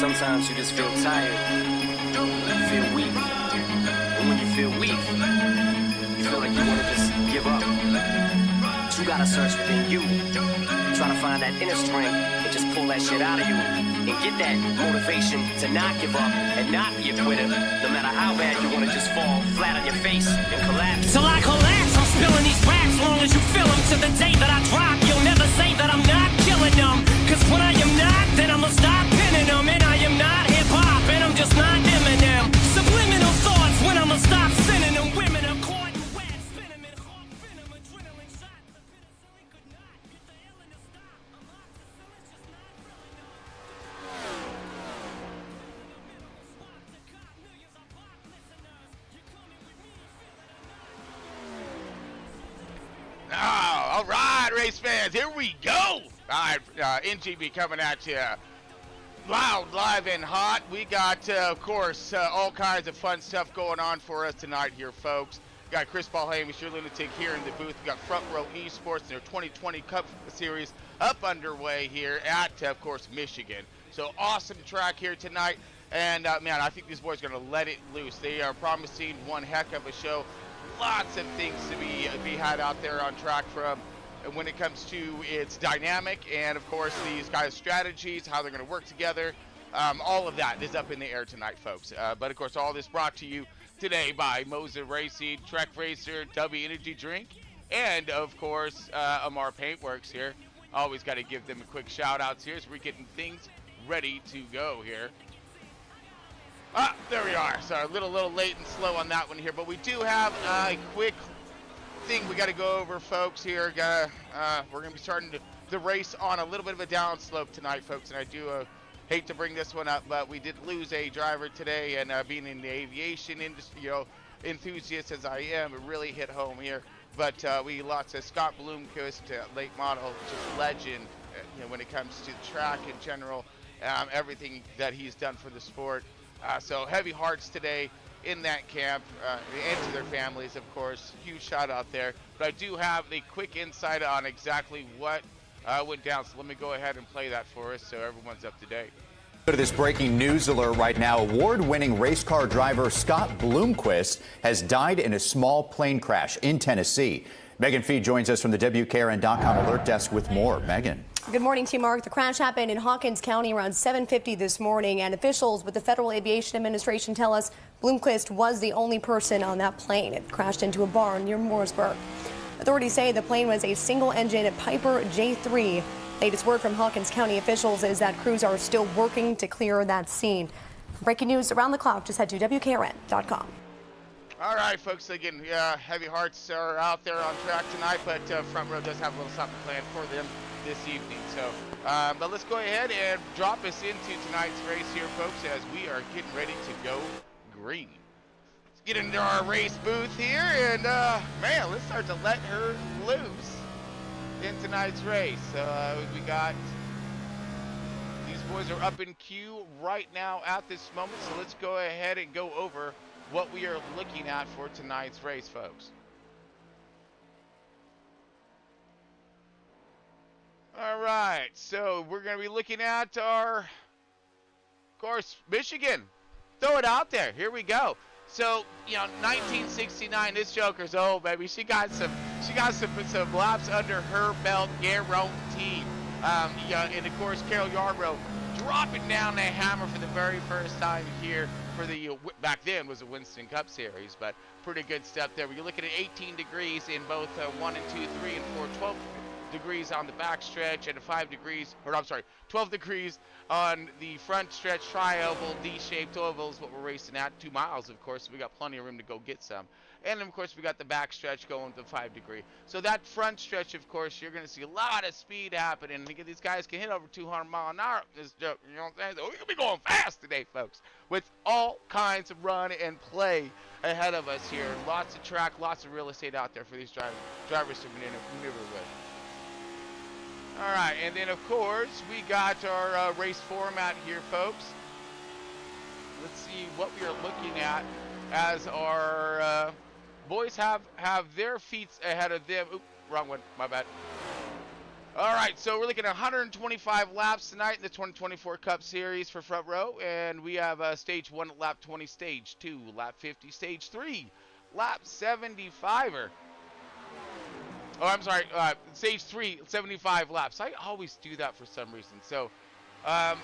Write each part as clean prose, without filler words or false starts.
Sometimes you just feel tired, you feel weak, and when you feel weak, you feel like you want to just give up. But you gotta search within you, try to find that inner strength and just pull that shit out of you and get that motivation to not give up and not be a quitter, no matter how bad you want to just fall flat on your face and collapse. Till I collapse, I'm spilling these raps long as you feel them. To the day that I drop, you'll never say that I'm not killing them, cause when I am not, then I'ma stop pinning them. And I am not hip-hop, and I'm just not Eminem. Subliminal thoughts when I'ma stop sending them. Women are caught in web, spin them in hawk venom, adrenaline shots. The penicillin could not get the illness to stop. Amoxicillin's just not really enough. Oh, all right, race fans, here we go. All right, NGB coming at you loud, live, and hot. We got, of course, all kinds of fun stuff going on for us tonight here, folks. We got Chris Paul Hamish, your lunatic, here in the booth. We got Front Row Esports and their 2020 Cup Series up underway here at, of course, Michigan. So awesome track here tonight. And, man, I think these boys are going to let it loose. They are promising one heck of a show. Lots of things to be had out there on track from. And when it comes to its dynamic and, of course, these guys' strategies, how they're going to work together, all of that is up in the air tonight, folks. But, of course, all this brought to you today by Moza Racing, Trek Racer, W Energy Drink, and, of course, Amar Paintworks here. Always got to give them a quick shout-outs here as we're getting things ready to go here. Ah, there we are. So a little late and slow on that one here, but we do have a quick thing we got to go over, folks. Here, we're gonna be starting the race on a little bit of a down slope tonight, folks. And I do hate to bring this one up, but we did lose a driver today, and being in the aviation industry, enthusiast as I am, it really hit home here. But we lost Scott Bloomquist, late model, just legend. When it comes to the track in general, everything that he's done for the sport. So heavy hearts today in that camp, and to their families, of course. Huge shout out there. But I do have a quick insight on exactly what went down. So let me go ahead and play that for us so everyone's up to date. Go to this breaking news alert right now. Award-winning race car driver Scott Bloomquist has died in a small plane crash in Tennessee. Megan Fee joins us from the WKRN.com alert desk with more. Megan. Good morning to you, Mark. The crash happened in Hawkins County around 7:50 this morning, and officials with the Federal Aviation Administration tell us Bloomquist was the only person on that plane. It crashed into a barn near Mooresburg. Authorities say the plane was a single-engine Piper J3. Latest word from Hawkins County officials is that crews are still working to clear that scene. Breaking news around the clock. Just head to WKRN.com. All right, folks, again, heavy hearts are out there on track tonight, but Front Row does have a little something planned for them this evening. So, but let's go ahead and drop us into tonight's race here, folks, as we are getting ready to go green. Let's get into our race booth here, and, man, let's start to let her loose in tonight's race. We got, these boys are up in queue right now at this moment, so let's go ahead and go over what we are looking at for tonight's race, folks. All right, so we're going to be looking at our, of course, Michigan. Throw it out there. Here we go. So, 1969, this joker's old, baby. She got some laps under her belt, guaranteed. And of course, Carol Yarbrough dropping down the hammer for the very first time here for the, back then was a Winston Cup Series, but pretty good stuff there. We're looking at 18 degrees in both 1 and 2, 3 and 4, 12 degrees on the back stretch, and 12 degrees on the front stretch, tri-oval, D-shaped ovals, what we're racing at, 2 miles, of course. We got plenty of room to go get some. And, of course, we got the back stretch going to 5 degree. So that front stretch, of course, you're going to see a lot of speed happening. These guys can hit over 200 mile an hour. You know what I'm saying? So we're going to be going fast today, folks, with all kinds of run and play ahead of us here. Lots of track, lots of real estate out there for these drivers to maneuver with. All right, and then, of course, we got our race format here, folks. Let's see what we are looking at as our boys have their feet ahead of them. Oop, wrong one, my bad. All right, so we're looking at 125 laps tonight in the 2024 Cup Series for Front Row, and we have Stage 1 at lap 20, Stage 2, lap 50, Stage 3, lap 75er. Oh, I'm sorry, Stage 3, 75 laps. I always do that for some reason. So,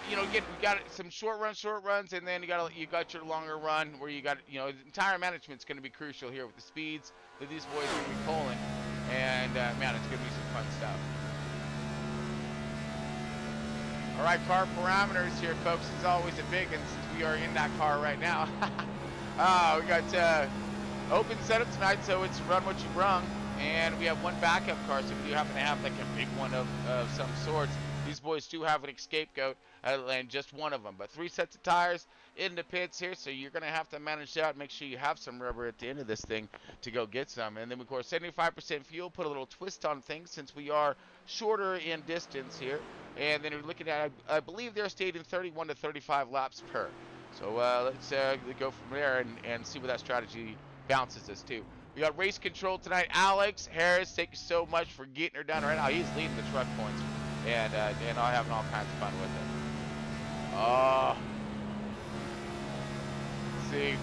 you know, again, we got some short runs, and then you got your longer run where you got, you know, the tire management's going to be crucial here with the speeds that these boys are going to be pulling, and man, it's going to be some fun stuff. All right, car parameters here, folks. Is always a big one since we are in that car right now. We got open setup tonight, so it's run what you brung, and we have one backup car, so we do happen to have like a big one of some sorts. These boys do have an escape goat, and just one of them, but 3 sets of tires in the pits here, so you're going to have to manage that and make sure you have some rubber at the end of this thing to go get some. And then, of course, 75% fuel, put a little twist on things since we are shorter in distance here. And then you're looking at, I believe they're stating 31 to 35 laps per. So let's go from there and see where that strategy bounces us to. We got race control tonight. Alex Harris, thank you so much for getting her done right now. He's leading the truck points, and I'm having all kinds of fun with it. Oh, see,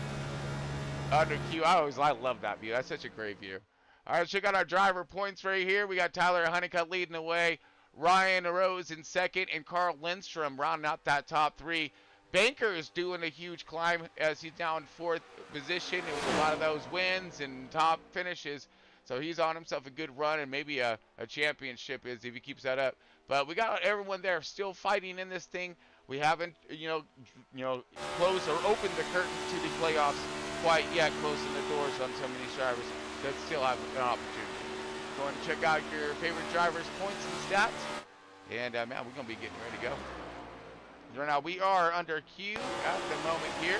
under Q. I love that view. That's such a great view. All right, check out our driver points right here. We got Tyler Honeycutt leading the way. Ryan Rose in second, and Carl Lindstrom rounding out that top 3. Banker is doing a huge climb as he's now in 4th position. It was a lot of those wins and top finishes, so he's on himself a good run and maybe a championship if he keeps that up. But we got everyone there still fighting in this thing. We haven't, you know, closed or opened the curtain to the playoffs quite yet, closing the doors on some of these drivers that still have an opportunity. Go and check out your favorite drivers' points and stats. And, man, we're going to be getting ready to go. Right now, we are under Q at the moment here.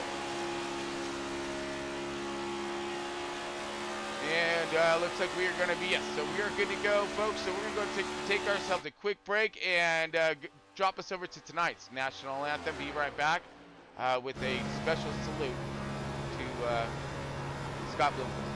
And looks like we are going to be, yes, so we are good to go, folks. So we're going to go take ourselves a quick break and drop us over to tonight's national anthem. Be right back with a special salute to Scott BLOOMQUIST.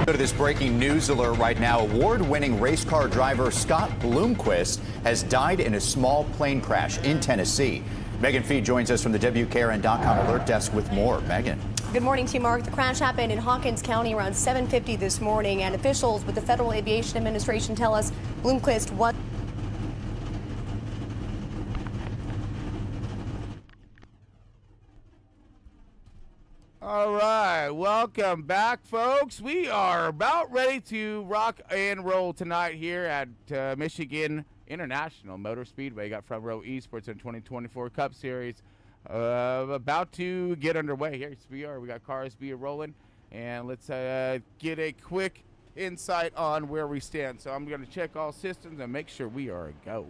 Go to this breaking news alert right now. Award-winning race car driver Scott BLOOMQUIST has died in a small plane crash in Tennessee. Megan Fee joins us from the WKRN.com alert desk with more. Megan. Good morning to you, Mark. The crash happened in Hawkins County around 7:50 this morning, and officials with the Federal Aviation Administration tell us BLOOMQUIST was... All right, welcome back, folks. We are about ready to rock and roll tonight here at Michigan International Motor Speedway. Got Front Row ESPORTS in 2024 Cup Series about to get underway. Here we are. We got cars be rolling, and let's get a quick insight on where we stand. So I'm going to check all systems and make sure we are a go.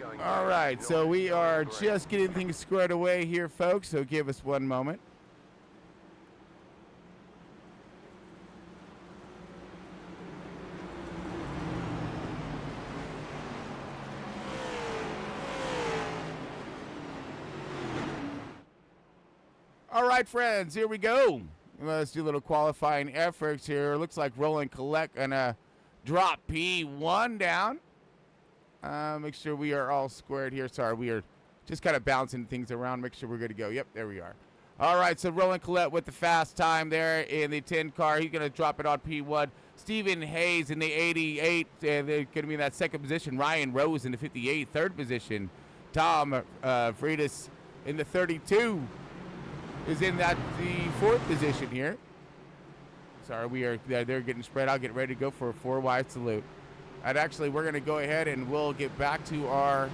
All right, so we are just getting things squared away here, folks, so give us one moment. All right, friends, here we go. Let's do a little qualifying efforts here. Looks like Roland Collette gonna drop P1 down. Make sure we are all squared here. Sorry, we are just kind of bouncing things around. Make sure we're good to go. Yep, there we are. All right, so Roland Collette with the fast time there in the 10 car. He's going to drop it on P1. Stephen Hayes in the 88. They're going to be in that second position. Ryan Rose in the 58, third position. Tom Freitas in the 32 is in the fourth position here. Sorry, they're getting spread out. Get ready to go for a 4-wide salute. And actually, we're going to go ahead and we'll get back to our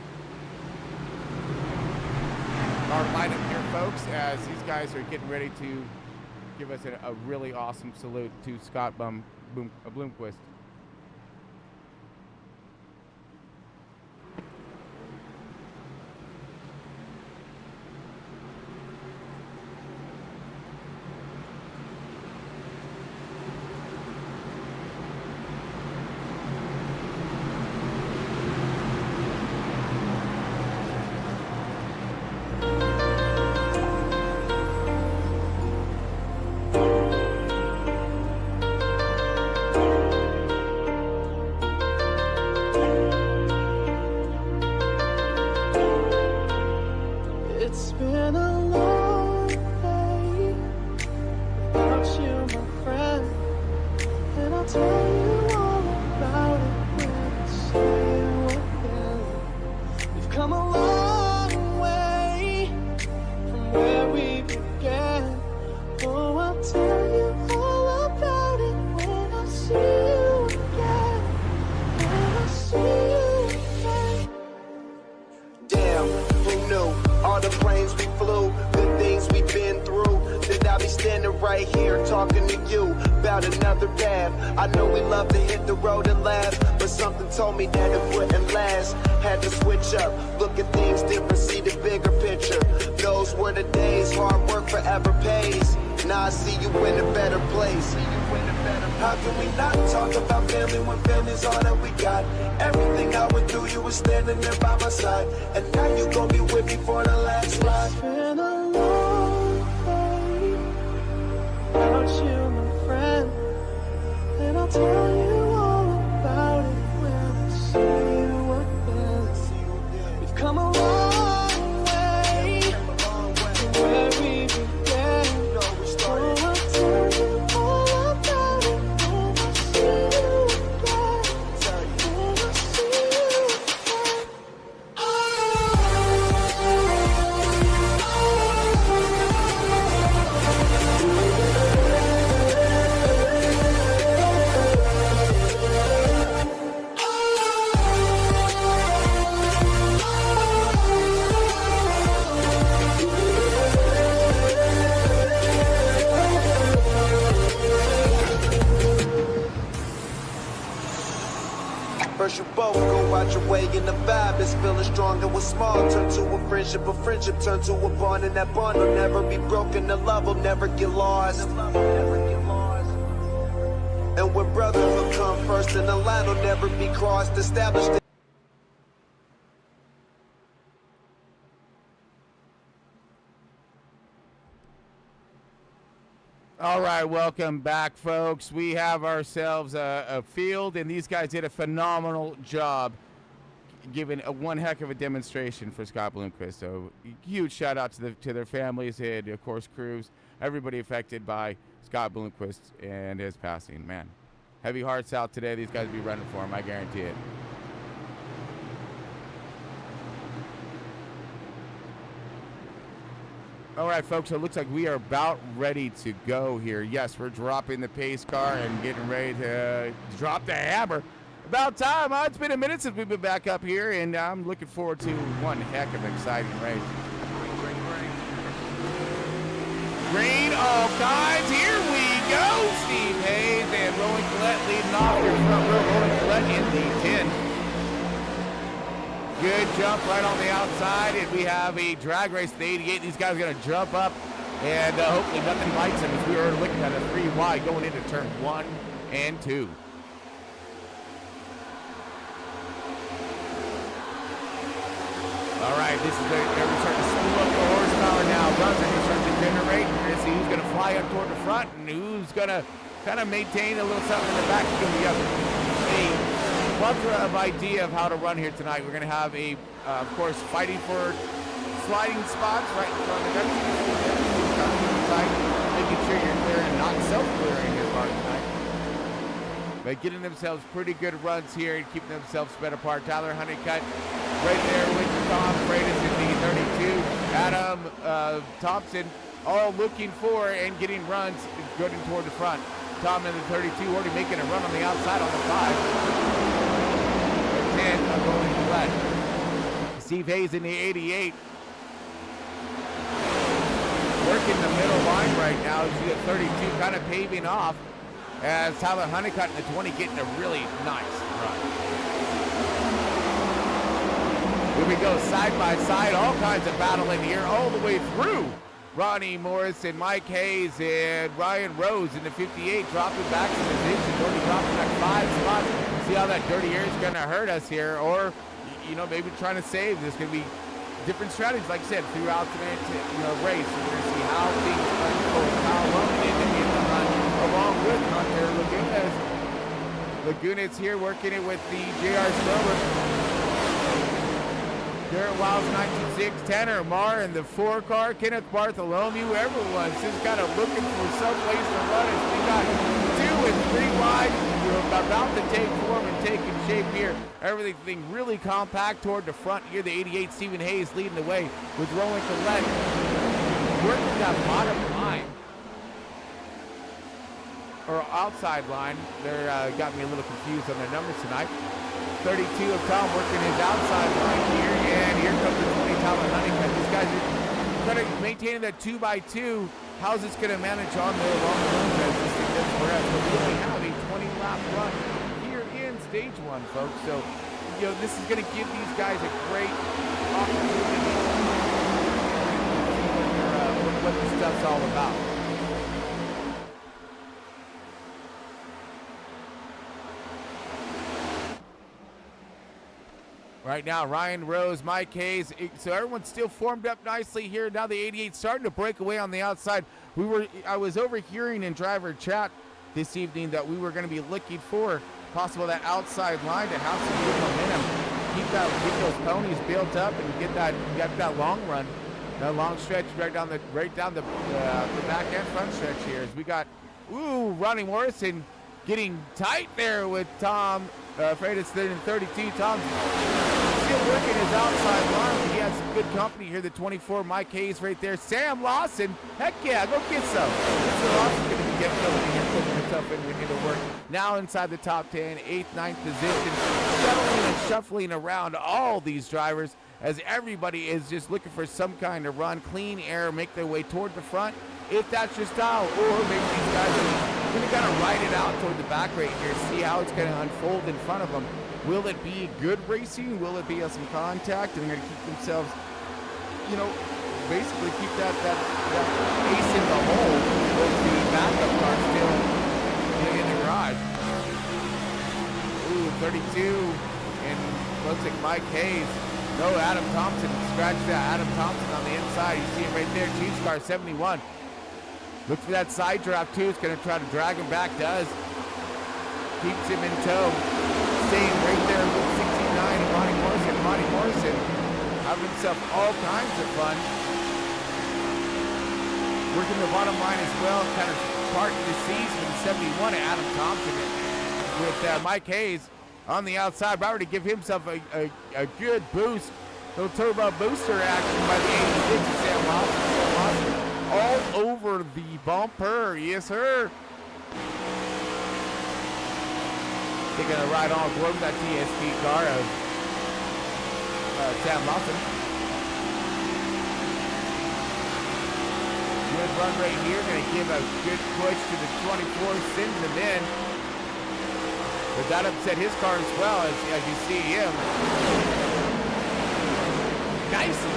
lineup here, folks, as these guys are getting ready to give us a really awesome salute to Scott Bloomquist. A friendship turn to a bond, and that bond will never be broken. The love will never get lost. And when brotherhood come first, and the line will never be crossed. Established. All right, welcome back, folks. We have ourselves a field, and these guys did a phenomenal job giving one heck of a demonstration for Scott Bloomquist. So huge shout out to their families and of course crews, everybody affected by Scott Bloomquist and his passing. Man, heavy hearts out today. These guys will be running for him, I guarantee it. All right, folks, so it looks like we are about ready to go here. Yes, we're dropping the pace car and getting ready to drop the hammer. About time, huh? It's been a minute since we've been back up here, and I'm looking forward to one heck of an exciting race. Green, all kinds, here we go. Steve Hayes and Roland Collette leading off your front row. Roland Collette in the 10. Good jump right on the outside, and we have a drag race to the 88. These guys are going to jump up, and hopefully nothing bites them as we are looking at a 3 wide going into turn 1 and 2. All right, this is where we're starting to spool up the horsepower now. Runs are going to start to generate. We're going to see who's going to fly up toward the front and who's going to kind of maintain a little something in the back. It's going to be a plethora of idea of how to run here tonight. We're going to have a, of course, fighting for sliding spots right in front of the making sure you're clearing and not self-clearing your car tonight. But getting themselves pretty good runs here and keeping themselves spread apart. Tyler Honeycutt right there with Tom Freitas in the 32. Adam Thompson all looking for and getting runs going toward the front. Tom in the 32 already making a run on the outside on the 5. 10 going left. Steve Hayes in the 88. Working the middle line right now. You see the 32 kind of paving off as Tyler Honeycutt in the 20 getting a really nice run. Here we go side by side, all kinds of battle in here all the way through. Ronnie Morrison, Mike Hayes, and Ryan Rose in the 58 dropping back to position, already dropping that 5 spot. See how that dirty air is going to hurt us here, or, you know, maybe trying to save. There's going to be different strategies, like I said, throughout the race. We're going to see how things unfold, how Roman in the run, along with Hunter Lagunas. Lagunas here working it with the JR Silver. Garrett Wiles 19.6, Tanner Marr in the 4 car, Kenneth Bartholomew, everyone's just kind of looking for some place to run as we got 2 and 3 wide. We're about to take form and taking shape here. Everything really compact toward the front here. The 88, Stephen Hayes leading the way with Roland Collette working that bottom line. Or outside line. They're got me a little confused on their numbers tonight. 32 of Tom working his outside line here, and here comes the 20 Tyler Honeycutt. These guys are kind of maintaining that 2x2. How's this going to manage on their long runs as this thing does for us? But we only have a 20-lap run here in stage 1, folks. So, you know, this is going to give these guys a great opportunity to see what this stuff's all about. Right now, Ryan Rose, Mike Hayes, so everyone's still formed up nicely here. Now the 88 starting to break away on the outside. I was overhearing in driver chat this evening that we were going to be looking for possible that outside line to have some good momentum, keep those ponies built up and get that long run, that long stretch right down the back and front stretch here. As we got Ronnie Morrison getting tight there with Tom Freitas in 32. Tom's still working his outside line. He has some good company here. The 24, Mike Hayes right there. Sam Lawson, heck yeah, go get some. Mr. Lawson's going to be getting over here, putting himself in to work. Now inside the top 10, 8th, 9th position, settling and shuffling around all these drivers as everybody is just looking for some kind of run, clean air, make their way toward the front, if that's your style, or maybe these guys are going to kind of ride it out toward the back right here, see how it's going to unfold in front of them. Will it be good racing? Will it be some contact? And they're going to keep themselves, you know, basically keep that ace in the hole with the backup car still in the garage. 32, and looks like Mike Hayes. No, Adam Thompson, scratch that. Adam Thompson on the inside. You see him right there, Chiefs car 71. Look for that side draft too. It's going to try to drag him back. Does. Keeps him in tow. Staying right there with 69 and Ronnie Morrison. Ronnie Morrison having himself all kinds of fun. Working the bottom line as well. Kind of parting the seas from 71 to Adam Thompson with Mike Hayes on the outside. Robert to give himself a good boost. Little turbo booster action by the 86 of Sam Lawson. All over the bumper, yes sir. Taking a ride on board with that TSP car of Sam Lawson. Good run right here, gonna give a good push to the 24, send them in. But that upset his car as well, as you see him nicely.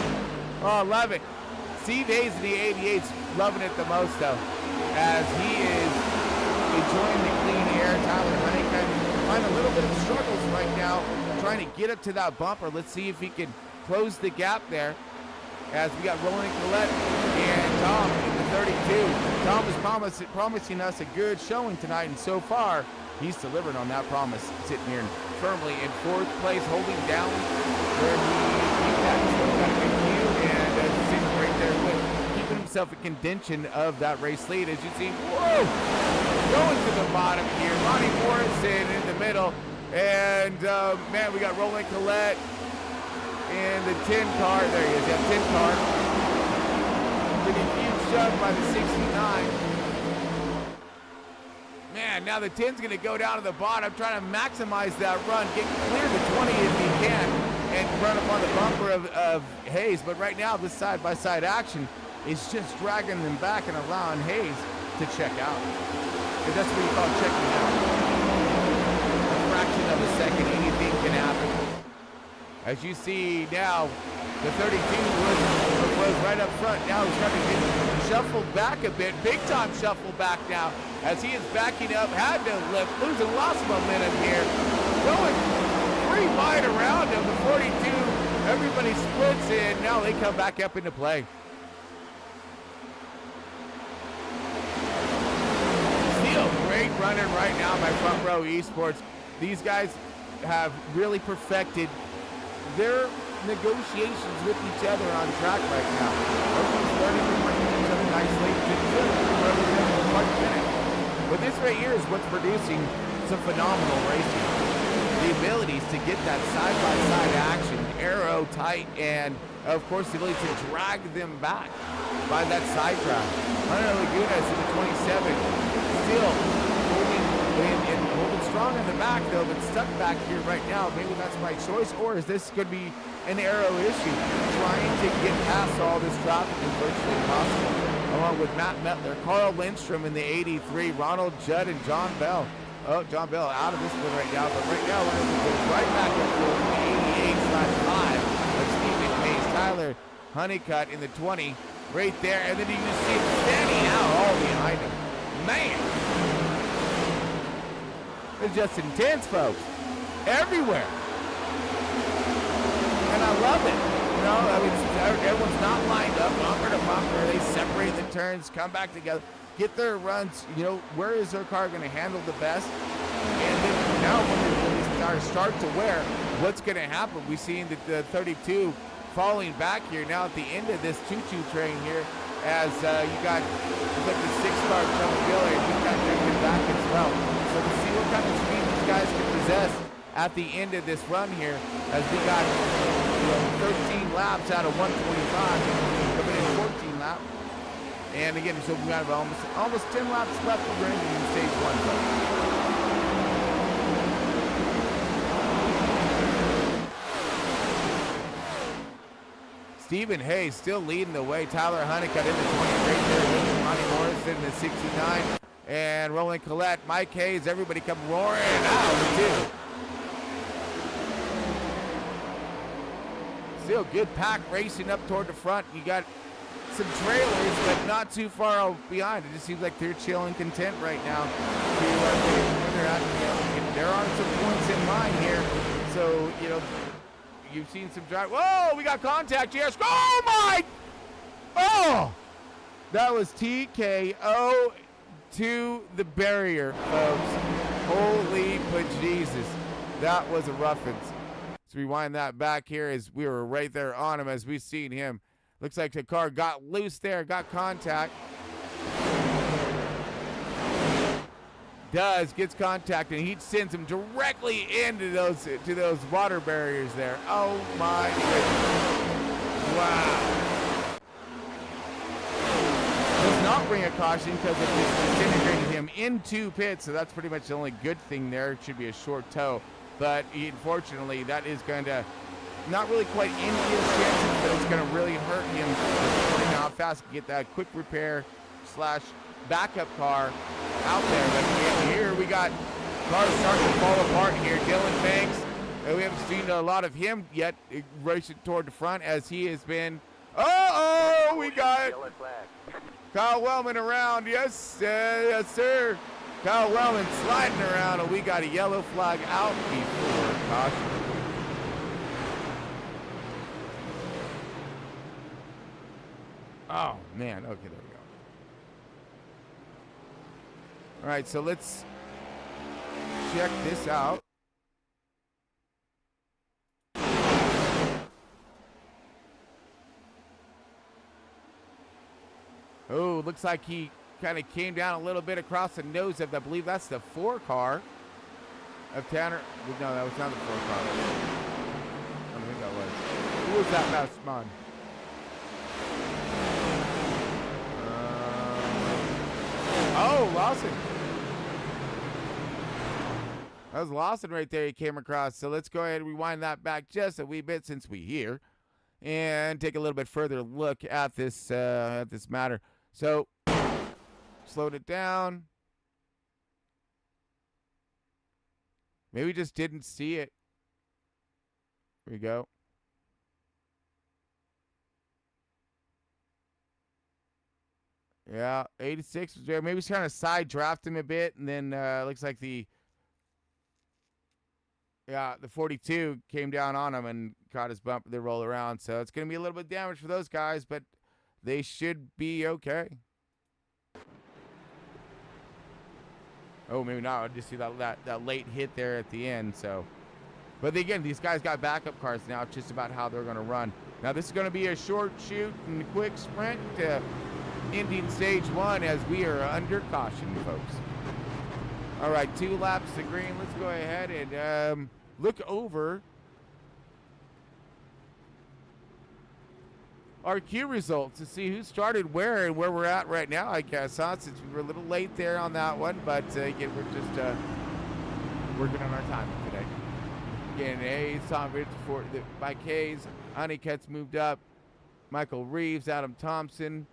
Oh, love it. Steve Hayes in the 88's loving it the most, though, as he is enjoying the clean air. Tyler Honeycutt find a little bit of struggles right now, trying to get up to that bumper. Let's see if he can close the gap there, as we got Roland Collette and Tom in the 32. Tom is promising us a good showing tonight, and so far, he's delivered on that promise, sitting here firmly in 4th place, holding down where he got a good view, and sitting right there with keeping himself in contention of that race lead. As you see, whoa, going to the bottom here. Ronnie Morrison in the middle, and man, we got Roland Collette in the 10 car. There he is, yeah, 10 car. Getting huge shoved by the 69. Man, now the 10's going to go down to the bottom, trying to maximize that run, get clear the 20 if he can, and run up on the bumper of Hayes. But right now, this side-by-side action is just dragging them back and allowing Hayes to check out. If that's what you call checking out. A fraction of a second, anything can happen. As you see now, the 32 was right up front. Now he's starting to get shuffled back a bit. Big time shuffle back now as he is backing up. Had to lift, losing lots of momentum here. Going 3 wide around him. The 42, everybody splits in. Now they come back up into play. Still great running right now by Front Row Esports. These guys have really perfected their negotiations with each other on track right now. Everyone's learning to work with each other nicely. But this right here is what's producing some phenomenal racing. The abilities to get that side-by-side action, aero tight, and of course the ability to drag them back by that side track. Hunter Lagunas in the 27, still holding strong in the back though, but stuck back here right now. Maybe that's my choice, or is this could be an aero issue? Trying to get past all this traffic is virtually impossible. Along with Matt Mettler, Carl Lindstrom in the 83, Ronald Judd, and John Bell. Oh, John Bell out of this one right now, but right now we're going to go right back up to the 88/5 of Stephen Hayes. Tyler Honeycutt in the 20, right there, and then you just see him standing out all behind him. Man! It's just intense, folks. Everywhere. And I love it. You know, I mean, everyone's not lined up bumper to bumper. They separate the turns, come back together, get their runs. You know, where is their car going to handle the best? And then now when these cars start to wear, what's going to happen? We've seen the 32 falling back here now at the end of this choo-choo train here, as you got the 6-car Trevor Giller, and he's got drifted back as well. So to see what kind of speed these guys can possess at the end of this run here, as we got 13 laps out of 125, coming in 14 laps. And again, so we got almost 10 laps left for Brandon in stage 1. Stephen Hayes still leading the way. Tyler Honeycutt in the 20 right there. Ronnie Morrison in the 69. And Roland Collette, Mike Hayes, everybody come roaring out of the 2. Still good pack racing up toward the front. You got some trailers, but not too far behind. It just seems like they're chill and content right now. There are some points in line here. So, you know, you've seen some drive. Whoa, we got contact here. Oh, my! Oh! That was TKO to the barrier, folks. Holy bejesus. That was a roughage. Let's rewind that back here as we were right there on him as we've seen him. Looks like the car got loose there, got contact. Gets contact, and he sends him directly into those water barriers there. Oh my goodness. Wow. Does not bring a caution because it disintegrated him into pits, so that's pretty much the only good thing there. It should be a short tow. But unfortunately, that is going to not really quite end his chances, but it's going to really hurt him depending on how fast he get that quick repair / backup car out there. But here we got cars starting to fall apart here. Dylan Banks We haven't seen a lot of him yet racing toward the front as he has been. Oh, we got Kyle Wellman around. Yes, yes, sir. Kyle Wellman sliding around, and we got a yellow flag out before caution. Oh, man. Okay, there we go. All right, so let's check this out. Oh, looks like he kind of came down a little bit across the nose of, I believe that's the 4 car of Tanner. No, that was not the 4 car. I don't think that was. Who was that last man? Oh, Lawson. That was Lawson right there he came across. So let's go ahead and rewind that back just a wee bit since we're here and take a little bit further look at this matter. So slowed it down. Maybe we just didn't see it. Here we go. Yeah, 86 was there. Maybe he's trying to side draft him a bit, and then looks like the 42 came down on him and caught his bumper. They roll around, so it's going to be a little bit of damage for those guys, but they should be okay. Oh, maybe not. I just see that late hit there at the end. So, but again, these guys got backup cars now. It's just about how they're going to run. Now, this is going to be a short shoot and a quick sprint to ending stage 1 as we are under caution, folks. All right, 2 laps to green. Let's go ahead and look over our Q results to see who started where and where we're at right now, I guess, huh? Since we were a little late there on that one, but again, we're just working on our timing today. Again, Hayes, Tom Ridge for Mike Hayes, Honeycutt's moved up, Michael Reeves, Adam Thompson,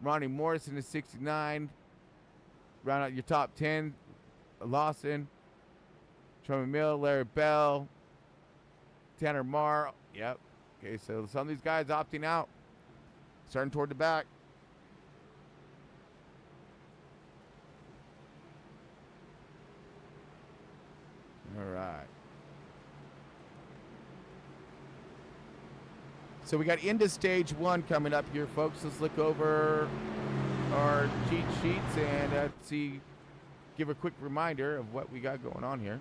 Ronnie Morrison is 69. Round out your top 10, Lawson, Truman Mill, Larry Bell, Tanner Marr. Yep. Okay, so some of these guys opting out, starting toward the back. All right. So we got into stage 1 coming up here, folks. Let's look over our cheat sheets and give a quick reminder of what we got going on here.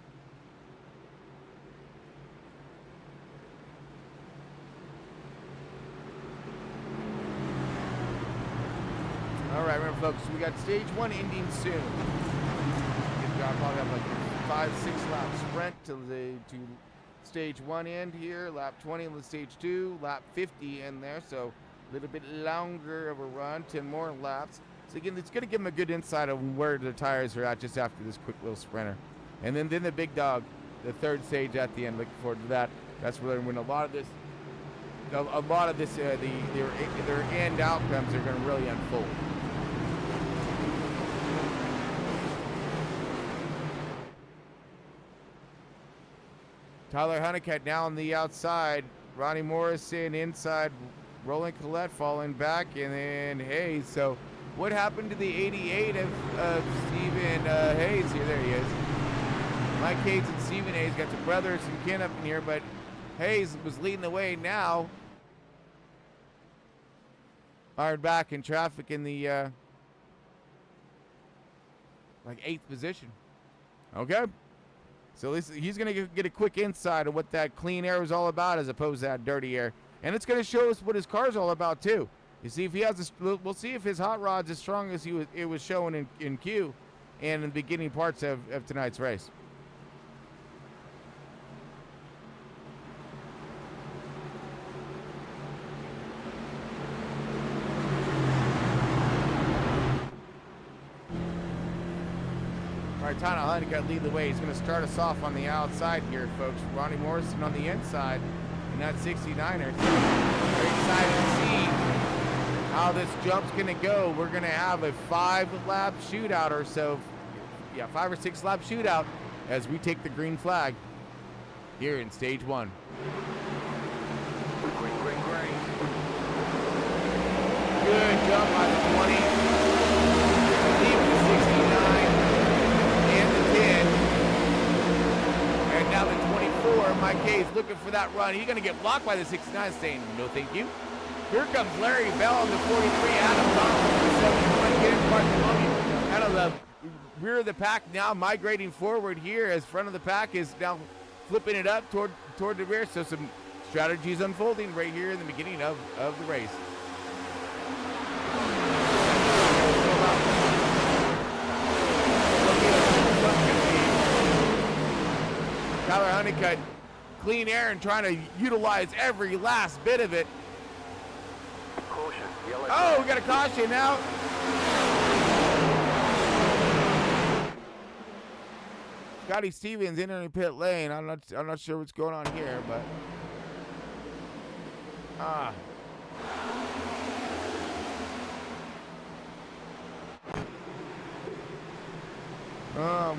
All right, remember, folks, we got stage 1 ending soon. I'll probably have like a 5-6 lap sprint to stage 1 end here, lap 20 on the stage 2, lap 50 in there, so a little bit longer of a run, 10 more laps. So again, it's going to give them a good insight of where the tires are at just after this quick little sprinter. And then the big dog, the 3rd stage at the end. Looking forward to that. That's where when a lot of this, their end outcomes are going to really unfold. Tyler Honeycutt now on the outside. Ronnie Morrison inside. Roland Collette falling back, and then Hayes. So what happened to the 88 of Stephen Hayes here? There he is. Mike Hayes and Stephen Hayes got the brothers and kin up in here, but Hayes was leading the way now. Iron back in traffic in the like 8th position. Okay. So he's going to get a quick insight of what that clean air is all about as opposed to that dirty air. And it's going to show us what his car's all about, too. You see if he has we'll see if his hot rod's as strong as it was showing in Q and in the beginning parts of tonight's race. Tyler Honeycutt lead the way. He's going to start us off on the outside here, folks. Ronnie Morrison on the inside in that 69er. Very excited to see how this jump's going to go. We're going to have a 5-lap shootout or so. Yeah, 5 or 6 lap shootout as we take the green flag. here in stage 1. Good jump by the 20. Leaving the 69 and the 10. And now the 24. Mike Hayes looking for that run. He's going to get blocked by the 69, saying no thank you. Here comes Larry Bell on the 43. Adam Thompson on the 71. Getting Bartolome out of the rear of the pack, now migrating forward here as front of the pack is now flipping it up toward the rear. So some strategies unfolding right here in the beginning of the race. Tyler Honeycutt, clean air and trying to utilize every last bit of it. Caution, yellow. Oh, we got a caution now. Scotty Stevens entering pit lane. I'm not sure what's going on here, but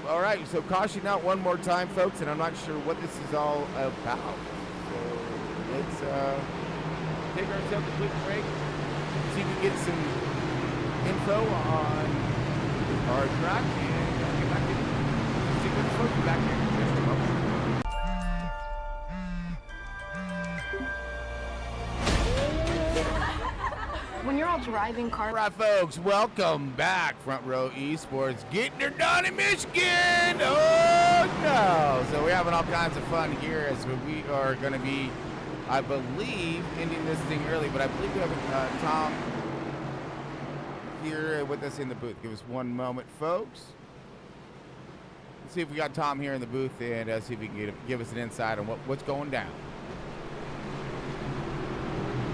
all right, so caution out one more time, folks, and I'm not sure what this is all about. So let's take ourselves a quick break, see if we can get some info on our track, and get back to folks back here in just a moment. When you're all driving cars. All right, folks, welcome back. Front Row Esports getting her done in Michigan. Oh, no. So we're having all kinds of fun here as we are going to be, I believe, ending this thing early, but I believe we have Tom here with us in the booth. Give us one moment, folks. Let's see if we got Tom here in the booth and see if he can give us an insight on what's going down.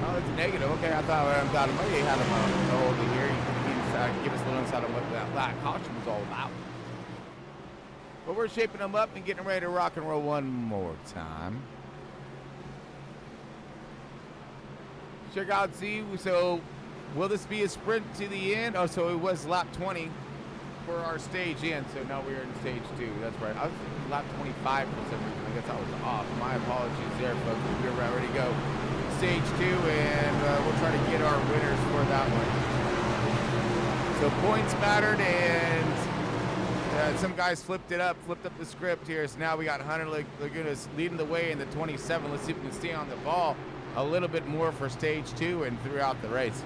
Oh, it's negative. Okay, I thought maybe had him over here. You can give us a little insight on what that caution was all about. But we're shaping them up and getting ready to rock and roll one more time. Check out, see, so will this be a sprint to the end? Oh, so it was lap 20 for our stage in. So now we're in stage 2. That's right. I was thinking lap 25 for some reason. I guess I was off. My apologies there, folks. We're ready to go. Stage 2, and we'll try to get our winners for that one. So points mattered, and some guys flipped up the script here. So now we got Hunter Lagunas leading the way in the 27. Let's see if we can stay on the ball a little bit more for stage 2 and throughout the race.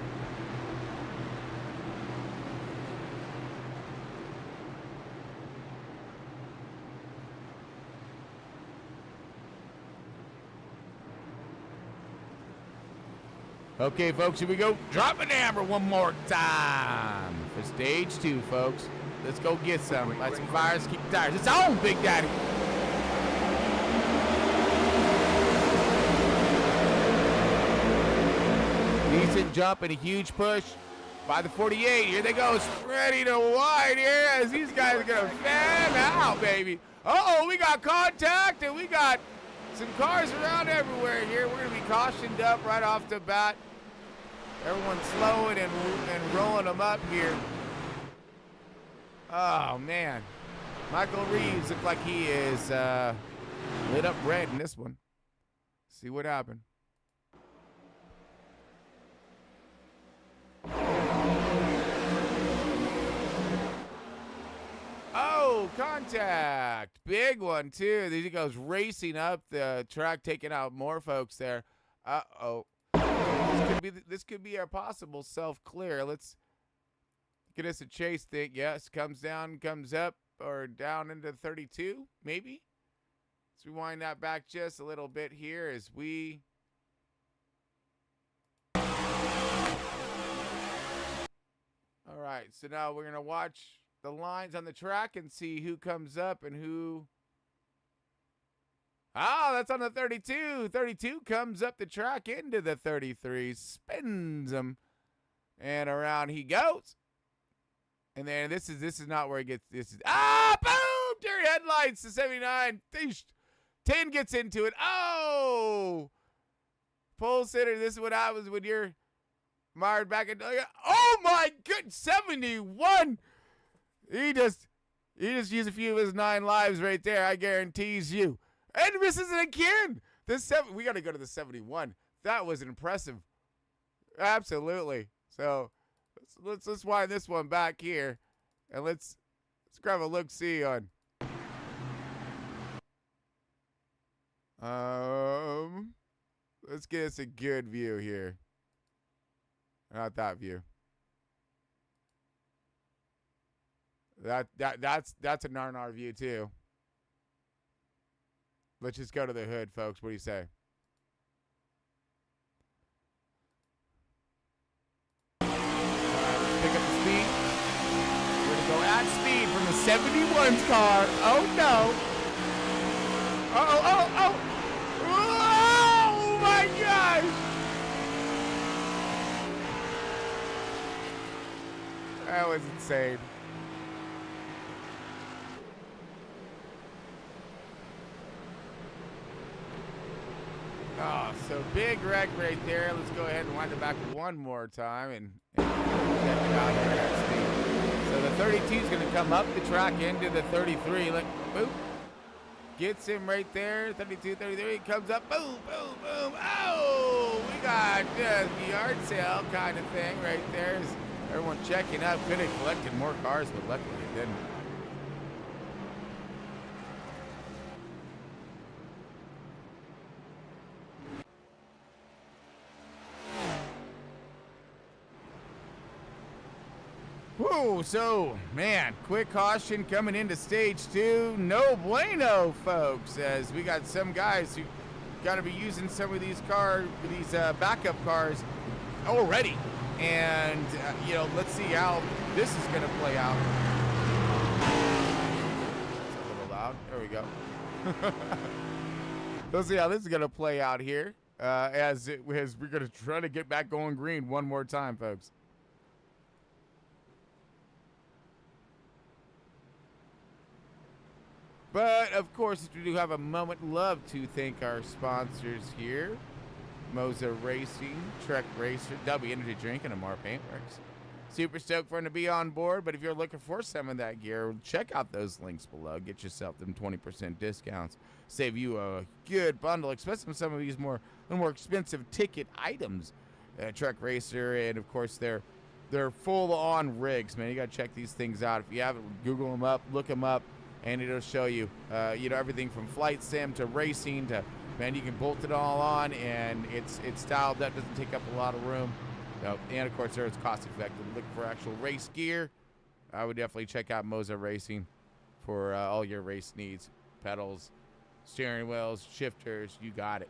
Okay, folks, here we go. Dropping the hammer one more time for stage 2, folks. Let's go get some. Light some fires, keep the tires. It's on, Big Daddy. Decent jump and a huge push by the 48. Here they go, ready to wide here as these guys are going to fan out, baby. Uh-oh, we got contact and we got some cars around everywhere here. We're going to be cautioned up right off the bat. Everyone's slowing and rolling them up here. Oh, man. Michael Reeves looks like he is lit up red in this one. See what happened. Oh, contact. Big one, too. He goes racing up the track, taking out more folks there. Uh-oh. This could be our possible self-clear. Let's get us a chase thing. Yes, comes down, comes up, or down into 32, maybe. Let's rewind that back just a little bit here as we... All right, so now we're going to watch the lines on the track and see who comes up and who... Oh, that's on the 32. 32 comes up the track into the 33, spins him, and around he goes. And then this is not where he gets. This is boom! Deer headlights. The 79. 10 gets into it. Oh, pole sitter. This is what happens when you're mired back in. Oh my good 71. He just used a few of his 9 lives right there. I guarantees you. And misses it again. We got to go to the 71. That was impressive. Absolutely. So let's wind this one back here, and let's grab a look-see on. Let's get us a good view here. Not that view. That's a Narnar view too. Let's just go to the hood, folks. What do you say? Pick up the speed. We're gonna go at speed from the 71's car. Oh no. Oh my gosh. That was insane. Oh, so big wreck right there. Let's go ahead and wind it back one more time and check it out here at speed. So the 32 is going to come up the track into the 33. Like, boop. Gets him right there. 32, 33. Comes up. Boom, boom, boom. Oh, we got the yard sale kind of thing right there. Everyone checking up. Could have collected more cars, but luckily it didn't. Whoa, so, man, quick caution coming into stage 2. No bueno, folks, as we got some guys who got to be using some of these backup cars already. And, let's see how this is going to play out. It's a little loud. There we go. Let's see how this is going to play out here as we're going to try to get back going green one more time, folks. But, of course, we do have a moment. Love to thank our sponsors here. Moza Racing, Trek Racer, W Energy Drink, and Amar Paintworks. Super stoked for them to be on board, but if you're looking for some of that gear, check out those links below. Get yourself them 20% discounts. Save you a good bundle, especially some of these more expensive ticket items. Trek Racer, and, of course, they're full-on rigs, man. You got to check these things out. If you haven't, Google them up, look them up. And it'll show you, everything from flight sim to racing to, man, you can bolt it all on, and it's styled. That doesn't take up a lot of room. And, of course, it's cost-effective. Looking for actual race gear, I would definitely check out Moza Racing for all your race needs. Pedals, steering wheels, shifters, you got it.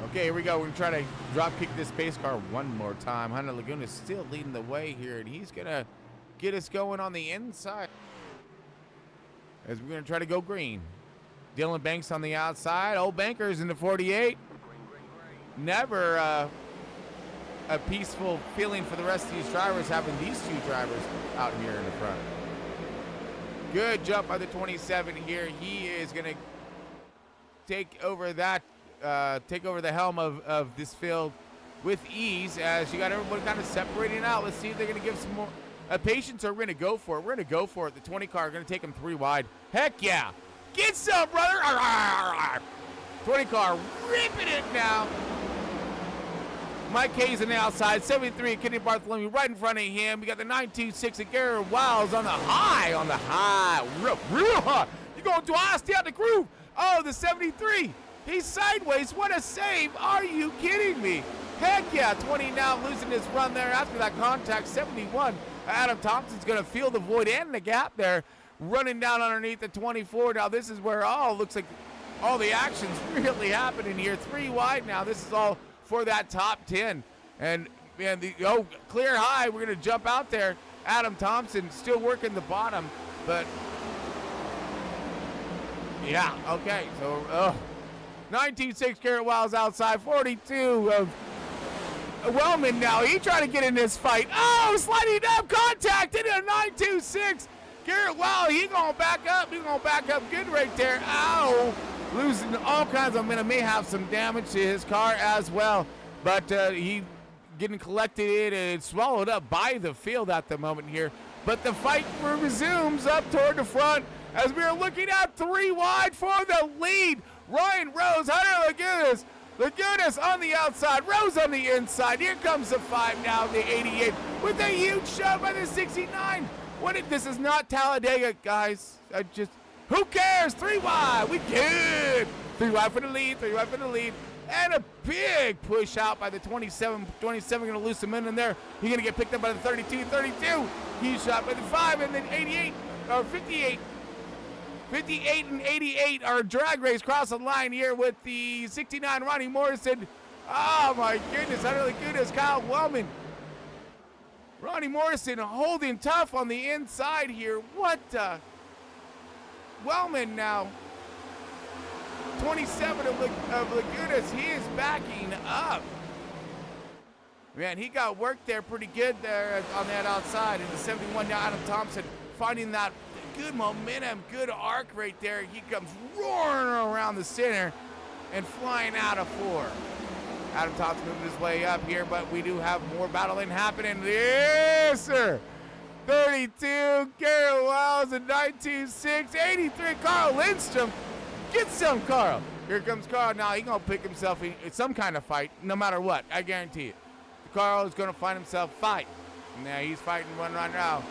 Okay, here we go. We're going to try to drop kick this pace car one more time. Hunter Laguna is still leading the way here, and he's going to get us going on the inside as we're going to try to go green. Dylan Banks on the outside. Old Bankers in the 48. Never a peaceful feeling for the rest of these drivers having these two drivers out here in the front. Good jump by the 27 here. He is going to take over the helm of this field with ease as you got everyone kind of separating out. Let's see if they're going to give some more patience, or we're going to go for it. We're going to go for it. The 20 car going to take them 3 wide. Heck yeah. Get some, brother. 20 car ripping it now. Mike Hayes on the outside. 73, Kenny Bartholomew right in front of him. We got the 926 and Garrett Wiles on the high. Real high. You're going to ice down the groove. Oh, the 73. He's sideways. What a save. Are you kidding me? Heck yeah. 20 now losing his run there after that contact. 71. Adam Thompson's going to feel the void and the gap there. Running down underneath the 24. Now this is where looks like all the action's really happening here. 3 wide now. This is all for that top 10. And man, clear high. We're going to jump out there. Adam Thompson still working the bottom. But yeah, okay. So 19.6 Garrett Wiles outside, 42 of Wellman now. He trying to get in this fight. Oh, sliding up, contact into a 9.26. Garrett Wiles, he going back up. He going back up good right there. Ow. Losing all kinds of momentum. May have some damage to his car as well. But he getting collected and swallowed up by the field at the moment here. But the fight resumes up toward the front as we are looking at 3 wide for the lead. Ryan Rose, Hunter Lagunas. Lagunas on the outside, Rose on the inside. Here comes the 5 now, the 88, with a huge shot by the 69. This is not Talladega, guys. Who cares? 3 wide, we good. 3 wide for the lead, 3 wide for the lead. And a big push out by the 27. 27 going to lose some in there. He's going to get picked up by the 32. 32. He's shot by the 5 and then 88 or 58. 58 and 88 are drag race cross the line here with the 69 Ronnie Morrison. Oh my goodness, utterly goodness, Kyle Wellman. Ronnie Morrison holding tough on the inside here. What Wellman now. 27 of Lagunas, he is backing up. Man, he got worked there pretty good there on that outside. And the 71 now, Adam Thompson finding that good momentum, good arc right there. He comes roaring around the center and flying out of 4. Adam Thompson moving his way up here, but we do have more battling happening. Yes, sir. 32, Garrett Wells, and 19.6, 83, Carl Lindstrom. Get some, Carl. Here comes Carl. Now he's going to pick himself in some kind of fight, no matter what. I guarantee it. Carl is going to find himself fight. Now he's fighting one right now.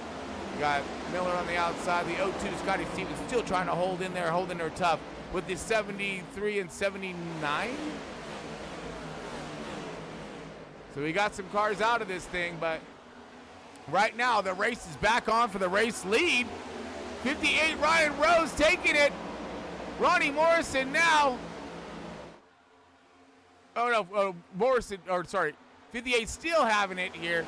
You got Miller on the outside. The 0-2, Scotty Stevens still trying to hold in there tough with the 73 and 79. So we got some cars out of this thing, but right now the race is back on for the race lead. 58, Ryan Rose taking it. Ronnie Morrison now. Morrison, 58 still having it here.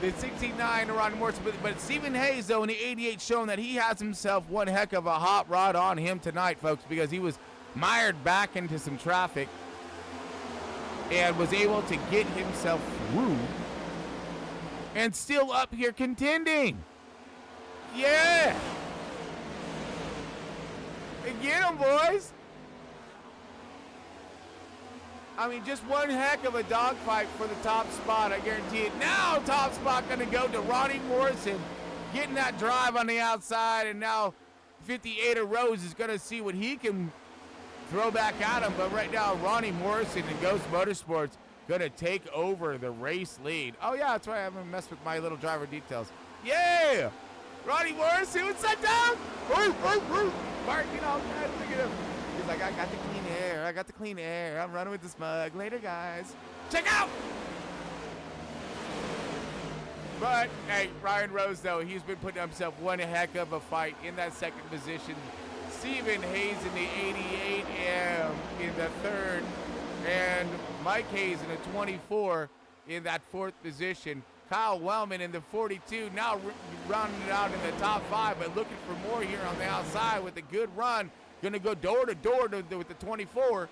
The 69 Ronnie Morrison, but Stephen Hayes, though, in the 88 showing that he has himself one heck of a hot rod on him tonight, folks, because he was mired back into some traffic and was able to get himself through and still up here contending. Yeah. Get him, boys. I mean, just one heck of a dogfight for the top spot, I guarantee it. Now top spot going to go to Ronnie Morrison, getting that drive on the outside, and now 58 of Rose is going to see what he can throw back at him. But right now, Ronnie Morrison and Ghost Motorsports going to take over the race lead. Oh, yeah, that's right. I'm going to mess with my little driver details. Yeah! Ronnie Morrison, what's that down? Barking all kinds. Look at him. He's like, I got the clean air. I got the clean air. I'm running with this mug. Later, guys. Check out! But, hey, Ryan Rose, though, he's been putting himself one heck of a fight in that second position. Stephen Hayes in the 88 in the third. And Mike Hayes in the 24 in that fourth position. Kyle Wellman in the 42, now rounding it out in the top 5, but looking for more here on the outside with a good run. Going to go door to door with the 24.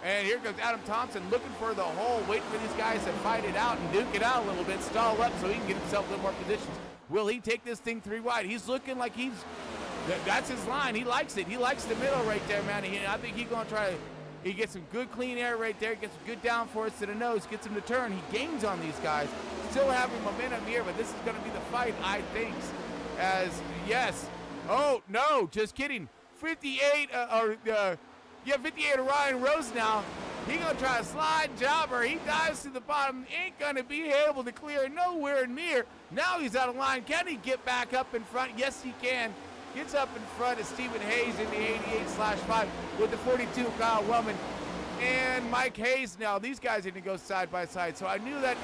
And here comes Adam Thompson looking for the hole, waiting for these guys to fight it out and duke it out a little bit, stall up so he can get himself a little more positions. Will he take this thing 3 wide? He's looking like that's his line. He likes it. He likes the middle right there, man. I think he's going to try to. He gets some good clean air right there, gets some good downforce to the nose, gets him to turn. He gains on these guys. Still having momentum here, but this is going to be the fight, I think. Yes. Oh, no, just kidding. 58 58 of Ryan Rose now. He going to try a slide jobber. He dives to the bottom. Ain't going to be able to clear nowhere near. Now he's out of line. Can he get back up in front? Yes, he can. Gets up in front of Stephen Hayes in the 88/5 with the 42, Kyle Wellman and Mike Hayes now. These guys need to go side by side. So I knew that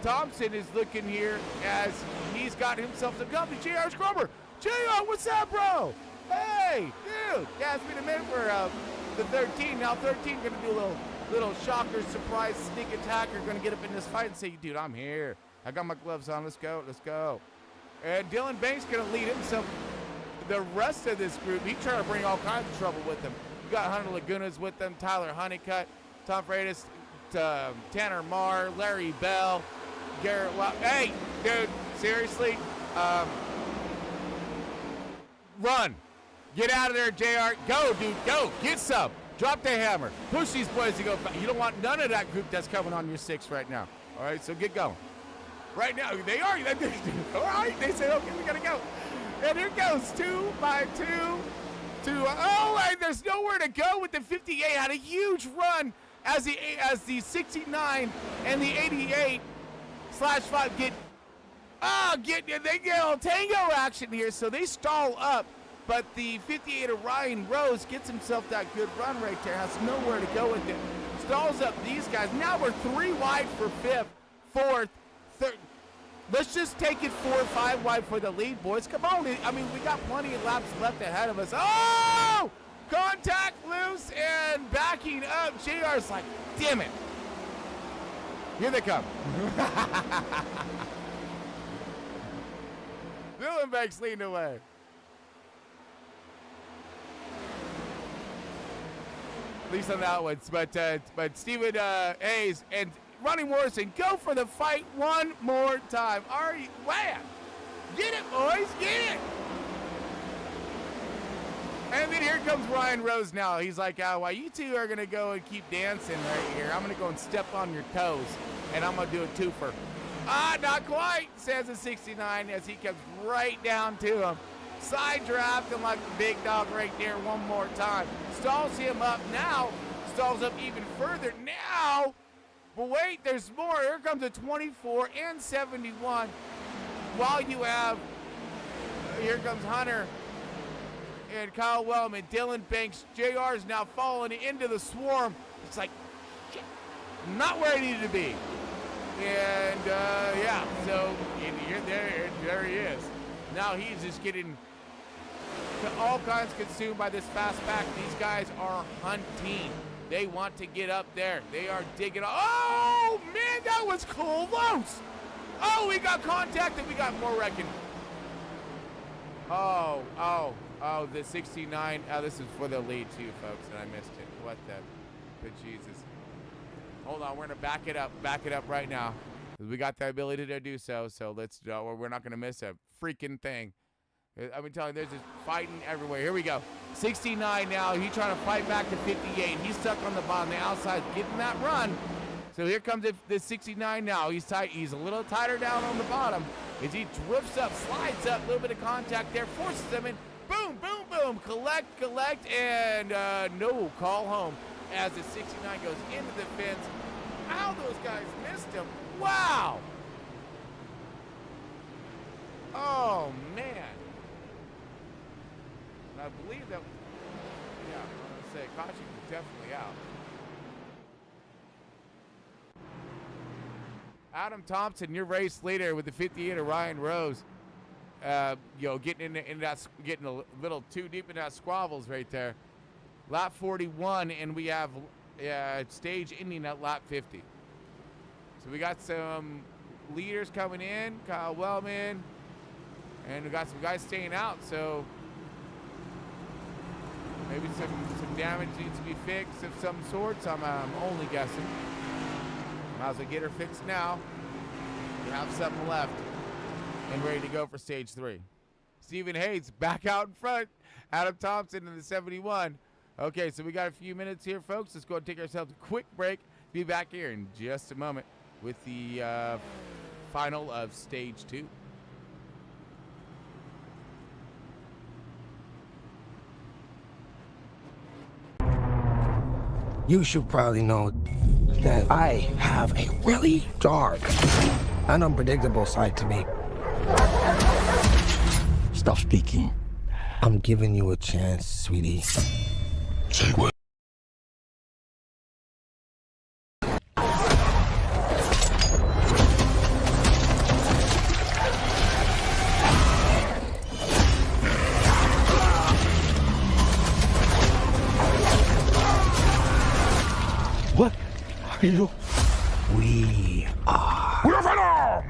Thompson is looking here as he's got himself some company. JR Scrubber. JR, what's up, bro? Hey, dude. Yeah, it's been a minute for the 13. Now 13 going to do a little shocker, surprise, sneak attacker. Going to get up in this fight and say, dude, I'm here. I got my gloves on. Let's go. Let's go. And Dylan Banks going to lead himself. The rest of this group, he trying to bring all kinds of trouble with him. You got Hunter Lagunas with them, Tyler Honeycutt, Tom Freitas, Tanner Marr, Larry Bell, Garrett Wild. Hey, dude, seriously, run. Get out of there, JR. Go, dude, go. Get some. Drop the hammer. Push these boys to go. You don't want none of that group that's coming on your 6 right now. All right, so get going. right now. They are. All right, they said, okay, we got to go. And here goes 2 by 2 to, and there's nowhere to go with the 58. Had a huge run as the 69 and the 88/5 they get a little tango action here, so they stall up. But the 58 of Ryan Rose gets himself that good run right there, has nowhere to go with it. Stalls up these guys. Now we're 3 wide for 5th, 4th, 3rd. Let's just take it 4 or 5 wide for the lead, boys. Come on. I mean, we got plenty of laps left ahead of us. Oh! Contact loose and backing up. JR's like, damn it. Here they come. Villenbeck's leading away. At least on that one. But Stephen Hayes and Ronnie Morrison go for the fight one more time. Wow. Get it, boys. Get it. And then here comes Ryan Rose now. He's like, well, you two are going to go and keep dancing right here. I'm going to go and step on your toes, and I'm going to do a twofer. Not quite, says the 69 as he comes right down to him. Side draft him like a big dog right there one more time. Stalls him up now. Stalls up even further now. But wait, there's more. Here comes a 24 and 71. While you have, here comes Hunter and Kyle Wellman, Dylan Banks. JR is now falling into the swarm. It's like, shit, not where he needed to be. And so there he is. Now he's just getting all kinds consumed by this fast pack. These guys are hunting. They want to get up there. They are digging. Oh, man, that was close. Oh, we got contact and we got more wrecking. Oh, the 69. Oh, this is for the lead too, folks, and I missed it. What the, good Jesus. Hold on, we're going to back it up right now. We got the ability to do so, let's, we're not going to miss a freaking thing. I've been telling you, there's just fighting everywhere. Here we go. 69 now. He's trying to fight back to 58. He's stuck on the bottom, the outside, getting that run. So here comes the 69 now. He's tight. He's a little tighter down on the bottom as he drifts up, slides up, a little bit of contact there, forces him in. Boom, boom, boom. Collect, and no call home as the 69 goes into the fence. How those guys missed him. Wow. Oh, man. And I believe that, yeah, I'm going to say caution was definitely out. Adam Thompson, your race leader with the 58 of Ryan Rose. Getting getting a little too deep in that squabbles right there. Lap 41, and we have stage ending at lap 50. So we got some leaders coming in, Kyle Wellman, and we got some guys staying out. So maybe some damage needs to be fixed of some sorts. I'm only guessing. Might as well get her fixed now. We have something left and ready to go for stage 3. Stephen Hayes back out in front. Adam Thompson in the 71. Okay, so we got a few minutes here, folks. Let's go and take ourselves a quick break. Be back here in just a moment with the final of stage 2. You should probably know that I have a really dark and unpredictable side to me. Stop speaking. I'm giving you a chance, sweetie. Say what? What are you? We are. We're Venom!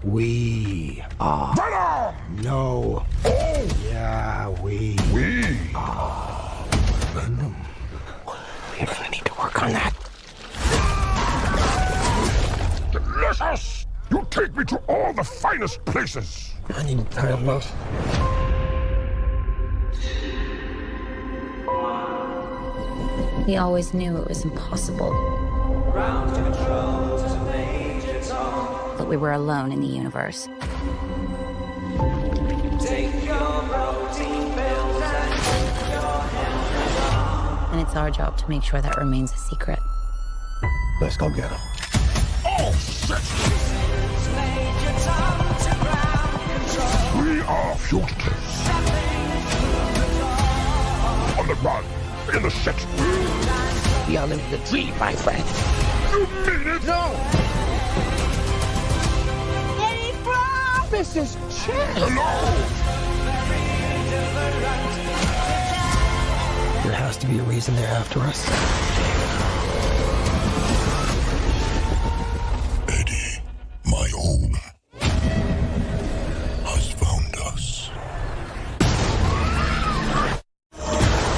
We are. Venom! No. Oh! Yeah, we are. Venom. We're gonna need to work on that. Delicious! You take me to all the finest places. I need time off. We always knew it was impossible. But we were alone in the universe. And it's our job to make sure that remains a secret. Let's go get him. Oh, shit! We are fugitives. On the run, in the shit. Beyond the dream, my friend. You mean it? No! Any promises, Chad? Hello? There has to be a reason they're after us. Eddie, my own, has found us.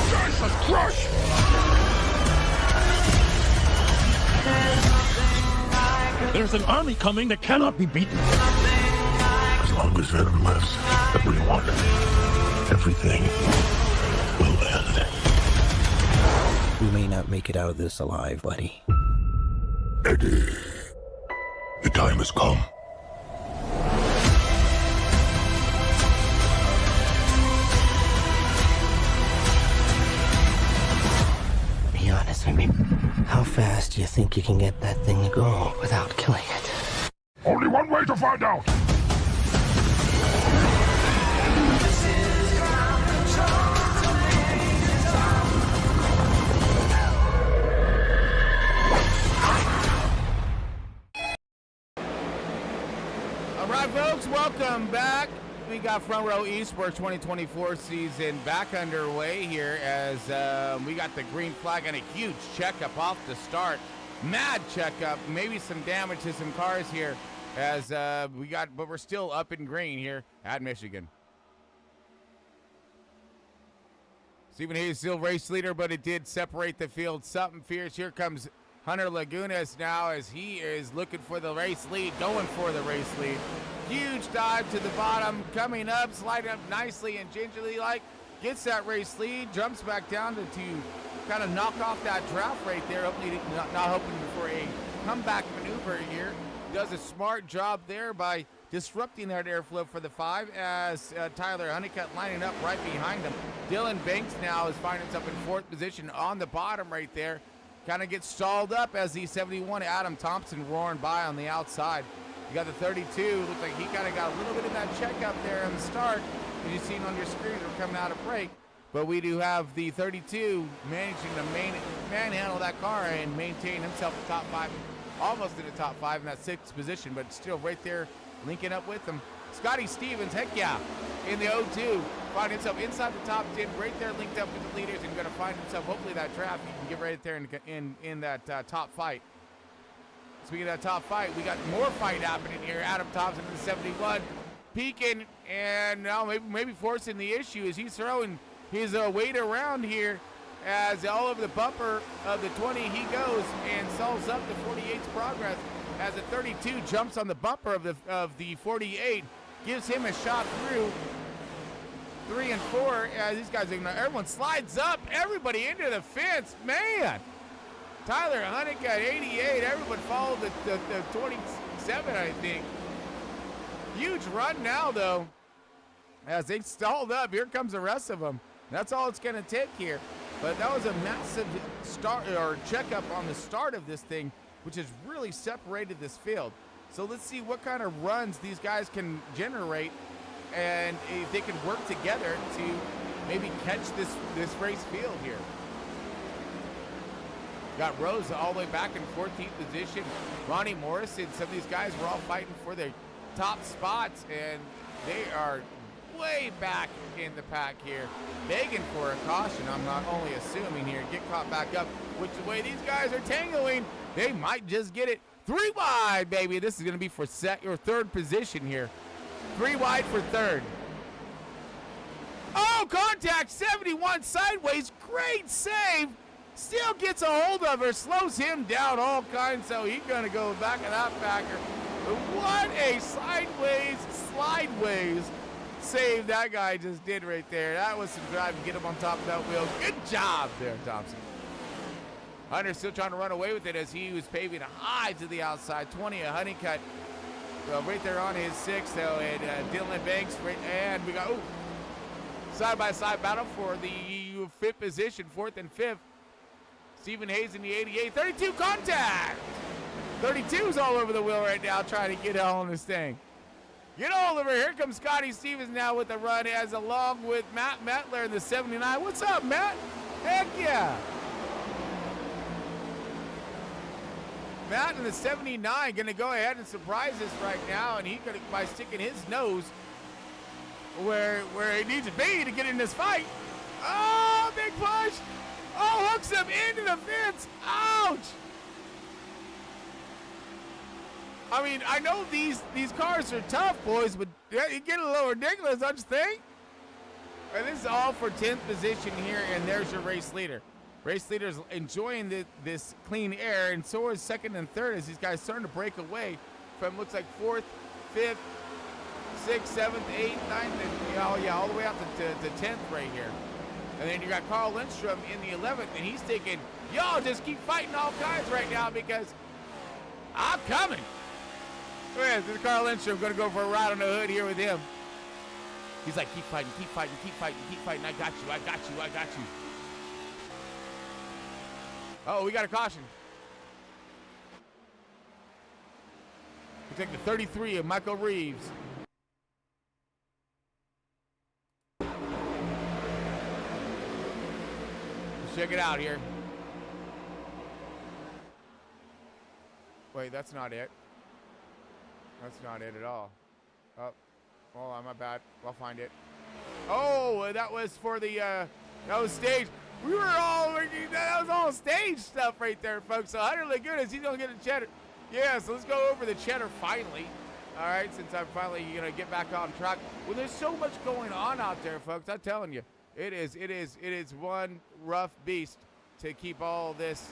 Jesus Christ! There's an army coming that cannot be beaten. As long as Venom lives, everyone, everything will end. We may not make it out of this alive, buddy. Eddie, the time has come. Be honest with me. How fast do you think you can get that thing to go without killing it? Only one way to find out. All right, folks, welcome back. We got Front Row Esports 2024 season back underway here as we got the green flag and a huge checkup off the start. Mad checkup, maybe some damage to some cars here as but we're still up in green here at Michigan. Stephen Hayes still race leader, but it did separate the field. Something fierce. Here comes Hunter Lagunas now as he is looking for the race lead, going for the race lead. Huge dive to the bottom, coming up, sliding up nicely and gingerly like, gets that race lead, jumps back down to kind of knock off that draft right there, hopefully not hoping for a comeback maneuver here. Does a smart job there by disrupting that airflow for the 5 as Tyler Honeycutt lining up right behind him. Dylan Banks now is finding himself in 4th position on the bottom right there. Kind of gets stalled up as the 71 Adam Thompson roaring by on the outside. You got the 32, looks like he kind of got a little bit of that checkup there on the start. As you've seen on your screen, we're coming out of break. But we do have the 32 managing to manhandle that car and maintain himself in top 5, almost in the top 5 in that 6th position, but still right there linking up with him. Scotty Stevens, heck yeah, in the 0-2, finding himself inside the top 10, right there linked up with the leaders, and going to find himself, hopefully that draft, he can get right there in that top fight. Speaking of that top fight, we got more fight happening here. Adam Thompson in the 71, peeking, and now maybe forcing the issue as he's throwing his weight around here as all over the bumper of the 20 he goes and solves up the 48's progress as the 32 jumps on the bumper of the 48, gives him a shot through 3 and 4. These guys, everyone slides up, everybody into the fence, man. Tyler Honeycutt, 88. Everyone followed the 27, I think. Huge run now, though, as they stalled up. Here comes the rest of them. That's all it's going to take here. But that was a massive start or checkup on the start of this thing, which has really separated this field. So let's see what kind of runs these guys can generate, and if they can work together to maybe catch this race field here. Got Rose all the way back in 14th position. Ronnie Morrison, some of these guys were all fighting for their top spots, and they are way back in the pack here. Begging for a caution, I'm not only assuming here. Get caught back up, which the way these guys are tangling, they might just get it. 3 wide, baby. This is going to be for 3rd position here. 3 wide for 3rd. Oh, contact, 71 sideways. Great save. Still gets a hold of her, slows him down all kinds, so he's going to go back of that backer. But what a slideways save that guy just did right there. That was some drive to get him on top of that wheel. Good job there, Thompson. Hunter still trying to run away with it as he was paving a high to the outside. 20 a Honeycutt. right there on his 6, though, and Dylan Banks, and we got side-by-side battle for the 5th position, 4th and 5th. Stephen Hayes in the 88, 32 contact. 32's all over the wheel right now, trying to get all in this thing. Get Oliver. Here comes Scotty Stevens now with the run, as along with Matt Mettler in the 79. What's up, Matt? Heck yeah. Matt in the 79 going to go ahead and surprise us right now, and he's going to, by sticking his nose where he needs to be to get in this fight. Oh, big push. Oh, hooks him into the fence. Ouch. I mean, I know these cars are tough, boys, but you get a little ridiculous, don't you think? And this is all for 10th position here, and there's your race leader. Race leader's enjoying this clean air, and so is 2nd and 3rd as these guys starting to break away from, looks like 4th, 5th, 6th, 7th, 8th, 9th, and all the way out to 10th right here. And then you got Carl Lindstrom in the 11th, and he's thinking, y'all just keep fighting all kinds right now because I'm coming. Yeah, this is Carl Lindstrom going to go for a ride on the hood here with him. He's like, keep fighting, keep fighting, keep fighting, keep fighting. I got you, I got you, I got you. Oh, we got a caution. We take the 33 of Michael Reeves. Check it out here. Wait, that's not it. That's not it at all. Oh, hold on, my bad. I'll find it. Oh, that was for the, that was stage. We were all, that was all stage stuff right there, folks. So Hunter Lagunas, he's going to get a cheddar. Yeah, so let's go over the cheddar finally. All right, since I'm finally going to get back on track. Well, there's so much going on out there, folks. I'm telling you. It is one rough beast to keep all this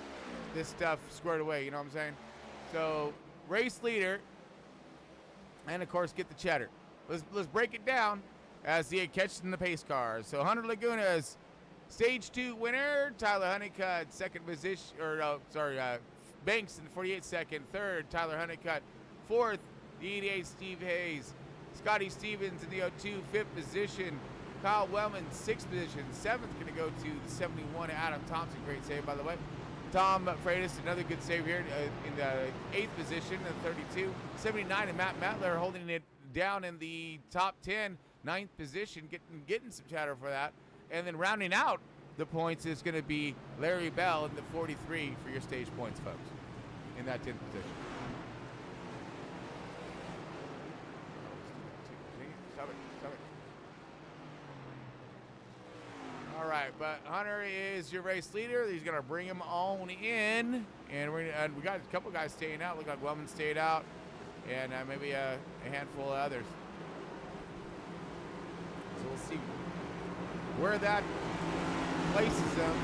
stuff squared away, you know what I'm saying? So, race leader, and of course get the cheddar. Let's break it down as the catches in the pace cars. So Hunter Laguna's stage 2 winner, Tyler Honeycutt, 2nd position, Banks in the 48 second, 3rd, Tyler Honeycutt, 4th, the 88 Steve Hayes, Scotty Stevens in the 02, 5th position, Kyle Wellman, 6th position. 7th going to go to the 71, Adam Thompson. Great save, by the way. Tom Freitas, another good save here in the 8th position, the 32. 79, and Matt Mettler holding it down in the top 10, 9th position, getting some chatter for that. And then rounding out the points is going to be Larry Bell in the 43 for your stage points, folks, in that 10th position. Stop it. All right, but Hunter is your race leader. He's going to bring him on in. And we got a couple guys staying out. Look like Wellman stayed out. And maybe a handful of others. So we'll see where that places them.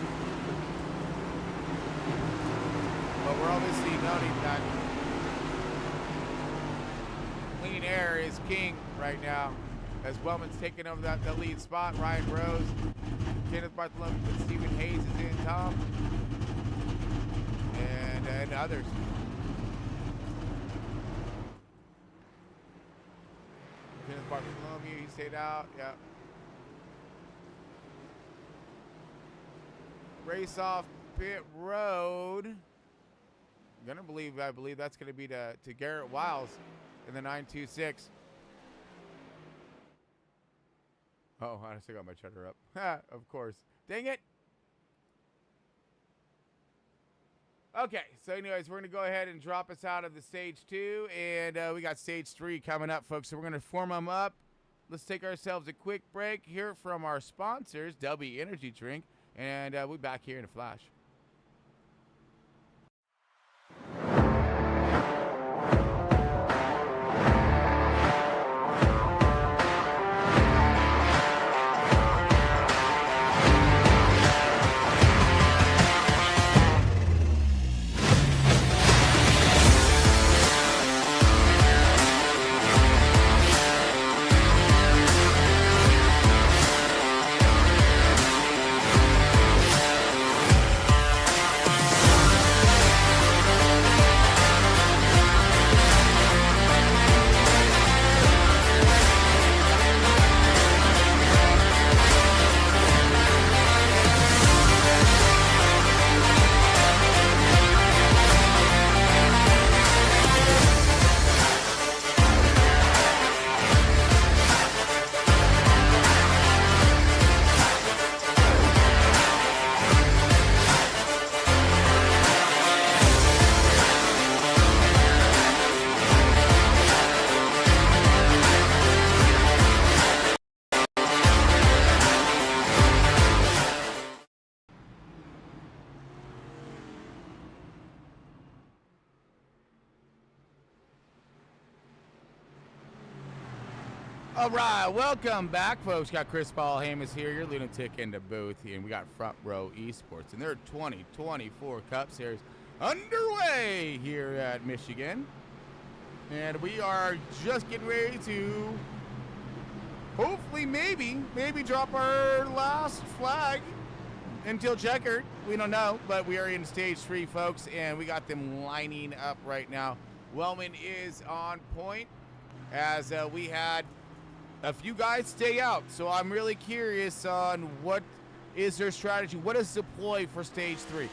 But we're obviously noting that clean air is king right now. As Wellman's taking over the lead spot. Ryan Rose, Kenneth Bartholomew, Stephen Hayes is in, Tom, and others. Kenneth Bartholomew, he stayed out, yeah. Race off pit road. I believe that's gonna be to Garrett Wiles in the 926. Oh, I still got my cheddar up. Of course. Dang it. Okay, so anyways, we're going to go ahead and drop us out of the stage 2. And we got stage 3 coming up, folks. So we're going to form them up. Let's take ourselves a quick break, hear from our sponsors, W Energy Drink. And we'll be back here in a flash. All right, welcome back, folks. Got Chris Paul Hamas here, your lunatic in the booth, and we got Front Row Esports, and their 2024 Cup Series underway here at Michigan, and we are just getting ready to hopefully maybe drop our last flag until checkered. We don't know, but we are in stage 3, folks, and we got them lining up right now. Wellman is on point as we had a few guys stay out, so I'm really curious on what is their strategy. What is the ploy for stage 3?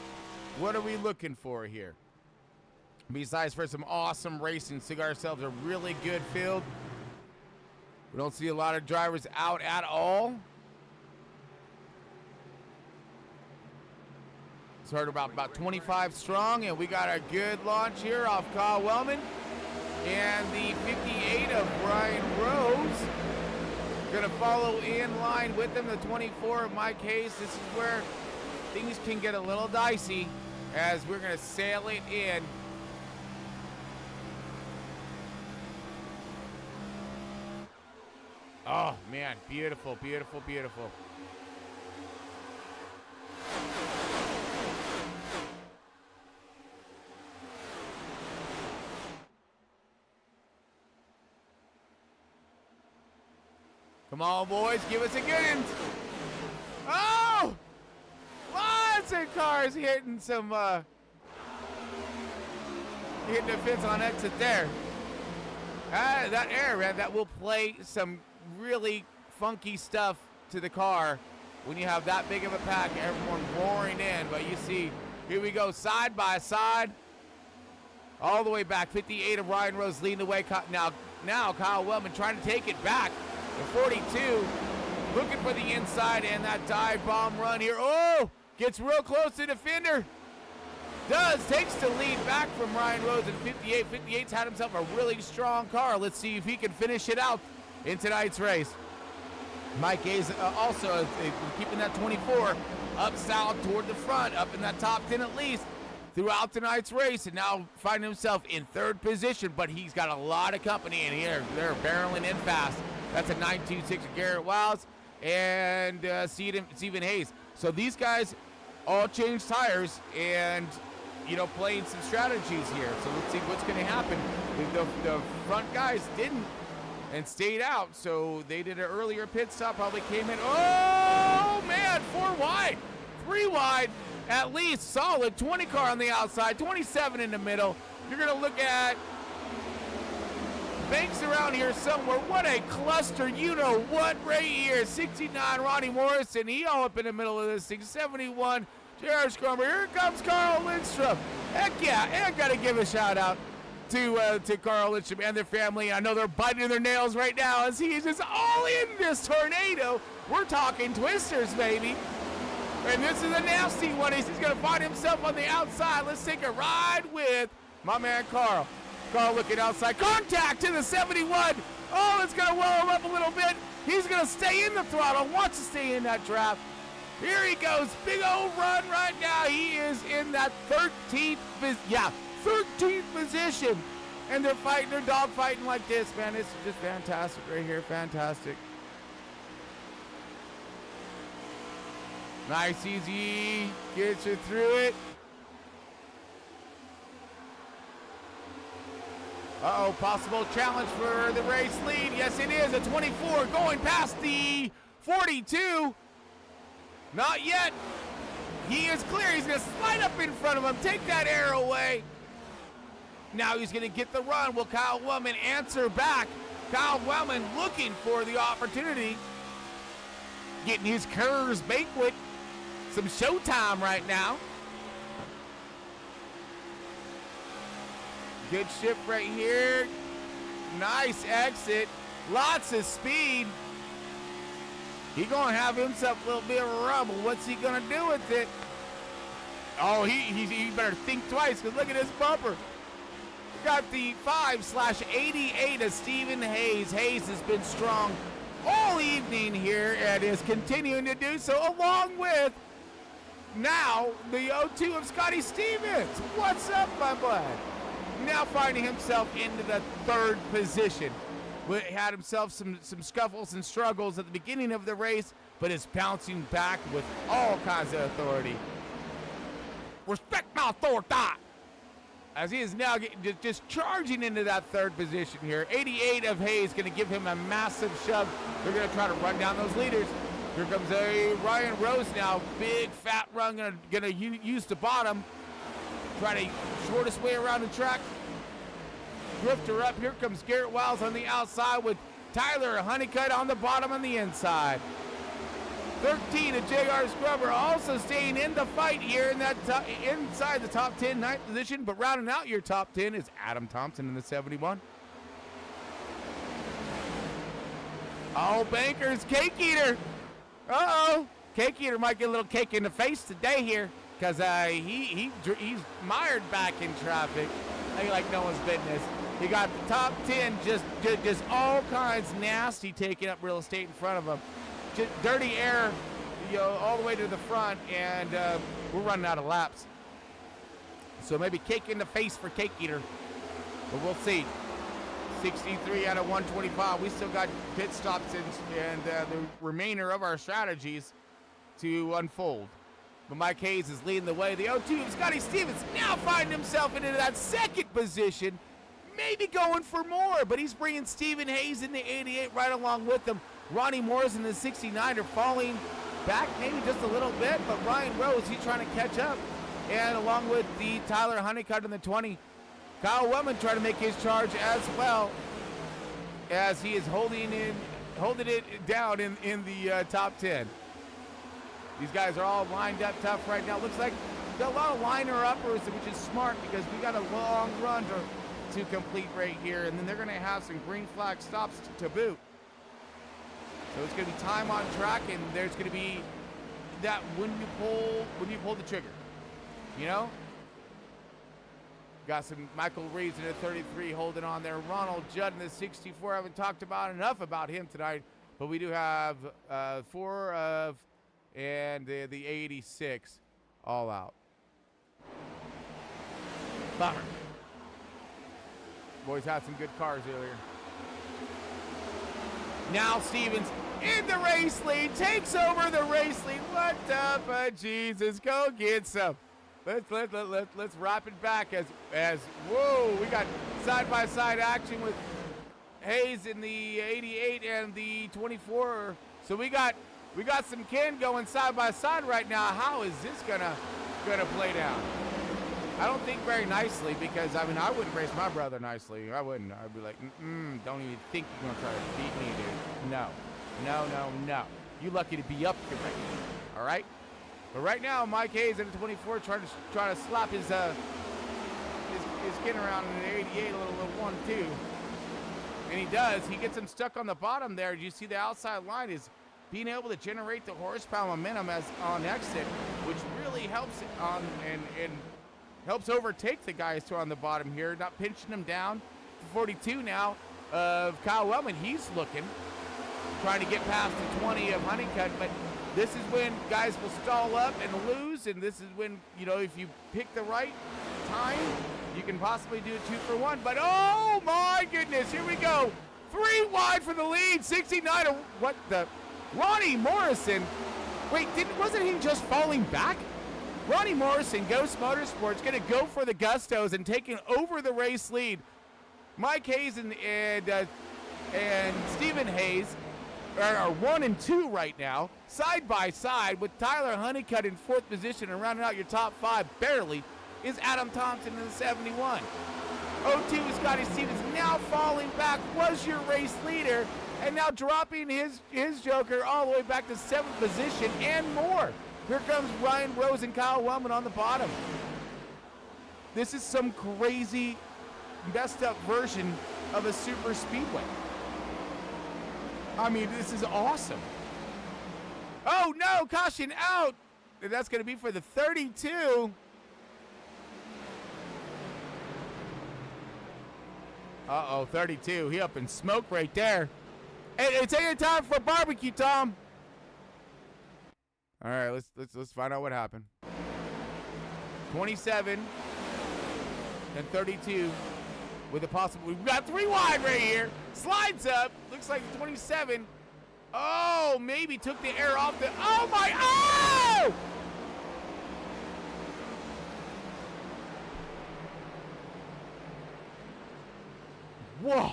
What are we looking for here? Besides for some awesome racing, to get ourselves a really good field. We don't see a lot of drivers out at all. It's heard about 25 strong, and we got a good launch here off Kyle Wellman. And the 58 of Ryan Rose gonna follow in line with him. The 24 of Mike Hayes. This is where things can get a little dicey as we're gonna sail it in. Oh man, beautiful, beautiful, beautiful. Come on, boys, give us a good one. Oh! Lots of cars hitting some, hitting the fence on exit there. That air, man, that will play some really funky stuff to the car when you have that big of a pack, everyone roaring in. But you see, here we go, side by side, all the way back. 58 of Ryan Rose leading the way. Now Kyle Wellman trying to take it back. The 42 looking for the inside, and that dive bomb run here. Oh, gets real close to the fender. Takes the lead back from Ryan Rose and 58. 58's had himself a really strong car. Let's see if he can finish it out in tonight's race. Mike Hayes also keeping that 24 up south toward the front, up in that top 10 at least throughout tonight's race, and now finding himself in 3rd position, but he's got a lot of company in here. They're barreling in fast. That's a 926 of Garrett Wiles and Stephen Hayes. So these guys all changed tires and, you know, playing some strategies here. So let's see what's going to happen. The front guys didn't and stayed out, so they did an earlier pit stop, probably came in. Oh, man, 4 wide, 3 wide, at least solid. 20 car on the outside, 27 in the middle. You're going to look at Banks around here somewhere. What a cluster, you know what, right here. 69, Ronnie Morrison, he all up in the middle of this thing. 71, Jared Scrumber. Here comes Carl Lindstrom. Heck yeah, and I got to give a shout out to Carl Lindstrom and their family. I know they're biting their nails right now as he's just all in this tornado. We're talking twisters, baby. And this is a nasty one. He's going to find himself on the outside. Let's take a ride with my man Carl. Carl looking outside. Contact to the 71. Oh, it's going to well him up a little bit. He's going to stay in the throttle. Wants to stay in that draft. Here he goes. Big old run right now. He is in that 13th position. And they're fighting. They're dog fighting like this, man. It's just fantastic right here. Fantastic. Nice, easy. Gets you through it. Uh-oh, possible challenge for the race lead. Yes, it is. A 24 going past the 42. Not yet. He is clear. He's going to slide up in front of him. Take that air away. Now he's going to get the run. Will Kyle Wellman answer back? Kyle Wellman looking for the opportunity. Getting his Kerr's banquet. Some showtime right now. Good shift right here. Nice exit. Lots of speed. He gonna have himself a little bit of a rumble. What's he gonna do with it? Oh, he better think twice, because look at this bumper. Got the 5/88 of Stephen Hayes. Hayes has been strong all evening here and is continuing to do so, along with now the 02 of Scotty Stevens. What's up, my bud? Now finding himself into the 3rd position. had himself some scuffles and struggles at the beginning of the race, but is bouncing back with all kinds of authority. Respect my authority! As he is now just charging into that third position here. 88 of Hayes going to give him a massive shove. They're going to try to run down those leaders. Here comes a Ryan Rose now. Big fat run, going to use the bottom. Try to short his way around the track. Drifter up. Here comes Garrett Wiles on the outside with Tyler Honeycutt on the bottom on the inside. 13 of J.R. Scrubber also staying in the fight here in that inside the top 10, ninth position, but rounding out your top 10 is Adam Thompson in the 71. Oh, Banker's Cake Eater. Uh-oh. Cake Eater might get a little cake in the face today here because he's mired back in traffic like no one's business. He got the top 10 just all kinds nasty taking up real estate in front of him. Just dirty air, all the way to the front, and we're running out of laps. So maybe cake in the face for Cake Eater, but we'll see. 63 out of 125. We still got pit stops and the remainder of our strategies to unfold. But Mike Hayes is leading the way. The 02 of Scotty Stevens now finding himself into that second position, maybe going for more, but he's bringing Stephen Hayes in the 88 right along with him. Ronnie Morris in the 69 are falling back maybe just a little bit, but Ryan Rose, he's trying to catch up. And along with the Tyler Honeycutt in the 20, Kyle Wellman trying to make his charge as well, as he is holding it down in the top 10. These guys are all lined up tough right now. Looks like got a lot of liner uppers, which is smart because we got a long run to complete right here, and then they're going to have some green flag stops to boot. So it's going to be time on track, and there's going to be that when you pull the trigger, Got some Michael Reeves in the 33 holding on there. Ronald Judd in the 64. I haven't talked about enough about him tonight, but we do have 4 of and the 86 all out. Bummer. Boys had some good cars earlier. Now Stevens in the race lead, takes over the race lead. What up, Jesus? Go get some. Let's wrap it back as whoa, we got side-by-side action with Hayes in the 88 and the 24. So we got some Ken going side by side right now. How is this gonna play down? I don't think very nicely because I wouldn't race my brother nicely. I wouldn't. I'd be like, don't even think you're gonna try to beat me, dude. No. You lucky to be up here right now. All right. But right now, Mike Hayes in the 24 trying to slap his skin around in the 88 a little 1-2. And he does. He gets him stuck on the bottom there. You see the outside line is being able to generate the horsepower momentum as on exit, which really helps and helps overtake the guys who are on the bottom here, not pinching them down. 42 now of Kyle Wellman. He's looking, trying to get past the 20 of Honeycutt, but this is when guys will stall up and lose, and this is when, if you pick the right time, you can possibly do a 2 for 1. But oh my goodness, here we go. 3 wide for the lead, 69 of what the Ronnie Morrison. Wait, wasn't he just falling back? Ronnie Morrison, Ghost Motorsports, going to go for the Gustos and taking over the race lead. Mike Hayes and Stephen Hayes are 1 and 2 right now, side by side with Tyler Honeycutt in 4th position, and rounding out your top 5 barely is Adam Thompson in the 71. 02 is Scotty Stevens now falling back, was your race leader, and now dropping his joker all the way back to 7th position and more. Here comes Ryan Rose and Kyle Wellman on the bottom. This is some crazy messed up version of a super speedway. This is awesome. Oh no, caution out. That's going to be for the 32. Uh-oh, 32. He up in smoke right there. Hey, it's your time for barbecue, Tom. All right, let's find out what happened. 27 and 32 with a possible. We've got 3 wide right here. Slides up. Looks like 27. Oh, maybe took the air off the. Oh my! Oh! Whoa.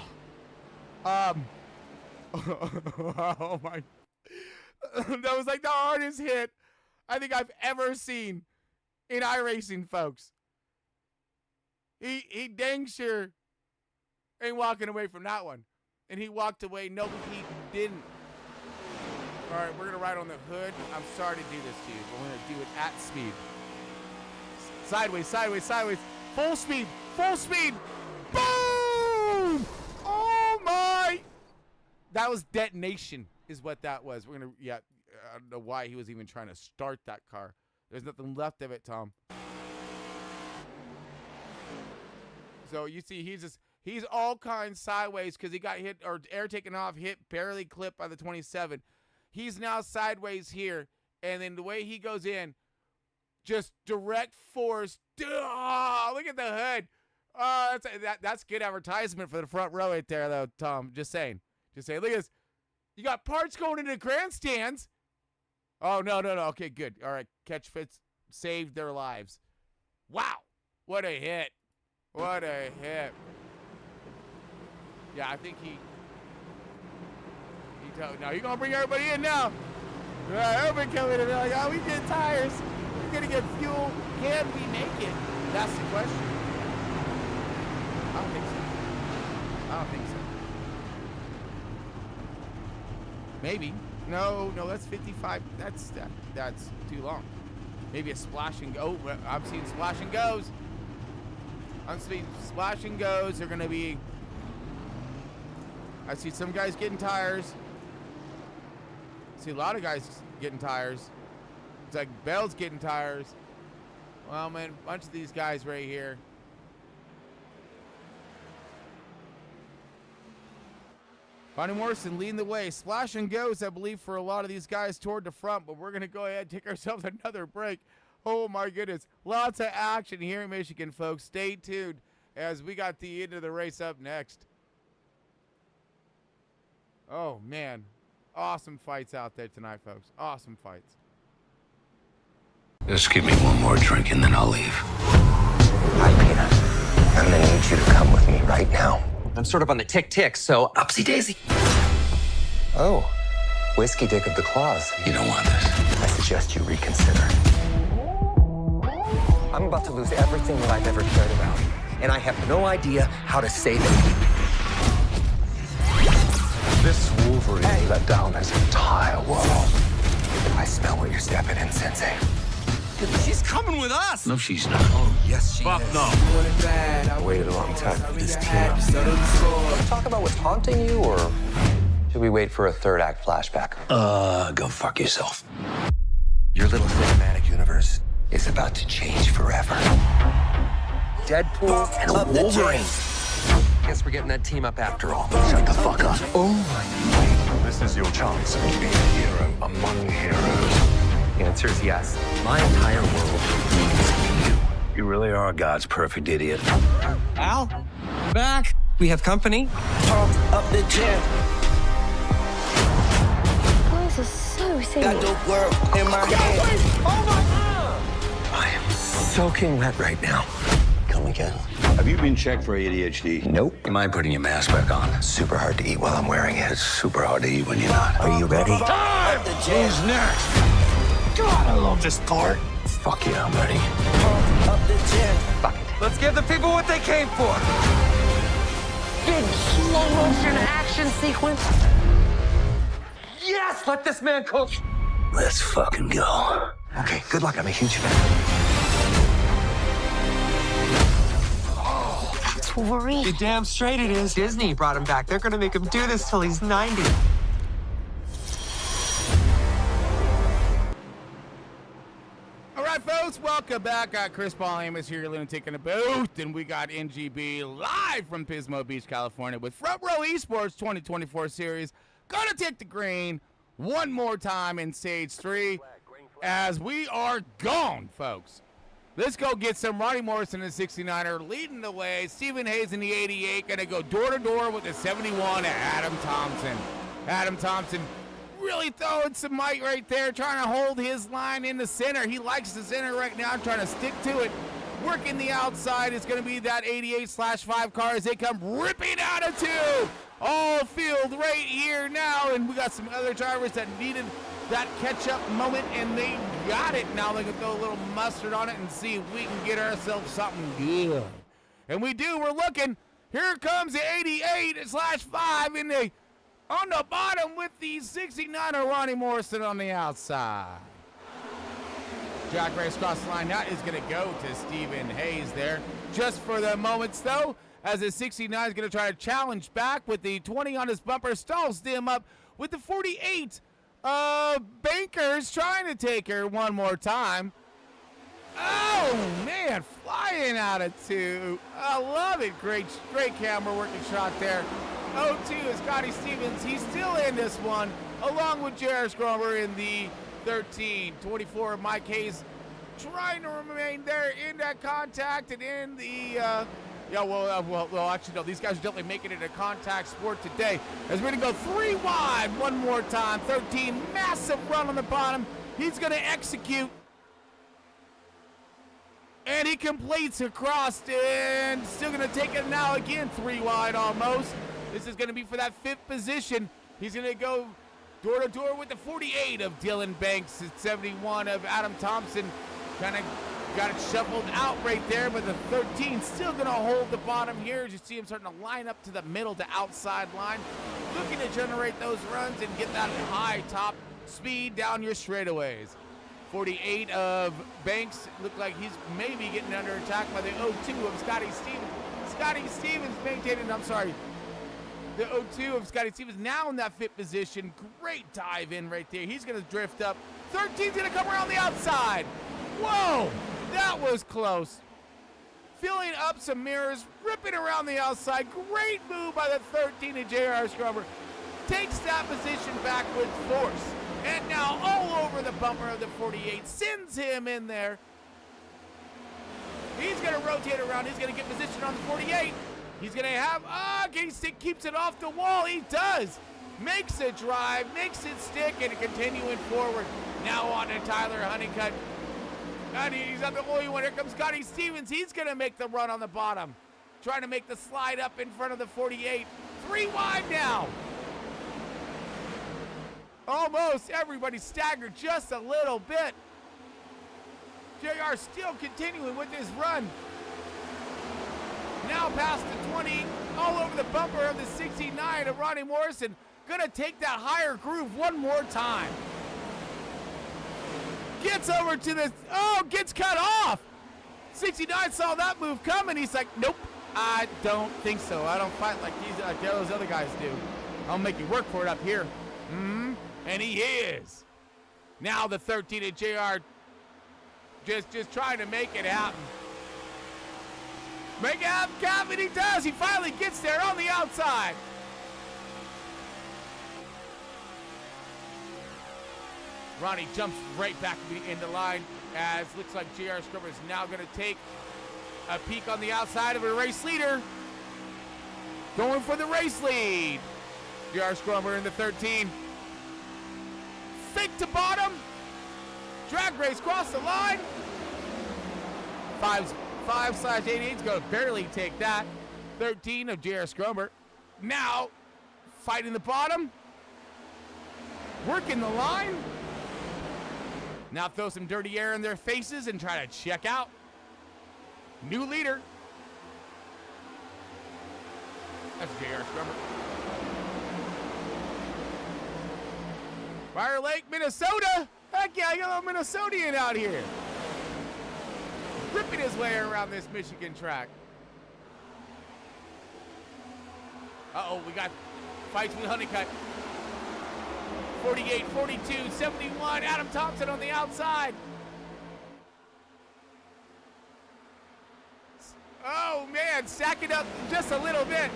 Oh my. That was like the hardest hit I think I've ever seen in iRacing, folks. He dang sure ain't walking away from that one. And he walked away. No, he didn't. All right, we're going to ride on the hood. I'm sorry to do this to you, but we're going to do it at speed. Sideways, sideways, sideways. Full speed, full speed. Boom! Oh, my. That was detonation is what that was. We're going to, I don't know why he was even trying to start that car. There's nothing left of it, Tom. So you see, he's all kinds sideways because he got hit or air taken off, hit, barely clipped by the 27. He's now sideways here, and then the way he goes in, just direct force. Oh, look at the hood. Oh, that's good advertisement for the front row right there, though, Tom. Just saying. Look at this. You got parts going into grandstands. Oh, no. Okay, good. All right, catch fits saved their lives. Wow. What a hit. What a hit. Yeah, I think he told, now you're going to bring everybody in now. Everybody coming in and be like, oh, we get tires. We're going to get fuel. Can we make it? That's the question. I don't think so. Maybe. No, that's 55. That's too long. Maybe a splash and go. Oh, I'm seeing splash and goes. I'm seeing splash and goes. They're going to be. I see some guys getting tires. I see a lot of guys getting tires. It's like Bell's getting tires. Well, man, a bunch of these guys right here. Bonnie Morrison leading the way. Splash and goes, I believe, for a lot of these guys toward the front, but we're going to go ahead and take ourselves another break. Oh, my goodness. Lots of action here in Michigan, folks. Stay tuned as we got the end of the race up next. Oh, man. Awesome fights out there tonight, folks. Awesome fights. Just give me one more drink and then I'll leave. Hi, Peanut. I'm gonna need you to come with me right now. I'm sort of on the tick-tick, so upsy daisy. Oh, whiskey dick of the claws. You don't want this. I suggest you reconsider. I'm about to lose everything that I've ever cared about, and I have no idea how to save it. This Wolverine let down his entire world. I smell what you're stepping in, Sensei. She's coming with us. No, she's not. Oh, yes, she Fuck is. no. I waited a long time for this team. Talk about what's haunting you, or should we wait for a third act flashback? Go fuck yourself. Your little cinematic universe is about to change forever. Deadpool and Wolverine. Guess we're getting that team up after all. Shut the fuck up. Oh my. This is your chance to be a hero among heroes. The answer is yes. My entire world needs you. You really are God's perfect idiot. Al, I'm back. We have company. Pump up the gym. Guys are so silly. Got the world in my hand. Oh my God! I am soaking wet right now. Come again. Have you been checked for ADHD? Nope. You mind putting your mask back on? Super hard to eat while I'm wearing it. It's super hard to eat when you're not. Are you ready? Time! Who's next? God, I love this part. Fuck yeah, I'm ready. Pump up the gym. Fuck it. Let's give the people what they came for. Big slow motion action sequence. Yes, let this man cook. Let's fucking go. Okay, good luck. I'm a huge fan. That's Wolverine. You're damn straight it is. Disney brought him back. They're gonna make him do this till he's 90. All right, folks, welcome back. Chris Paul Amos here, Lunatic in the booth, and we got NGB live from Pismo Beach, California, with Front Row ESPORTS 2024 series. Gonna take the green one more time in Stage 3 as we are gone, folks. Let's go get some. Ronnie Morrison in the 69er leading the way. Stephen Hayes in the 88 going to go door-to-door with the 71 Adam Thompson. Adam Thompson really throwing some might right there, trying to hold his line in the center. He likes the center right now, trying to stick to it. Working the outside is going to be that 88/5 car as they come ripping out of 2. All field right here now, and we got some other drivers that needed that catch-up moment, and they got it. Now they can throw a little mustard on it and see if we can get ourselves something good. And we do. We're looking. Here comes the 88/5 in the on the bottom with the 69er Ronnie Morrison on the outside. Drag race across the line. That is going to go to Stephen Hayes there. Just for the moments, though, as the 69 is going to try to challenge back with the 20 on his bumper. Stalls them up with the 48. Bankers trying to take her one more time. Oh, man, flying out of 2. I love it. Great camera working shot there. 02 is Scotty Stevens. He's still in this one, along with Jairus Grover in the 13. 24 of Mike Hayes trying to remain there in that contact and in the actually, no, these guys are definitely making it a contact sport today. As we're going to go 3 wide one more time. 13, massive run on the bottom. He's going to execute. And he completes across and still going to take it now again. 3 wide almost. This is going to be for that 5th position. He's going to go door to door with the 48 of Dylan Banks. 71 of Adam Thompson. Kind of got it shuffled out right there, but the 13 still going to hold the bottom here. As you see him starting to line up to the middle to outside line, looking to generate those runs and get that high top speed down your straightaways. 48 of Banks looked like he's maybe getting under attack by the 02 of Scotty Stevens. Scotty Stevens maintaining, the 02 of Scotty Stevens now in that 5th position. Great dive in right there. He's going to drift up. 13's going to come around the outside. Whoa, that was close. Filling up some mirrors, ripping around the outside. Great move by the 13 of Jairus Grover. Takes that position back with force. And now all over the bumper of the 48. Sends him in there. He's going to rotate around. He's going to get position on the 48. He's going to have, keeps it off the wall. He does. Makes it drive, makes it stick, and continuing forward. Now on to Tyler Honeycutt. And he's not the only one. Here comes Scotty Stevens. He's going to make the run on the bottom. Trying to make the slide up in front of the 48. 3 wide now. Almost everybody staggered just a little bit. JR still continuing with his run. Now past the 20, all over the bumper of the 69 of Ronnie Morrison. Gonna take that higher groove one more time. Gets over to the, gets cut off. 69 saw that move coming. He's like, nope, I don't think so. I don't fight like those other guys do. I'll make you work for it up here. And he is. Now the 13 at JR just trying to make it happen. Make it happen, Cap, and he does. He finally gets there on the outside. Ronnie jumps right back in the line as looks like Jairus Grover is now going to take a peek on the outside of a race leader. Going for the race lead. Jairus Grover in the 13. Fake to bottom. Drag race across the line. 5/88's going to barely take that. 13 of Jairus Grover. Now fighting the bottom. Working the line. Now throw some dirty air in their faces and try to check out. New leader. That's Jairus Grover. Fire Lake, Minnesota. Heck yeah, I got a little Minnesotian out here. Ripping his way around this Michigan track. We got fights with Honeycutt. 48, 42, 71, Adam Thompson on the outside. Oh man, stack it up just a little bit.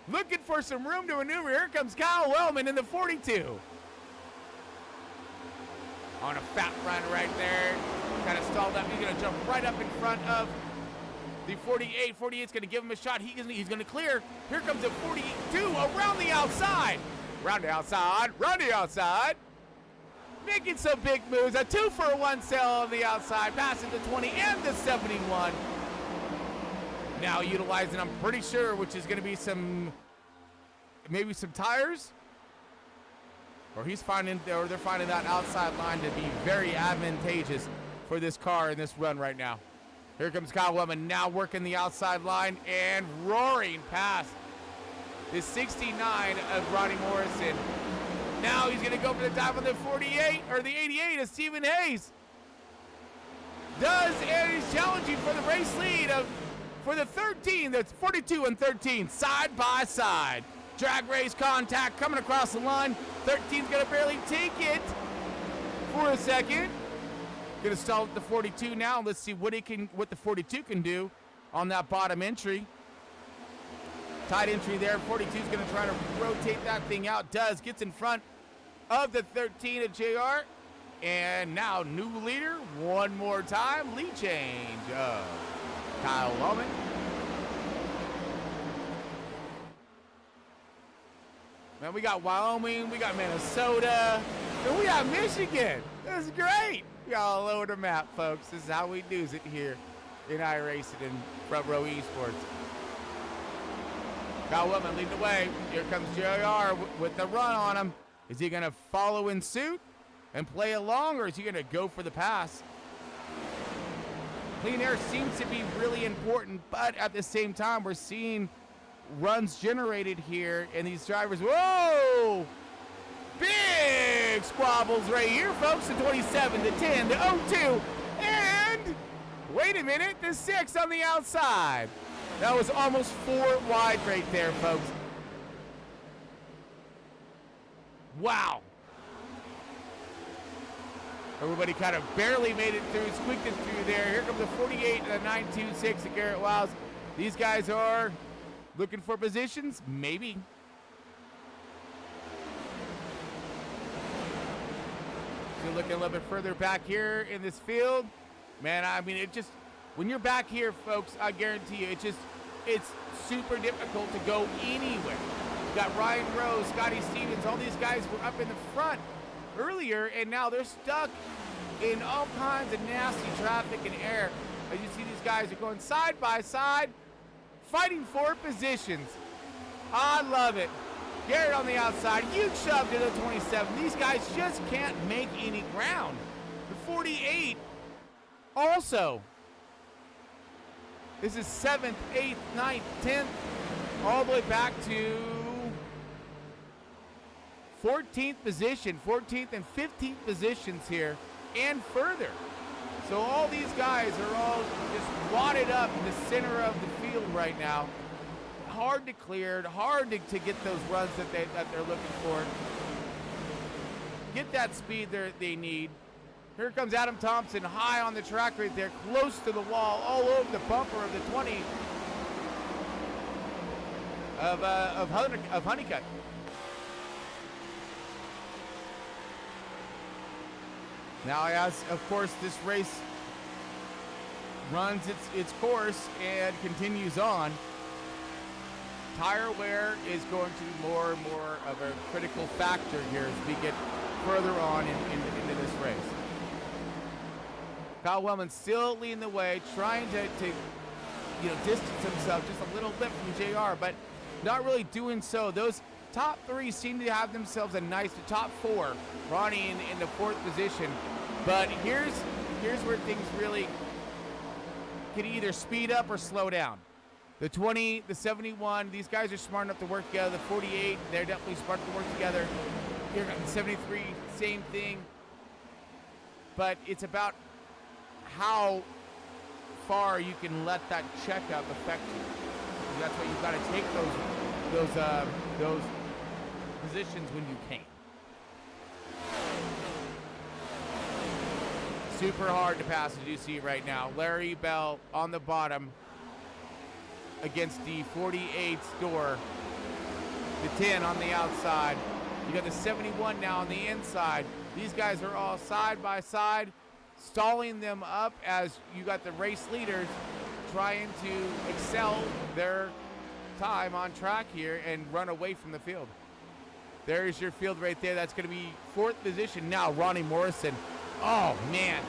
Looking for some room to maneuver. Here comes Kyle Wellman in the 42. on a fat run right there. Kind of stalled up. He's going to jump right up in front of the 48. 48's going to give him a shot. He's going to clear. Here comes the 42 around the outside. Round the outside. Round the outside. Making some big moves. A 2-for-1 sale on the outside. Passing the 20 and the 71. Now utilizing, I'm pretty sure, which is going to be maybe some tires. Or they're finding that outside line to be very advantageous for this car in this run right now. Here comes Kyle Wellman now working the outside line and roaring past the 69 of Ronnie Morrison. Now he's going to go for the dive on the 48 or the 88 of Stephen Hayes. And he's challenging for the race lead for the 13. That's 42 and 13 side by side. Drag race contact coming across the line. 13's going to barely take it for a second. Going to stall at the 42 now. Let's see what the 42 can do on that bottom entry. Tight entry there. 42 is going to try to rotate that thing out. Gets in front of the 13 of JR. And now new leader one more time. Lead change of Kyle Wellman. Man, we got Wyoming, we got Minnesota, and we got Michigan. This is great. We got all over the map, folks. This is how we do it here in Iracing and Front Row Esports. Kyle Wellman leading the way. Here comes JR with the run on him. Is he going to follow in suit and play along, or is he going to go for the pass? Clean air seems to be really important, but at the same time, we're seeing runs generated here, and these drivers, whoa! Big squabbles right here, folks. The 27, the 10, the 02, and wait a minute, the 6 on the outside. That was almost 4 wide right there, folks. Wow. Everybody kind of barely made it through, squeaked it through there. Here comes the 48 and the 926 of Garrett Wiles. These guys are looking for positions? Maybe. So looking a little bit further back here in this field. Man, I mean, when you're back here, folks, I guarantee you, it's super difficult to go anywhere. You got Ryan Rose, Scotty Stevens, all these guys were up in the front earlier, and now they're stuck in all kinds of nasty traffic and air. As you see, these guys are going side by side, fighting for positions. I love it. Garrett on the outside, huge shove to the 27. These guys just can't make any ground. The 48 also. This is 7th, 8th, 9th, 10th, all the way back to 14th position, 14th and 15th positions here and further. So all these guys are all just wadded up in the center of the field right now. Hard to clear, hard to get those runs that they're looking for. Get that speed they need. Here comes Adam Thompson high on the track right there, close to the wall, all over the bumper of the 20 of Honeycutt. Now, as of course this race runs its course and continues on, tire wear is going to be more and more of a critical factor here as we get further on into this race. Kyle Wellman still leading the way, trying to distance himself just a little bit from JR, but not really doing so. Those top 3 seem to have themselves a nice, the top 4, Ronnie in the 4th position. But here's where things really can either speed up or slow down. The 20, the 71, these guys are smart enough to work together. The 48, they're definitely smart to work together. Here comes the 73, same thing. But it's about how far you can let that checkup affect you. That's why you've got to take those positions when you can. Super hard to pass, as you see right now. Larry Bell on the bottom against the 48 door. The 10 on the outside. You got the 71 now on the inside. These guys are all side by side, stalling them up as you got the race leaders trying to excel their time on track here and run away from the field. There's your field right there. That's going to be 4th position now. Ronnie Morrison. Oh, man.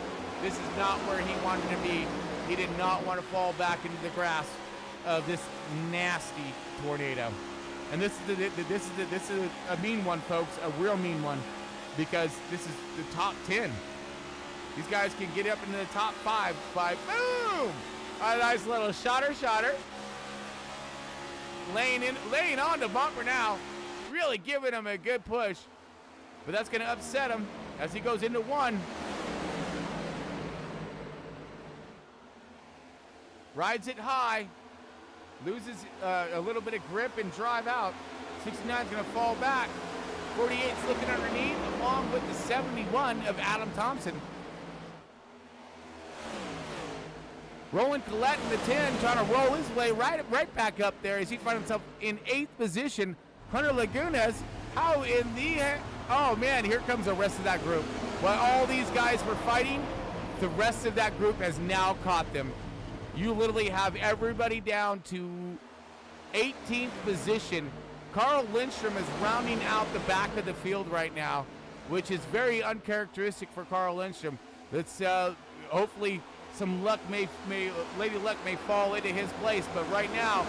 This is not where he wanted to be. He did not want to fall back into the grass of this nasty tornado. And this is a mean one, folks, a real mean one, because this is the top 10. These guys can get up into the top 5 by boom! A nice little shotter. Laying on the bumper now, really giving him a good push, but that's going to upset him as he goes into 1. Rides it high. Loses a little bit of grip and drive out. 69 is going to fall back. 48's looking underneath, along with the 71 of Adam Thompson. Roland Collette in the 10, trying to roll his way right back up there as he finds himself in 8th position. Hunter Lagunas, how in the... Oh, man, here comes the rest of that group. While all these guys were fighting, the rest of that group has now caught them. You literally have everybody down to 18th position. Carl Lindstrom is rounding out the back of the field right now, which is very uncharacteristic for Carl Lindstrom. Let's hopefully some luck Lady Luck may fall into his place, but right now,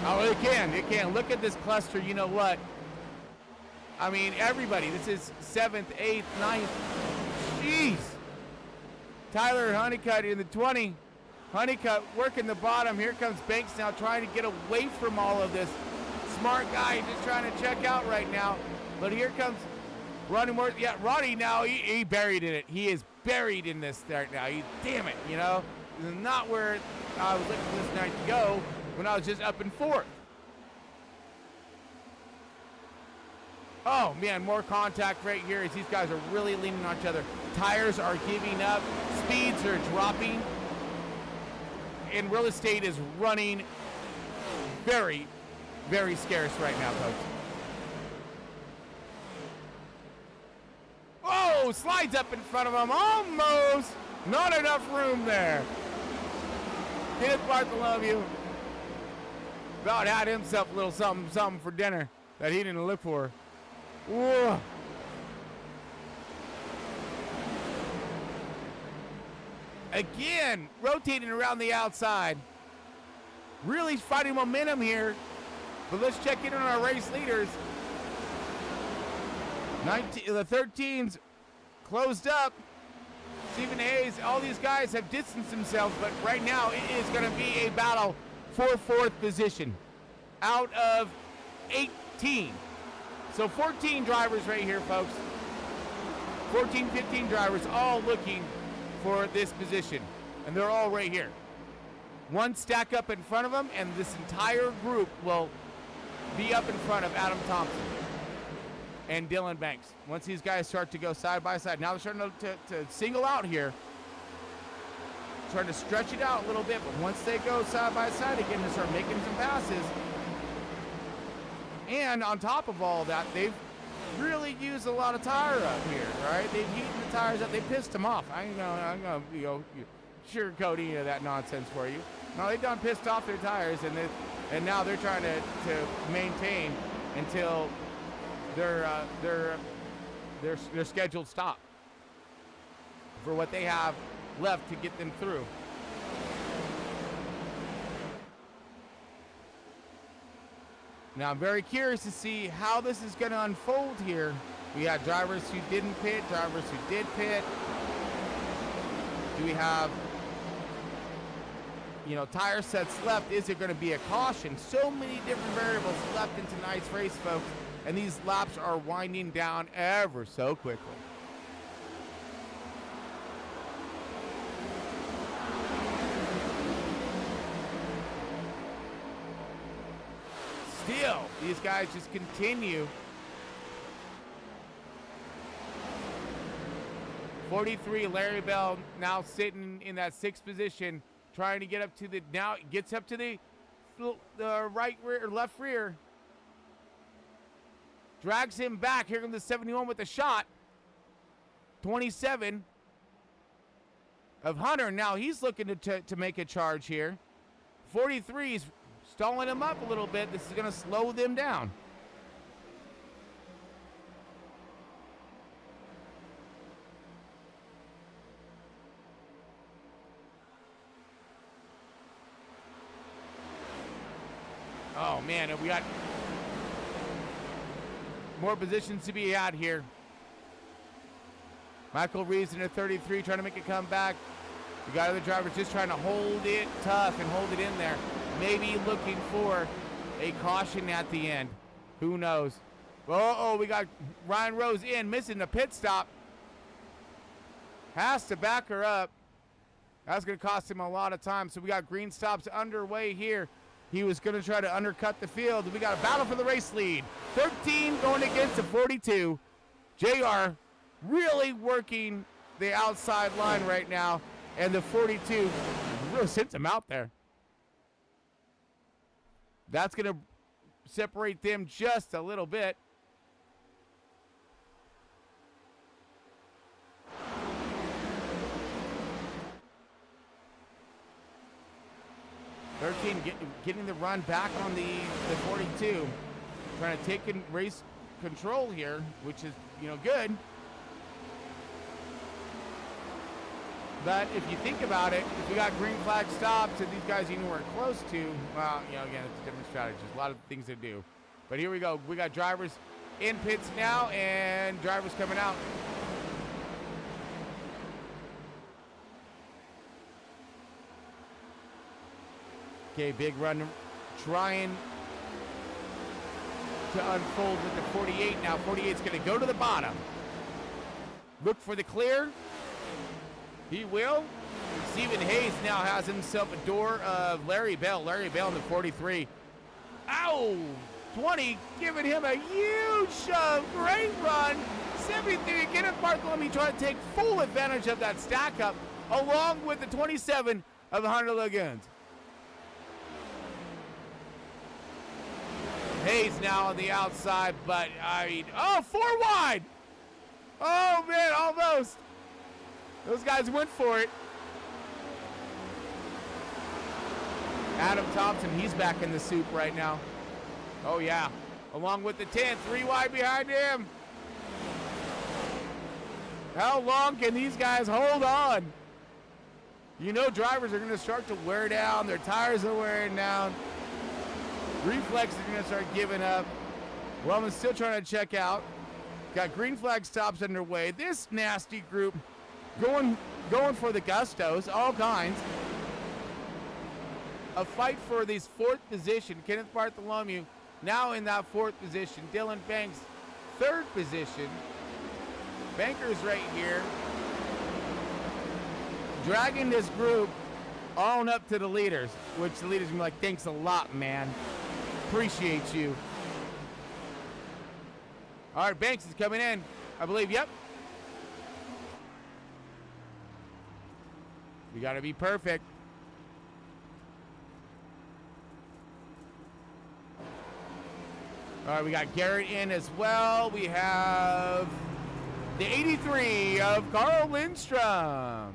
oh, it can. Look at this cluster. You know what? I mean, everybody. This is 7th, 8th, 9th. Jeez. Tyler Honeycutt in the 20. Honeycutt working the bottom. Here comes Banks now trying to get away from all of this. Smart guy just trying to check out right now. But here comes Ronnie Moore. Yeah, Ronnie now, he buried in it. He is buried in this right now. Damn it, you know. This is not where I was looking for this night to go when I was just up in 4th. Oh, man, more contact right here as these guys are really leaning on each other. Tires are giving up. Speeds are dropping. And real estate is running very, very scarce right now, folks. Oh, slides up in front of him. Almost. Not enough room there. Kenneth Bartholomew about had himself a little something for dinner that he didn't look for. Whoa. Again, rotating around the outside. Really fighting momentum here. But let's check in on our race leaders. The 13's closed up. Stephen Hayes, all these guys have distanced themselves, but right now it is going to be a battle for 4th position out of 18. So 14 drivers right here, folks. 14, 15 drivers all looking for this position, and they're all right here. One stack up in front of them, and this entire group will be up in front of Adam Thompson and Dylan Banks. Once these guys start to go side by side, now they're starting to single out here, trying to stretch it out a little bit, but once they go side by side again, they start making some passes. And on top of all that, they've really used a lot of tire up here, right? They've heated the tires up. They pissed them off. I'm gonna sugarcoat any of that nonsense for you. No, they done pissed off their tires, and now they're trying to maintain until their scheduled stop for what they have left to get them through. Now, I'm very curious to see how this is going to unfold here. We had drivers who didn't pit, drivers who did pit. Do we have, tire sets left? Is it going to be a caution? So many different variables left in tonight's race, folks, and these laps are winding down ever so quickly. Still, these guys just continue. 43, Larry Bell now sitting in that 6th position, trying to get up to now gets up to the right rear, left rear. Drags him back. Here comes the 71 with the shot. 27 of Hunter. Now he's looking to make a charge here. 43 is stalling him up a little bit. This is going to slow them down. Oh, man, we got more positions to be had here. Michael Reeves in a 33 trying to make a comeback. We got other drivers just trying to hold it tough and hold it in there. Maybe looking for a caution at the end. Who knows? Uh-oh, we got Ryan Rose in, missing the pit stop. Has to back her up. That's going to cost him a lot of time. So we got green stops underway here. He was going to try to undercut the field. We got a battle for the race lead. 13 going against the 42. JR really working the outside line right now. And the 42 really sends him out there. That's going to separate them just a little bit. Getting the run back on the 42. Trying to take race control here, which is, good. But if you think about it, if we got green flag stops and these guys you know we're close to, well, again, it's a different strategy. There's a lot of things to do. But here we go. We got drivers in pits now and drivers coming out. Okay, big run trying to unfold with the 48. Now 48's going to go to the bottom. Look for the clear. He will. Stephen Hayes now has himself a door of Larry Bell. Larry Bell in the 43. Ow! 20 giving him a huge shove. Great run. 73. Kenneth Bartholomew trying to take full advantage of that stack up along with the 27 of Hunter Lagoons. Hayes now on the outside, but four wide. Oh man, almost. Those guys went for it. Adam Thompson, he's back in the soup right now. Oh yeah, along with the 10, 3 wide behind him. How long can these guys hold on? Drivers are gonna start to wear down. Their tires are wearing down. Reflexes are going to start giving up. Wellman's still trying to check out. Got green flag stops underway. This nasty group going for the gustos, all kinds. A fight for this 4th position. Kenneth Bartholomew now in that 4th position. Dylan Banks, 3rd position. Banker's right here. Dragging this group on up to the leaders, which the leaders will be like, thanks a lot, man. Appreciate you. All right, Banks is coming in, I believe. Yep. We got to be perfect. All right, we got Garrett in as well. We have the 83 of Carl Lindstrom.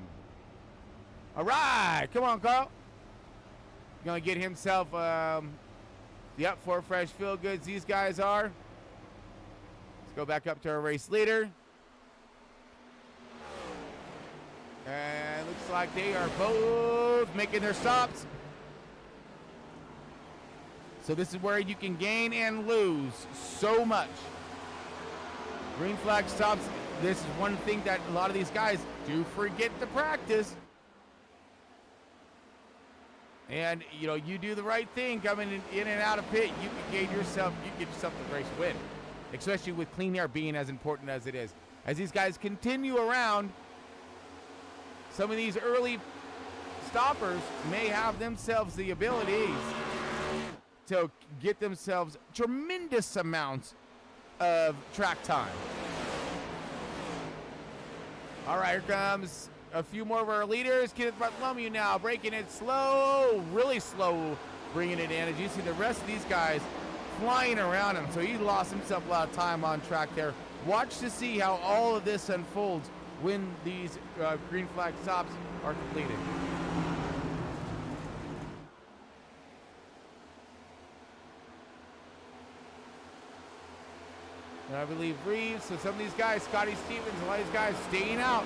All right, come on, Carl. Gonna get himself, for fresh feel goods. These guys are. Let's go back up to our race leader. And looks like they are both making their stops. So this is where you can gain and lose so much. Green flag stops. This is one thing that a lot of these guys do forget to practice. And, you do the right thing coming in and out of pit, you can get yourself the race win. Especially with clean air being as important as it is. As these guys continue around, some of these early stoppers may have themselves the abilities to get themselves tremendous amounts of track time. All right, here comes a few more of our leaders. Kenneth Bartholomew now breaking it slow, really slow, bringing it in. As you see the rest of these guys flying around him, so he lost himself a lot of time on track there. Watch to see how all of this unfolds when these green flag stops are completed. And I believe Reeves, so some of these guys, Scotty Stevens, a lot of these guys staying out.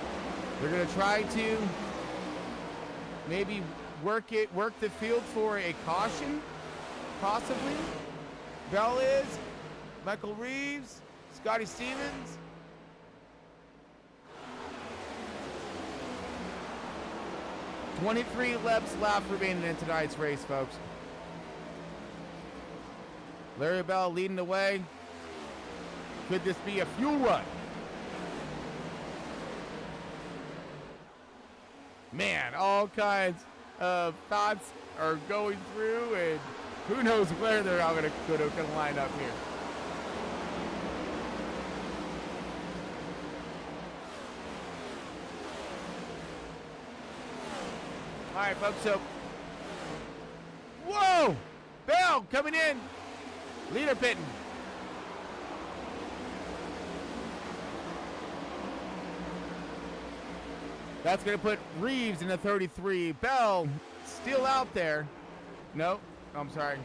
They're going to try to maybe work the field for a caution, possibly. Bell is, Michael Reeves, Scotty Stevens. $23 laps left remaining in tonight's race, folks. Larry Bell leading the way. Could this be a fuel run? Man, all kinds of thoughts are going through, and who knows where they're all going to line up here. All right, folks, so, whoa! Bell coming in, leader pitting. That's going to put Reeves in the 33. Bell still out there. Nope. I'm sorry.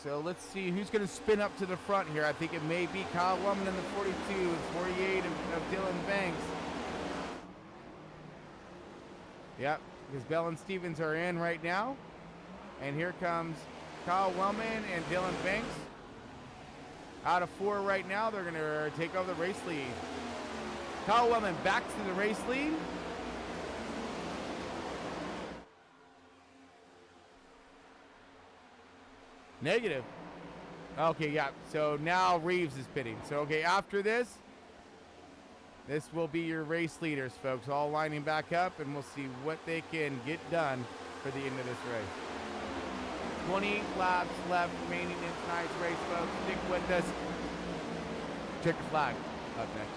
So let's see who's going to spin up to the front here. I think it may be Kyle Woman in the 42, 48 of Dylan Banks. Yep, because Bell and Stevens are in right now. And here comes Kyle Wellman and Dylan Banks. Out of 4 right now, they're going to take over the race lead. Kyle Wellman back to the race lead. Negative. Okay, yeah. So now Reeves is pitting. So, okay, after this will be your race leaders, folks, all lining back up, and we'll see what they can get done for the end of this race. 28 laps left remaining in tonight's race, folks. Stick with us. Check the flag up next.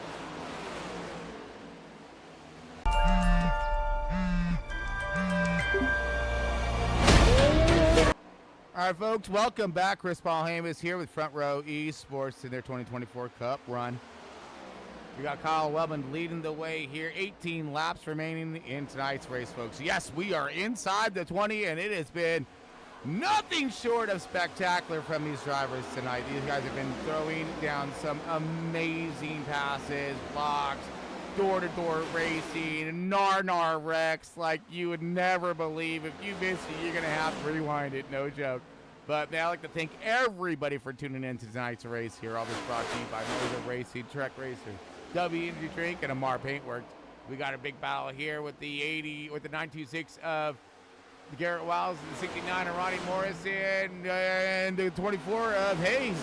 All right, folks, welcome back. Chris Paulham is here with Front Row Esports in their 2024 Cup run. We got Kyle Wellman leading the way here. 18 laps remaining in tonight's race, folks. Yes, we are inside the 20, and it has been nothing short of spectacular from these drivers tonight. These guys have been throwing down some amazing passes, blocks, door-to-door racing, nar wrecks like you would never believe. If you missed it, you're going to have to rewind it, no joke. But man, I'd like to thank everybody for tuning in to tonight's race here. All this brought to you by Motor Racing, Trek Racer, W Energy Drink, and Amar Paintworks. We got a big battle here with the 926 of Garrett Wiles, the 69 of Ronnie Morrison, and the 24 of Hayes.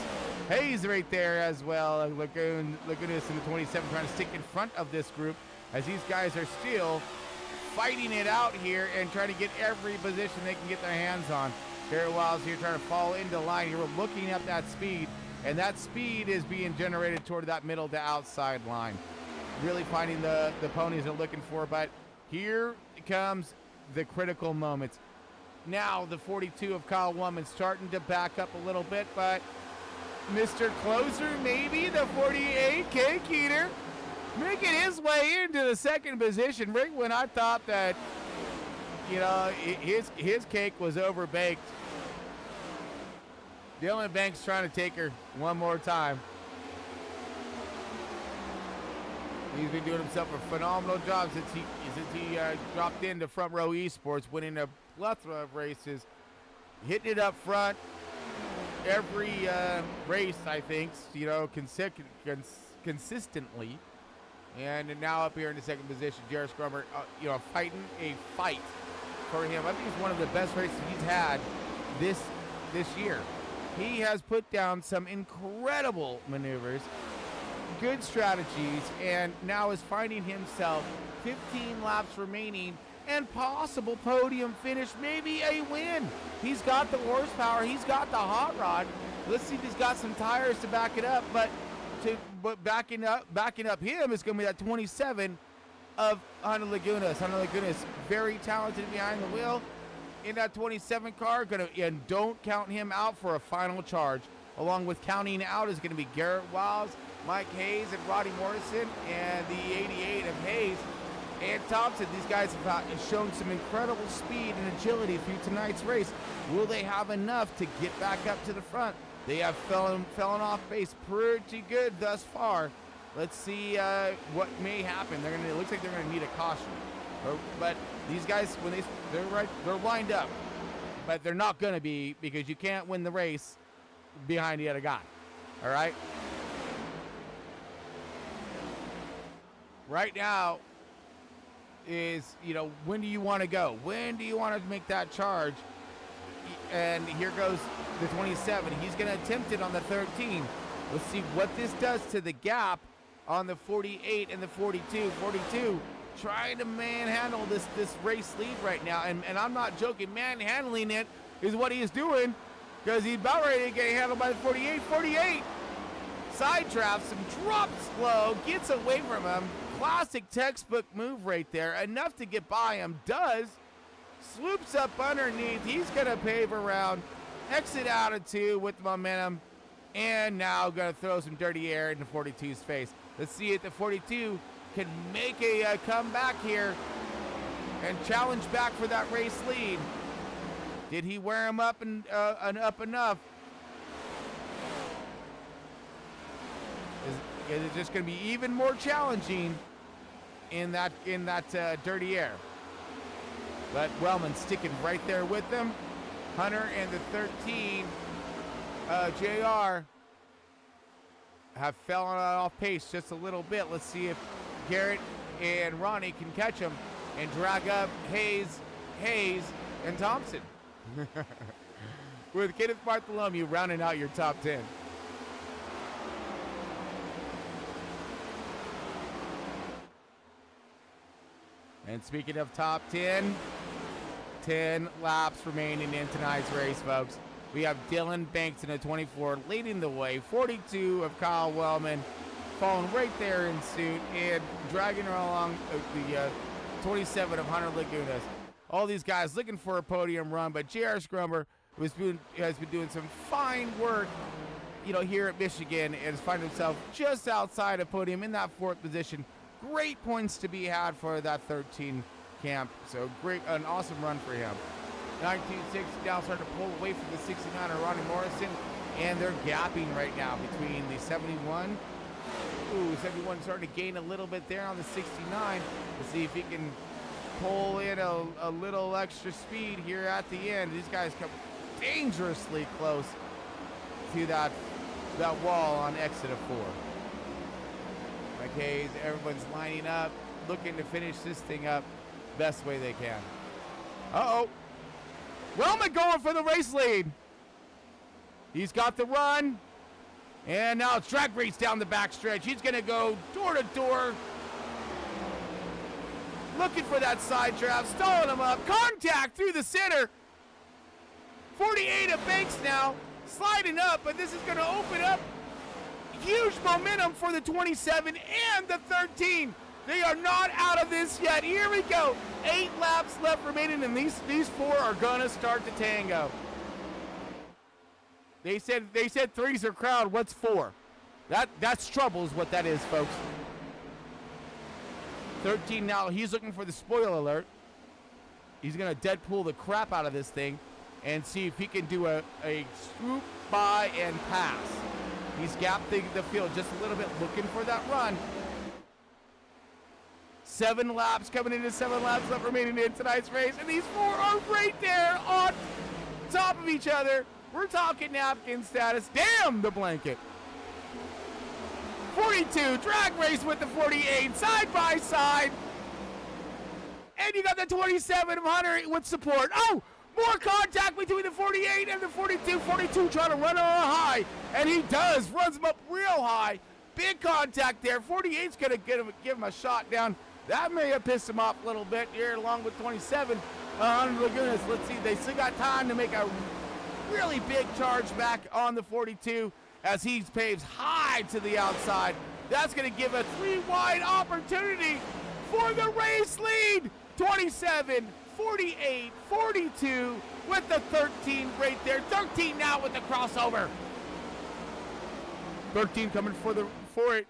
Hayes right there as well. Lagoon is in the 27 trying to stick in front of this group as these guys are still fighting it out here and trying to get every position they can get their hands on. Garrett Wiles here trying to fall into line here. We're looking at that speed, and that speed is being generated toward that middle to outside line. Really finding the ponies they're looking for, but here comes the critical moments. Now the 42 of Kyle Woman starting to back up a little bit, but Mr. Closer, maybe the 48, K. Keeter, making his way into the second position right when I thought that, you know, his cake was overbaked. Dylan Banks trying to take her one more time. He's been doing himself a phenomenal job since he dropped into Front Row Esports, winning a plethora of races, hitting it up front every race, I think, you know, consistently. And now up here in the second position, Jared Scrummer, you know, fighting a fight for him. I think it's one of the best races he's had this year. He has put down some incredible maneuvers, good strategies, and now is finding himself 15 laps remaining and possible podium finish, maybe a win. He's got the horsepower, he's got the hot rod. Let's see if he's got some tires to back it up, but backing up him is going to be that 27 of Hunter Lagunas. Hunter Lagunas, very talented behind the wheel. in that 27 car. And don't count him out for a final charge. Along with counting out is going to be Garrett Wiles, Mike Hayes, and Roddy Morrison, and the 88 of Hayes and Thompson. These guys have shown some incredible speed and agility through tonight's race. Will they have enough to get back up to the front? They have fallen off base pretty good thus far. Let's see what may happen. It looks like they're going to need a caution. But these guys, when they're lined up, but they're not going to be, because you can't win the race behind the other guy. All right. Right now is, when do you want to go? When do you want to make that charge? And here goes the 27. He's going to attempt it on the 13. Let's see what this does to the gap on the 48 and the 42. 42 trying to manhandle this race lead right now. And I'm not joking. Manhandling it is what he is doing, because he's about ready to get handled by the 48. 48 side drafts him, drops low, gets away from him. Classic textbook move right there. Enough to get by him. Does. Swoops up underneath. He's going to pave around. Exit out of 2 with momentum. And now going to throw some dirty air in the 42's face. Let's see if the 42 can make a comeback here and challenge back for that race lead. Did he wear him up and up enough? Is it just going to be even more challenging in that dirty air? But Wellman sticking right there with them. Hunter and the 13, JR, have fallen off pace just a little bit. Let's see if Garrett and Ronnie can catch him and drag up Hayes, and Thompson. With Kenneth Bartholomew rounding out your top 10. And speaking of top 10, 10 laps remaining in tonight's race, folks. We have Dylan Banks in a 24 leading the way. 42 of Kyle Wellman falling right there in suit and dragging her along the 27 of Hunter Lagunas. All these guys looking for a podium run, but J.R. Scrumber has been doing some fine work, here at Michigan, and has found himself just outside of podium in that 4th position. Great points to be had for that 13 camp. So great, an awesome run for him. 1960 now starting to pull away from the 69 of Ronnie Morrison, and they're gapping right now between the 71. 71 starting to gain a little bit there on the 69. Let's see if he can pull in a little extra speed here at the end. These guys come dangerously close to that wall on exit of 4. Okay, everyone's lining up, looking to finish this thing up best way they can. Uh-oh. Wellman going for the race lead. He's got the run. And now it's drag race down the backstretch. He's going to go door to door. Looking for that side draft, stalling him up. Contact through the center. 48 of Banks now, sliding up, but this is going to open up huge momentum for the 27 and the 13. They are not out of this yet. Here we go. 8 laps left remaining, and these 4 are going to start to tango. They said 3's are crowd. What's 4? That's trouble is what that is, folks. 13 now, he's looking for the spoiler alert. He's going to Deadpool the crap out of this thing and see if he can do a swoop by and pass. He's gapped the field just a little bit, looking for that run. 7 laps coming into 7 laps left remaining in tonight's race, and these 4 are right there on top of each other. We're talking napkin status. Damn the blanket. 42, drag race with the 48, side by side. And you got the 27 of Hunter with support. Oh, more contact between the 48 and the 42. 42 trying to run on a high, and he does. Runs him up real high. Big contact there. 48's going to give him a shot down. That may have pissed him off a little bit here, along with 27. Hunter Lagunas. Let's see. They still got time to make a really big charge back on the 42 as he paves high to the outside. That's going to give a 3-wide opportunity for the race lead. 27, 48, 42 with the 13 right there. 13 now with the crossover. 13 coming for it.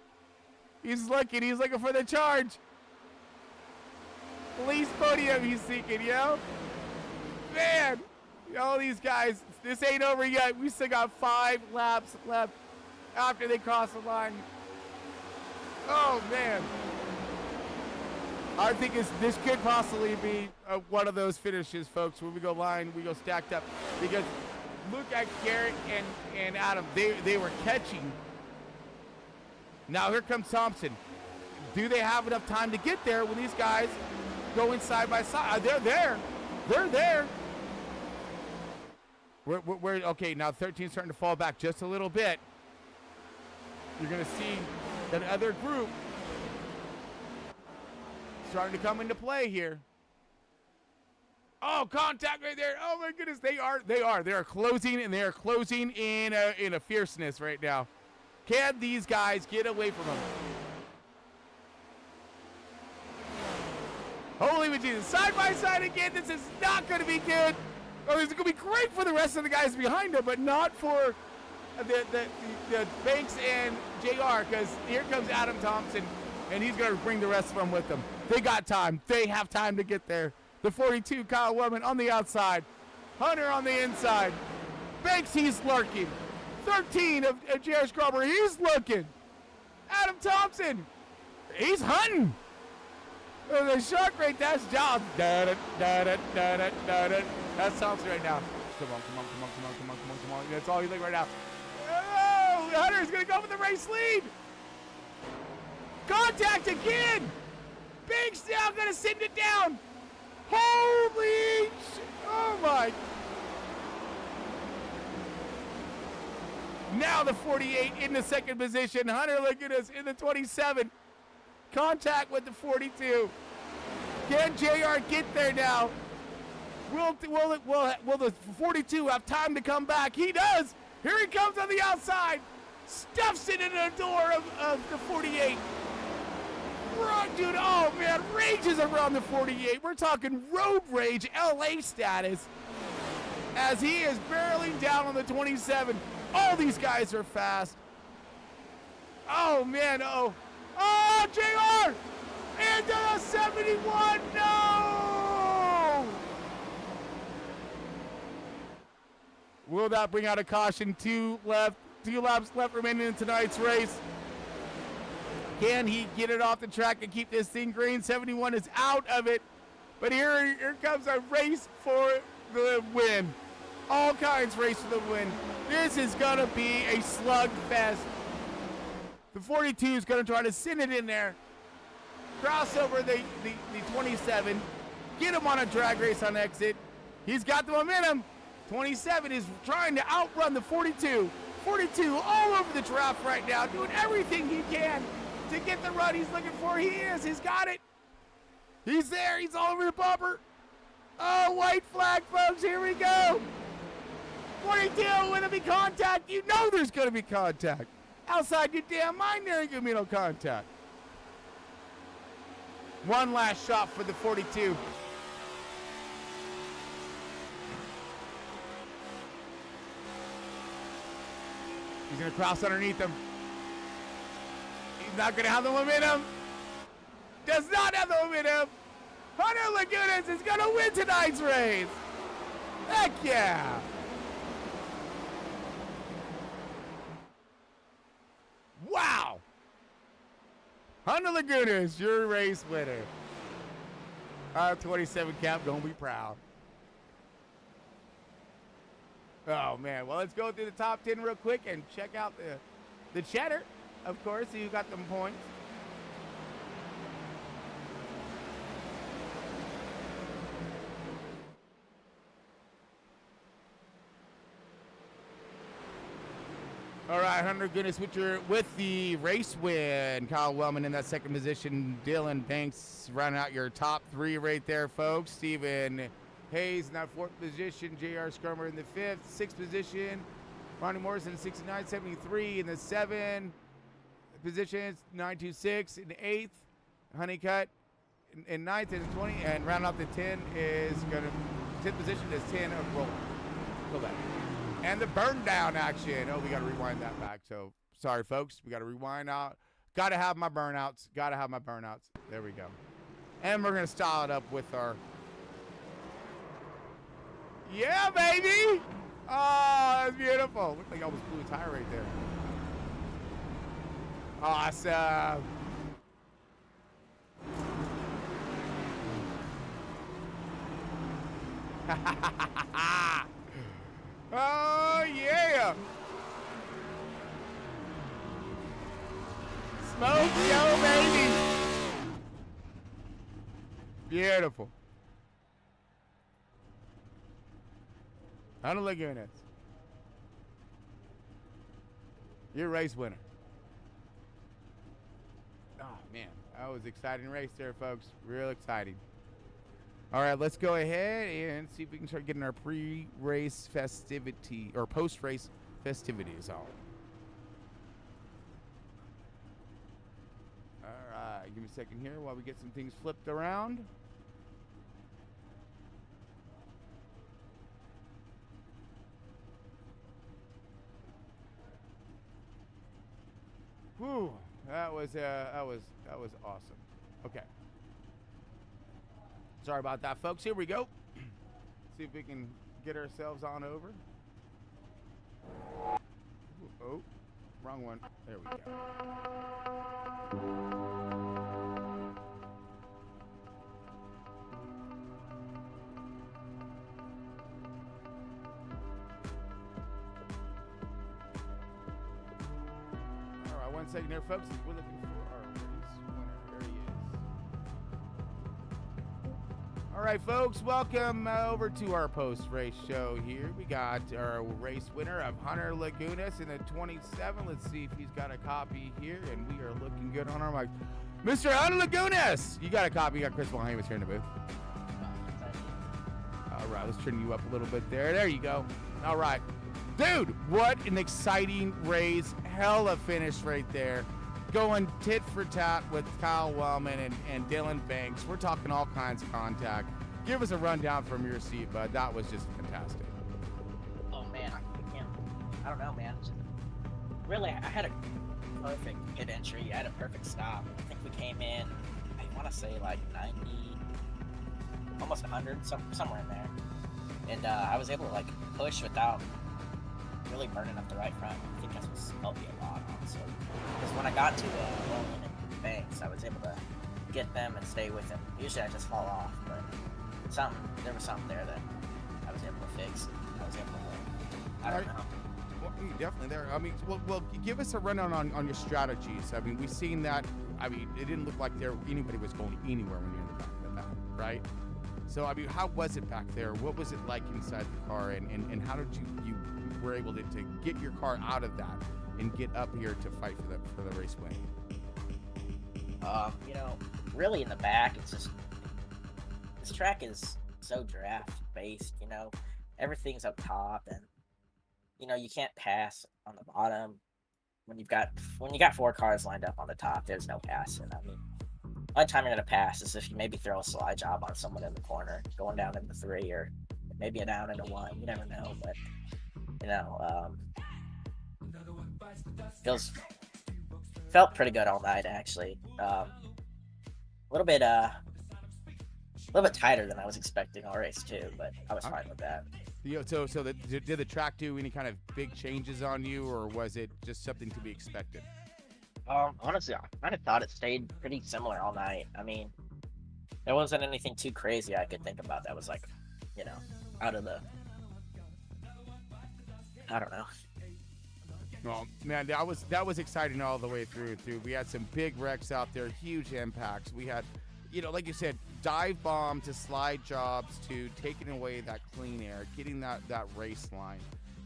He's looking for the charge. Police podium he's seeking, yo. Man, all these guys, this ain't over yet. We still got 5 laps left after they cross the line. Oh, man. I think this could possibly be one of those finishes, folks, where we go stacked up. Because look at Garrett and Adam. They were catching. Now here comes Thompson. Do they have enough time to get there when these guys going side by side? They're there. They're there. We're okay, now 13's starting to fall back just a little bit. You're going to see that other group starting to come into play here. Oh, contact right there. Oh my goodness, they are closing, and they are closing in a fierceness right now. Can these guys get away from them? Holy Jesus, side by side again. This is not going to be good. Oh, this is going to be great for the rest of the guys behind him, but not for the Banks and JR, because here comes Adam Thompson, and he's going to bring the rest of them with him. They got time. They have time to get there. The 42, Kyle Wellman on the outside. Hunter on the inside. Banks, he's lurking. 13 of JR Scrubber, he's looking. Adam Thompson, he's hunting. The shark right, that's John. That's Thompson right now. Come on. That's all he's like right now. Oh, Hunter's going to go for the race lead. Contact again. Banks now going to send it down. Holy shit. Oh, my. Now the 48 in the second position. Hunter, look at us, in the 27. Contact with the 42. Can JR get there now? Will the 42 have time to come back? He does. Here he comes on the outside. Stuffs it in the door of the 48. Dude, oh man, rages around the 48. We're talking road rage, LA status. As he is barreling down on the 27. All these guys are fast. Oh man, oh, JR! Into the 71, no! Will that bring out a caution? 2 laps left remaining in tonight's race. Can he get it off the track and keep this thing green? 71 is out of it. But here comes a race for the win. All kinds race for the win. This is going to be a slugfest. The 42 is going to try to send it in there. Cross over the 27. Get him on a drag race on exit. He's got the momentum. 27 is trying to outrun the 42. 42 all over the draft right now, doing everything he can to get the run he's looking for. He is. He's got it. He's there. He's all over the bumper. Oh, white flag, folks. Here we go. 42, will there be contact? You know there's going to be contact. Outside your damn mind, there ain't going to be no contact. One last shot for the 42. He's going to cross underneath him. He's not going to have the momentum. Does not have the momentum. Hunter Lagunas is going to win tonight's race. Heck yeah. Wow. Hunter Lagunas, your race winner. Our 27 cap, don't be proud. Oh, man. Well, let's go through the top 10 real quick and check out the chatter, of course, so you got them points. All right, Hunter Goodness with the race win. Kyle Wellman in that second position. Dylan Banks rounding out your top 3 right there, folks. Stephen Hayes in that 4th position. J.R. Scrummer in the 5th. 6th position. Ronnie Morrison 69.73 in the 7th position. 926 in the 8th. Honeycutt in 9th and 20, and round up to 10 is going to 10th position is 10 of roll. Go back. And the burn down action. Oh, we got to rewind that back. So sorry, folks. We got to rewind out. Got to have my burnouts. Got to have my burnouts. There we go. And we're going to style it up with our. Yeah, baby. Oh, that's beautiful. Looked like I almost blew a tire right there. Awesome. Oh, yeah. Smoke, yo, baby. Beautiful. Hunter Lagunas. Your race winner. Oh, man. That was an exciting race there, folks. Real exciting. All right, let's go ahead and see if we can start getting our pre-race festivity or post-race festivities on. All right, give me a second here while we get some things flipped around. Whew, that was awesome. Okay. Sorry about that, folks. Here we go. See if we can get ourselves on over. Oh, wrong one. There we go. All right, 1 second there, folks. We're looking for our race winner. There he is. All right, folks, welcome over to our post-race show here. We got our race winner of Hunter Lagunas in the 27. Let's see if he's got a copy here, and we are looking good on our mic. Mr. Hunter Lagunas, you got a copy. You got Chris Wilhelmus here in the booth. All right, let's turn you up a little bit there. There you go. All right. Dude, what an exciting race. Hella finish right there. Going tit for tat with Kyle Wellman and Dylan Banks. We're talking all kinds of contact. Give us a rundown from your seat, bud. That was just fantastic. Oh, man. I don't know, man. Really, I had a perfect hit entry. I had a perfect stop. I think we came in, I want to say like 90, almost 100, somewhere in there. And I was able to like push without really burning up the right front. I think that's what's helped me a lot, honestly. Because when I got to Wellman and Banks, I was able to get them and stay with them. Usually I just fall off, but there was something there that I was able to fix. I was able to win. I don't know. Well, definitely there. I mean, well, give us a rundown on your strategies. I mean, we've seen that. I mean, it didn't look like anybody was going anywhere when you're in the back of the pack, right? So, I mean, how was it back there? What was it like inside the car? And how did you were able to get your car out of that and get up here to fight for the race win? You know, really in the back, it's just, this track is so draft based, you know, everything's up top, and, you know, you can't pass on the bottom. When you got 4 cars lined up on the top, there's no passing. I mean, the only time you're going to pass is if you maybe throw a slide job on someone in the corner, going down into 3, or maybe a down into 1. You never know, but, you know, felt pretty good all night, actually. A little bit tighter than I was expecting all race too, but I was fine with that. Did the track do any kind of big changes on you, or was it just something to be expected? Honestly, I kind of thought it stayed pretty similar all night. I mean, there wasn't anything too crazy I could think about that was like, you know, out of the, I don't know. Well, man, that was exciting all the way through. We had some big wrecks out there, huge impacts. We had, you know, like you said, dive bomb to slide jobs to taking away that clean air, getting that race line,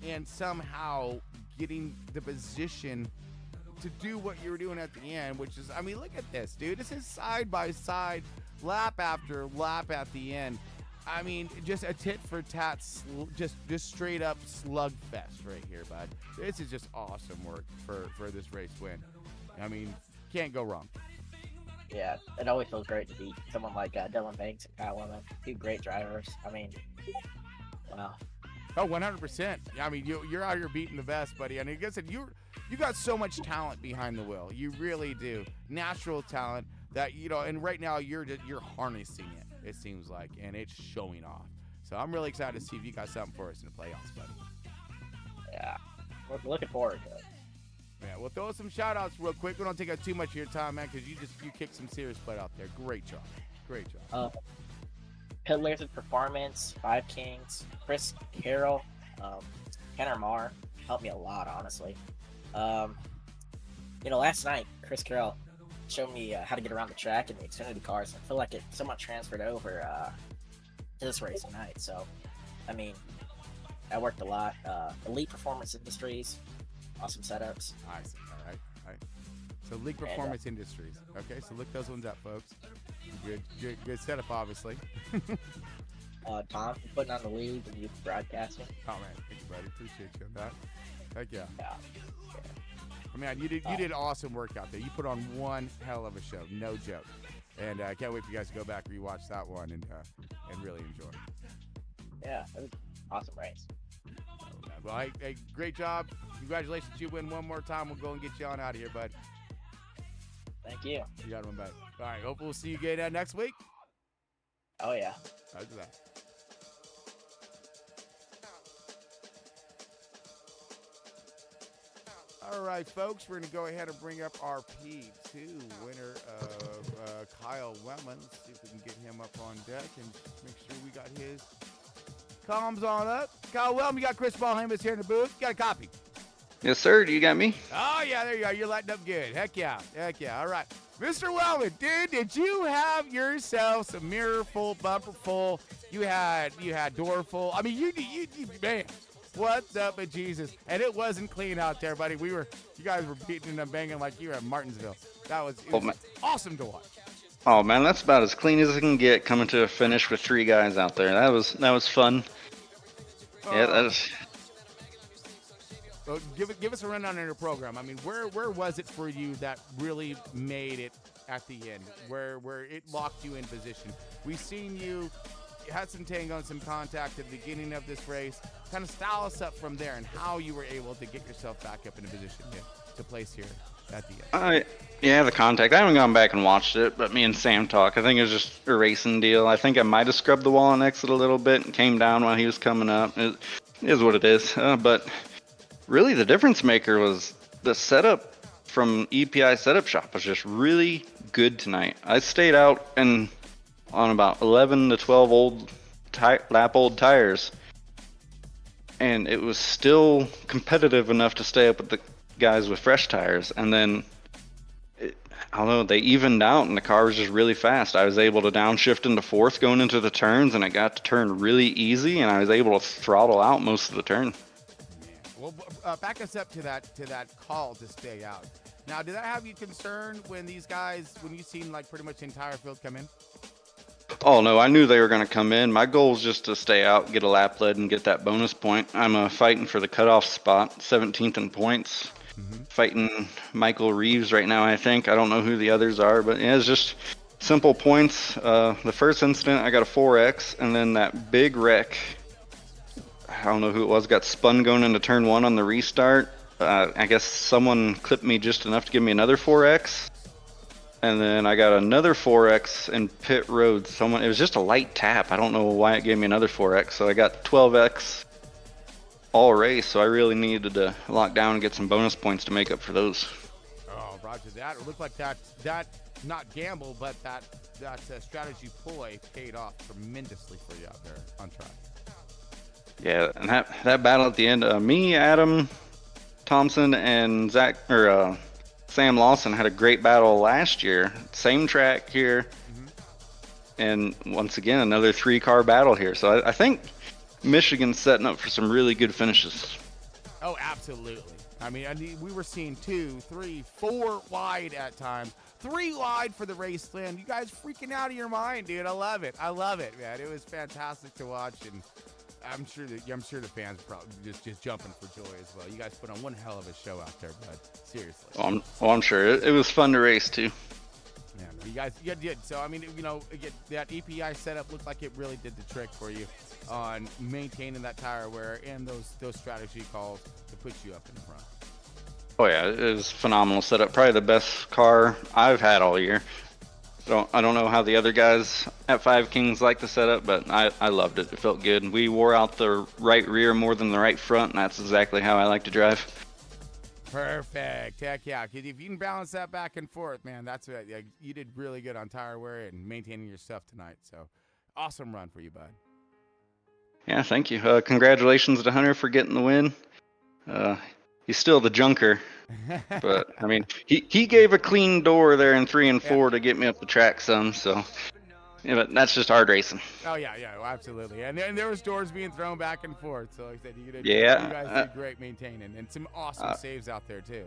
and somehow getting the position to do what you were doing at the end, which is, I mean, look at this, dude. This is side by side, lap after lap at the end. I mean, just a tit for tat, just straight up slugfest right here, bud. This is just awesome work for this race win. I mean, can't go wrong. Yeah, it always feels great to beat someone like Dylan Banks and Kyle Lemon. Two great drivers. I mean, wow. Oh, 100%. I mean, you're out here beating the best, buddy. And like I said, you got so much talent behind the wheel. You really do. Natural talent that, you know, and right now you're harnessing it, it seems like, and it's showing off. So I'm really excited to see if you got something for us in the playoffs, buddy. Yeah, we're looking forward to it. Yeah, we'll throw some shout-outs real quick. We don't take up too much of your time, man, because you kicked some serious butt out there. Great job. Great job. Pit Lizard Performance, Five Kings, Chris Carroll, Kenner Marr helped me a lot, honestly. You know, last night, Chris Carroll showed me how to get around the track in the Xfinity cars. I feel like it somewhat transferred over to this race tonight. So, I mean, I worked a lot. Elite Performance Industries, awesome setups. Nice. All right. So League Performance Industries. Okay, so look those ones up, folks. Good setup, obviously. Tom, for putting on the lead and you broadcasting. Oh man, thank you, buddy. Appreciate you on that. Heck yeah. Yeah. I mean, you did awesome work out there. You put on one hell of a show, no joke. And I can't wait for you guys to go back and rewatch that one and really enjoy. Yeah, it was an awesome race. Well, hey, great job. Congratulations, you win one more time. We'll go and get you on out of here, bud. Thank you. You got one back. All right, hope we'll see you again next week. Oh, yeah. How's that? All right, folks, we're going to go ahead and bring up our P2 winner of Kyle Wellman. See if we can get him up on deck and make sure we got his comms on up. Kyle Wellman, you got Chris Ballhamus here in the booth. You got a copy? Yes, sir. Do you got me? Oh, yeah, there you are. You're lighting up good. Heck yeah. Heck yeah. All right. Mr. Wellman, dude, did you have yourself some mirror full, bumper full? You had door full. I mean, you man, what's up with Jesus? And it wasn't clean out there, buddy. You guys were beating and banging like you were at Martinsville. It was awesome to watch. Oh man, that's about as clean as it can get coming to a finish with 3 guys out there. That was fun. Yeah, that was. So give us a rundown on your program. I mean, where was it for you that really made it at the end, where it locked you in position? We've seen you had some tango and some contact at the beginning of this race. Kind of style us up from there and how you were able to get yourself back up in a position to place here at the end. Yeah, the contact. I haven't gone back and watched it, but me and Sam talk. I think it was just a racing deal. I think I might have scrubbed the wall on exit a little bit and came down while he was coming up. It is what it is. But really, the difference maker was the setup from EPI Setup Shop was just really good tonight. I stayed out and on about 11 to 12 lap old tires, and it was still competitive enough to stay up with the guys with fresh tires. And then I don't know, they evened out and the car was just really fast. I was able to downshift into 4th going into the turns, and it got to turn really easy, and I was able to throttle out most of the turn. Well, back us up to that call to stay out. Now, did that have you concerned when you seen like pretty much the entire field come in? Oh no, I knew they were going to come in. My goal is just to stay out, get a lap lead, and get that bonus point. I'm fighting for the cutoff spot, 17th in points. Fighting Michael Reeves right now, I think. I don't know who the others are, but yeah, it's just simple points. The first incident, I got a 4X, and then that big wreck, I don't know who it was, got spun going into turn 1 on the restart. I guess someone clipped me just enough to give me another 4X. And then I got another 4X in pit road. It was just a light tap. I don't know why it gave me another 4X. So I got 12X all race. So I really needed to lock down and get some bonus points to make up for those. Oh, roger that. It looked like that not gamble, but that strategy ploy paid off tremendously for you out there on track. Yeah, and that battle at the end, me, Adam Thompson, and Sam Lawson had a great battle last year. Same track here. And once again, another 3-car battle here. So I think Michigan's setting up for some really good finishes. Oh, absolutely. I mean, we were seeing 2, 3, 4 wide at times. 3 wide for the race land. You guys freaking out of your mind, dude. I love it, man. It was fantastic to watch, and I'm sure the fans are probably just jumping for joy as well. You guys put on one hell of a show out there, bud. Seriously. I'm sure. It was fun to race, too. Yeah, man. You guys did. So, I mean, you know, that EPI setup looked like it really did the trick for you on maintaining that tire wear and those strategy calls to put you up in the front. Oh yeah, it was phenomenal setup. Probably the best car I've had all year. I don't know how the other guys at Five Kings like the setup, but I loved it. It felt good. We wore out the right rear more than the right front, and that's exactly how I like to drive. Perfect. Heck yeah. If you can balance that back and forth, man, that's what you did really good on tire wear and maintaining your stuff tonight. So awesome run for you, bud. Yeah, thank you. Congratulations to Hunter for getting the win. He's still the junker, but I mean, he gave a clean door there in 3 and 4 to get me up the track some. So, yeah, but that's just hard racing. Oh yeah, absolutely. And there was doors being thrown back and forth. So like I said, you guys did great maintaining, and some awesome saves out there too.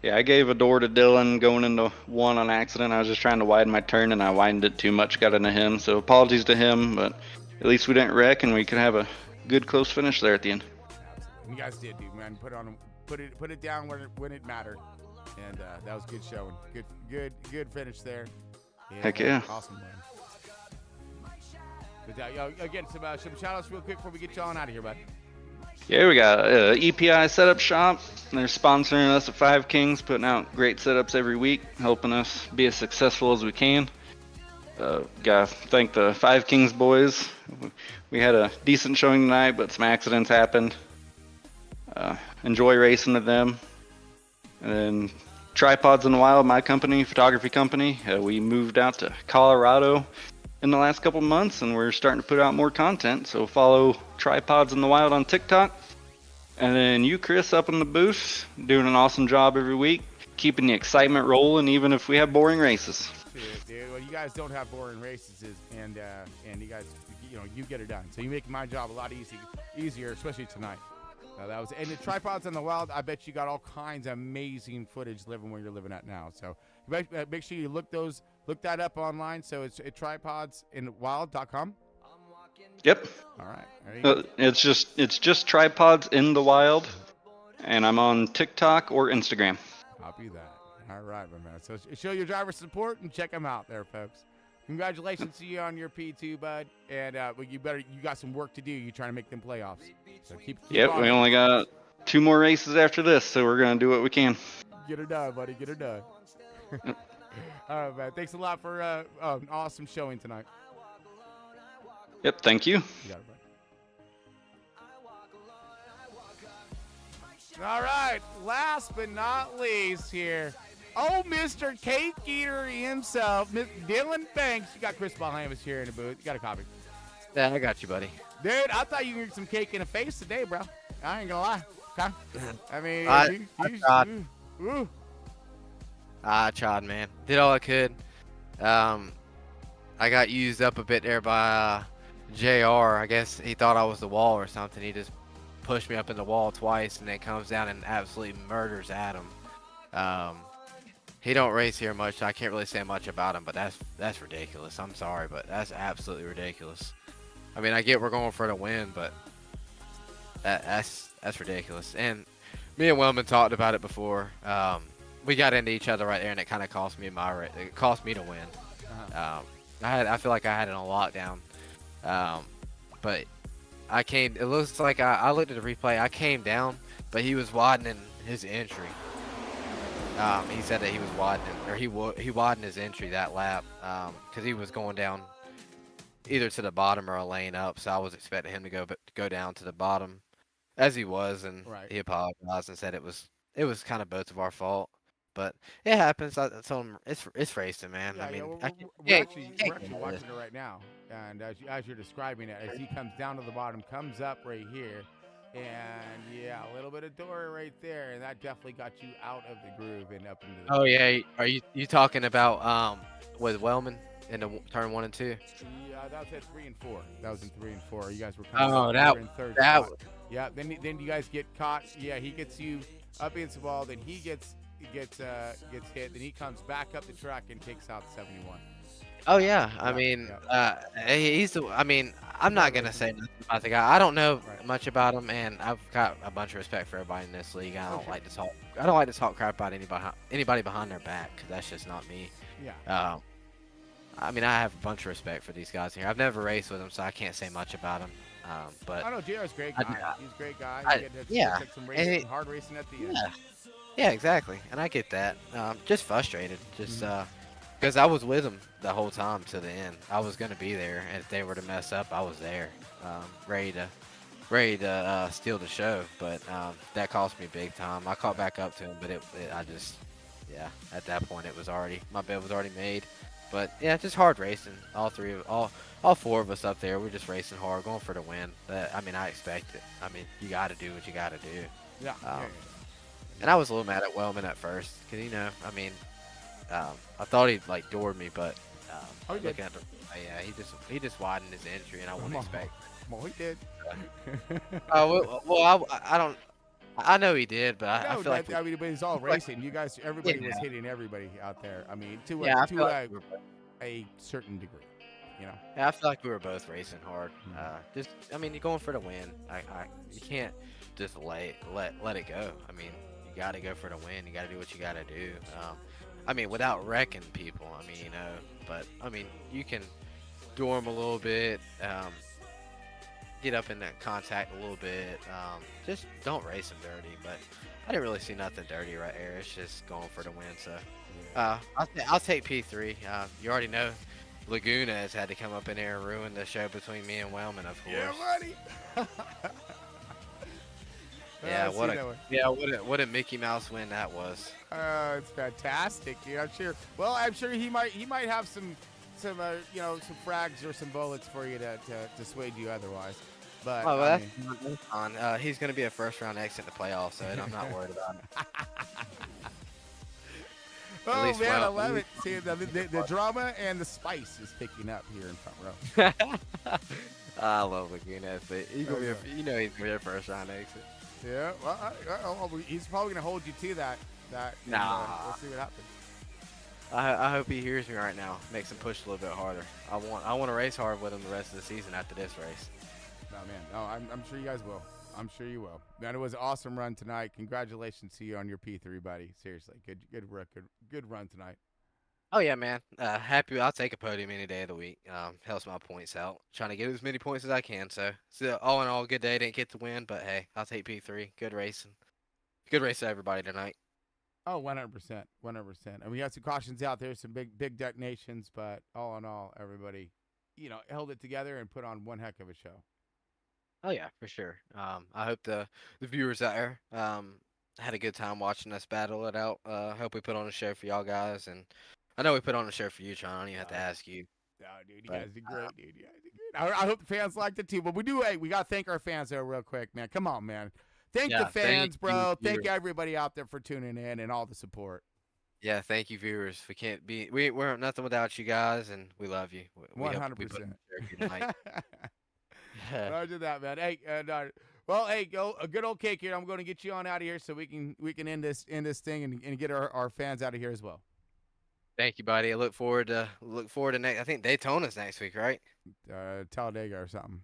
Yeah, I gave a door to Dylan going into 1 on accident. I was just trying to widen my turn, and I widened it too much, got into him. So apologies to him, but at least we didn't wreck, and we could have a good close finish there at the end. You guys did, dude, man. Put it down when it mattered, and that was good showing. Good finish there. Yeah, Heck yeah. Awesome, man. But again, some shout outs real quick before we get you on out of here, bud. Yeah, we got EPI Setup Shop. They're sponsoring us at Five Kings, putting out great setups every week, helping us be as successful as we can. Gotta thank the Five Kings boys. We had a decent showing tonight, but some accidents happened. Enjoy racing with them. And then Tripods in the Wild, my company, photography company. We moved out to Colorado in the last couple months, and we're starting to put out more content. So follow Tripods in the Wild on TikTok. And then you, Chris, up in the booth, doing an awesome job every week, keeping the excitement rolling, even if we have boring races. Dude, well, you guys don't have boring races, and you guys, you get it done. So you make my job a lot easier, especially tonight. And the Tripods in the Wild, I bet you got all kinds of amazing footage living where you're living at now. So make sure you look that up online. So it's tripodsinthewild.com. Yep. All right. It's just Tripods in the Wild, and I'm on TikTok or Instagram. Copy that. All right, my man. So show your driver support and check them out there, folks. Congratulations to you on your P2, bud. And you got some work to do. You're trying to make them playoffs. So keep Yep, on. we only got 2 more races after this, so we're going to do what we can. Get her done, buddy. Get her done. All right, man. Thanks a lot for an awesome showing tonight. Yep, thank you. You got it, buddy. All right. Last but not least here. Oh, Mr. Cake Eater himself, Dylan Banks. You got Chris behind us here in the booth. You got a copy. Yeah, I got you, buddy. Dude, I thought you were getting some cake in the face today, bro. I ain't gonna lie. Okay? I mean, I tried, man. Did all I could. I got used up a bit there by JR. I guess he thought I was the wall or something. He just pushed me up in the wall twice and then comes down and absolutely murders Adam. He don't race here much, so I can't really say much about him, but that's ridiculous. I'm sorry, but that's absolutely ridiculous. I mean, I get we're going for the win, but that's ridiculous. And me and Wellman talked about it before. We got into each other right there, and it kind of cost me it cost me to win. I feel like I had it on lockdown, but it looks like I looked at the replay. I came down, but he was widening his entry. He said that he was widening, or he widened his entry that lap because he was going down either to the bottom or a lane up. So I was expecting him to go down to the bottom, as he was, and he apologized and said it was kind of both of our fault. But it happens. I told him it's racing, man. Yeah, I mean, we're actually watching it right now, and as you're describing it, as he comes down to the bottom, comes up right here. And yeah, a little bit of door right there, and that definitely got you out of the groove and up into the. Oh yeah, are you talking about with Wellman in the turn 1 and 2? Yeah, that was at 3 and 4. That was in 3 and 4. You guys were in third that spot. Yeah, then you guys get caught. Yeah, he gets you up against the wall, then he gets hit, then he comes back up the track and takes out 71. Oh yeah, I mean, I'm not gonna say nothing about the guy. I don't know much about him, and I've got a bunch of respect for everybody in this league. I don't like to talk crap about anybody behind their back, because that's just not me. Yeah. I mean, I have a bunch of respect for these guys here. I've never raced with them, so I can't say much about them. But I know JR's a great guy. He's a great guy. yeah, Some racing, hard racing at the end. Yeah, exactly. And I get that. Just frustrated, just because I was with them the whole time to the end. I was gonna be there, and if they were to mess up, I was there, ready to steal the show. But that cost me big time. I caught back up to him, but at that point it was already, my bed was already made. But yeah, just hard racing. All four of us up there, we're just racing hard, going for the win. I mean, I expect it. I mean, you got to do what you got to do. Yeah. And I was a little mad at Wellman at first, because I mean, I thought he like doored me, but looking at he just widened his entry, and I wouldn't expect. Well, he did. Well, I don't. I know he did, but I feel like but it's all racing. You guys, everybody was hitting everybody out there. I mean, to a certain degree, Yeah, I feel like we were both racing hard. I mean, you're going for the win. You can't just let it go. I mean, you got to go for the win. You got to do what you got to do. I mean, without wrecking people. I mean, but I mean, you can door them a little bit. Get up in that contact a little bit. Just don't race them dirty. But I didn't really see nothing dirty right here. It's just going for the win. So I'll take P3. You already know Laguna has had to come up in there and ruin the show between me and Wellman, of course. Yeah, buddy. What a Mickey Mouse win that was. It's fantastic, dude. I'm sure he might have some frags or some bullets for you to dissuade you otherwise. But that's fine. He's going to be a first-round exit in the playoffs, so I'm not worried about it. Oh, man, I love it. See, the drama and the spice is picking up here in front row. I love Laguna, but he's going to be a first-round exit. Yeah, well, he's probably going to hold you to that. Nah. We'll see what happens. I hope he hears me right now. Makes him push a little bit harder. I want to race hard with him the rest of the season after this race. No, man. No, I'm sure you guys will. I'm sure you will. Man, it was an awesome run tonight. Congratulations to you on your P3, buddy. Seriously, good run tonight. Oh yeah, man. Happy. I'll take a podium any day of the week. Helps my points out. Trying to get as many points as I can. So all in all, good day. Didn't get to win, but hey, I'll take P3. Good racing. Good race to everybody tonight. Oh, 100%. 100%. And we had some cautions out there, some big detonations, but all in all, everybody, held it together and put on one heck of a show. Oh yeah, for sure. I hope the viewers out there had a good time watching us battle it out. Hope we put on a show for y'all guys, and I know we put on a show for you, John. I don't even have to ask you. No, dude, you guys did great, dude. You guys did great. I hope the fans liked it too. But we got to thank our fans though real quick, man. Come on, man. Thank the fans, bro. Thank everybody out there for tuning in and all the support. Yeah, thank you, viewers. We're nothing without you guys, and we love you. 100%. Roger that, man. Hey, a good old cake here. I'm going to get you on out of here so we can end this thing and get our fans out of here as well. Thank you, buddy. I look forward to next. I think Daytona's next week, right? Talladega or something.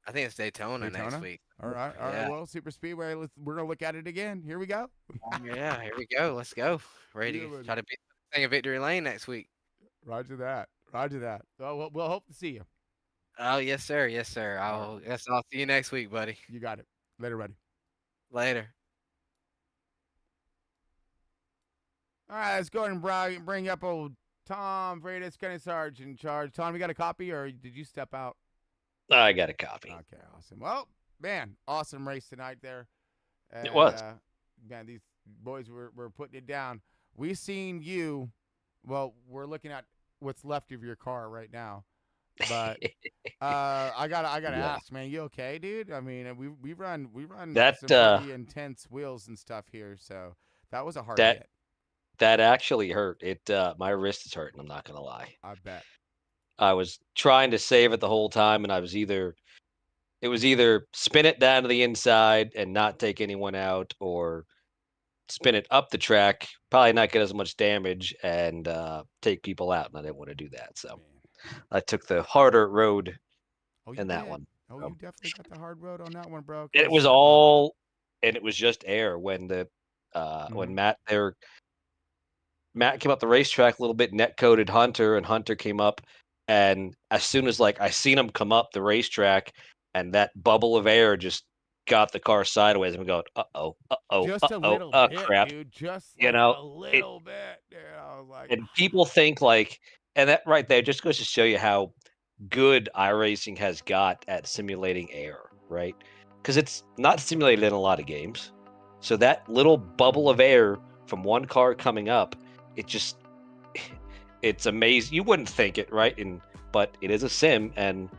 I think it's Daytona next week. All right. Well, Super Speedway. We're gonna look at it again. Here we go. Yeah, here we go. Let's go. Ready to try to beat the thing of Victory Lane next week. Roger that. Well, we'll hope to see you. Oh yes, sir. Yes, sir. I'll see you next week, buddy. You got it. Later, buddy. Later. All right, let's go ahead and bring up old Tom Freitas, Gunny Sarge in charge. Tom, you got a copy, or did you step out? I got a copy. Okay, awesome. Well, man, awesome race tonight there. And, it was. Man, these boys were putting it down. We seen you. Well, we're looking at what's left of your car right now. But I gotta ask, man, you okay, dude? I mean, we run that, some pretty intense wheels and stuff here, so that was a hard hit. That actually hurt. My wrist is hurting. I'm not gonna lie. I bet. I was trying to save it the whole time, and it was either spin it down to the inside and not take anyone out, or spin it up the track, probably not get as much damage and take people out. And I didn't want to do that, so I took the harder road in that one. Oh, you definitely got the hard road on that one, bro. It was just air when when Matt there. Matt came up the racetrack a little bit, net coded Hunter, and Hunter came up. And as soon as I seen him come up the racetrack, and that bubble of air just got the car sideways, and we go, Just a little bit, crap, dude. Just you like know. a little bit. Dude, I was like, And people think and that right there just goes to show you how good iRacing has got at simulating air, right? Because it's not simulated in a lot of games. So that little bubble of air from one car coming up, it's amazing. You wouldn't think it, right? But it is a sim, and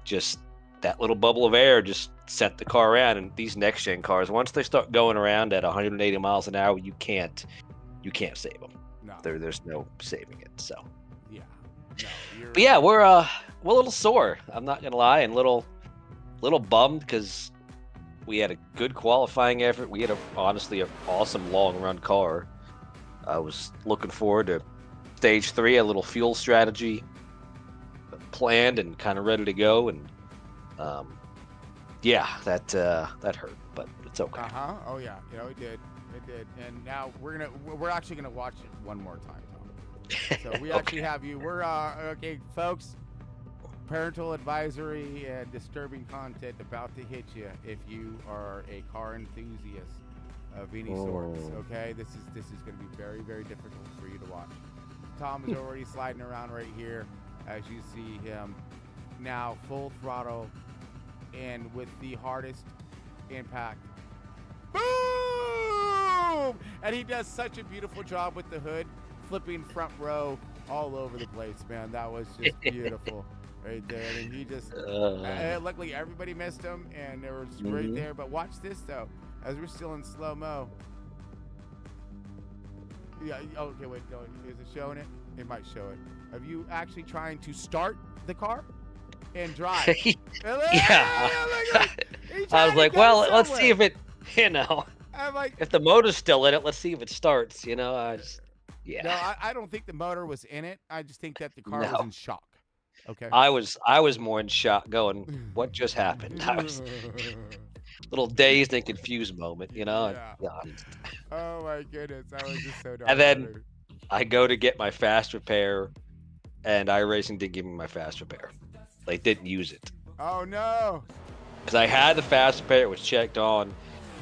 just that little bubble of air just sent the car around. And these next gen cars, once they start going around at 180 miles an hour, you can't save them. no. There's no saving it. So Yeah. No, but yeah, we're a little sore. I'm not gonna lie, and little bummed because we had a good qualifying effort. We had honestly an awesome long run car. I was looking forward to stage 3, a little fuel strategy planned and kind of ready to go, and yeah, that hurt, but it's okay. Oh yeah, it did. And now we're actually gonna watch it one more time, Tom. So we actually have you. We're okay, folks. Parental advisory and disturbing content about to hit you if you are a car enthusiast of any sorts. Okay, this is going to be very, very difficult for you to watch. Tom is already sliding around right here, as you see him now full throttle and with the hardest impact. Boom! And he does such a beautiful job with the hood, flipping front row all over the place, man. That was just beautiful. Right there, and he just luckily everybody missed him, and they were right there. But watch this though, as we're still in slow mo. Yeah. Okay. Wait. No. Is it showing it? It might show it. Are you actually trying to start the car and drive? Yeah. I was like, well, let's see if it. I'm like, if the motor's still in it, let's see if it starts. Yeah. No, I don't think the motor was in it. I just think that the car was in shock. Okay. I was more in shock, going, what just happened? I was a little dazed and confused moment, Yeah. Oh my goodness, I was just so darn. And then I go to get my fast repair, and iRacing didn't give me my fast repair. They didn't use it. Oh no. Because I had the fast repair, it was checked on,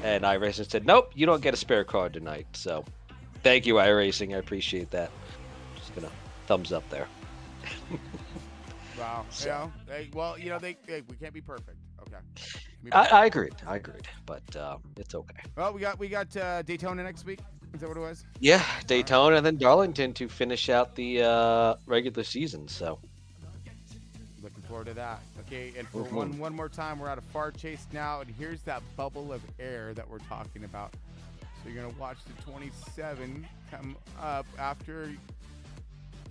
and iRacing said, nope, you don't get a spare card tonight. So, thank you, iRacing. I appreciate that. Just gonna thumbs up there. Wow. So. We can't be perfect. Okay. I agreed, but it's okay. Well, we got Daytona next week. Is that what it was? Yeah, Daytona and then Darlington to finish out the regular season. So looking forward to that. Okay, and for one more time, we're out of Far Chase now, and here's that bubble of air that we're talking about. So you're gonna watch the 27 come up after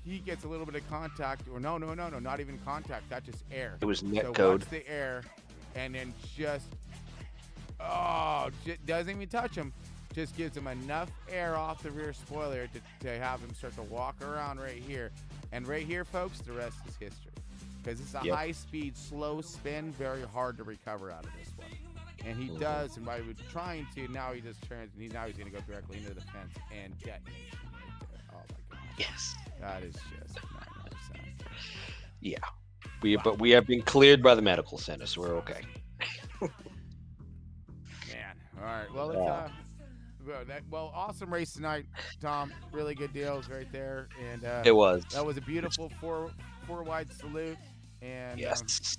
he gets a little bit of contact, or no, not even contact. That's just air. It was net so code. Watch the air, and then doesn't even touch him. Just gives him enough air off the rear spoiler to have him start to walk around right here. And right here, folks, the rest is history. Because it's a high-speed, slow spin, very hard to recover out of this one. And he does, and by trying to, now he just turns, and now he's going to go directly into the fence and detonate right there. Oh, my God. Yes. That is just 9%. Yeah. But we have been cleared by the medical center, so we're okay. Man. All right. Well, awesome race tonight, Tom. Really good deals right there. And it was. That was a beautiful four wide salute. And yes.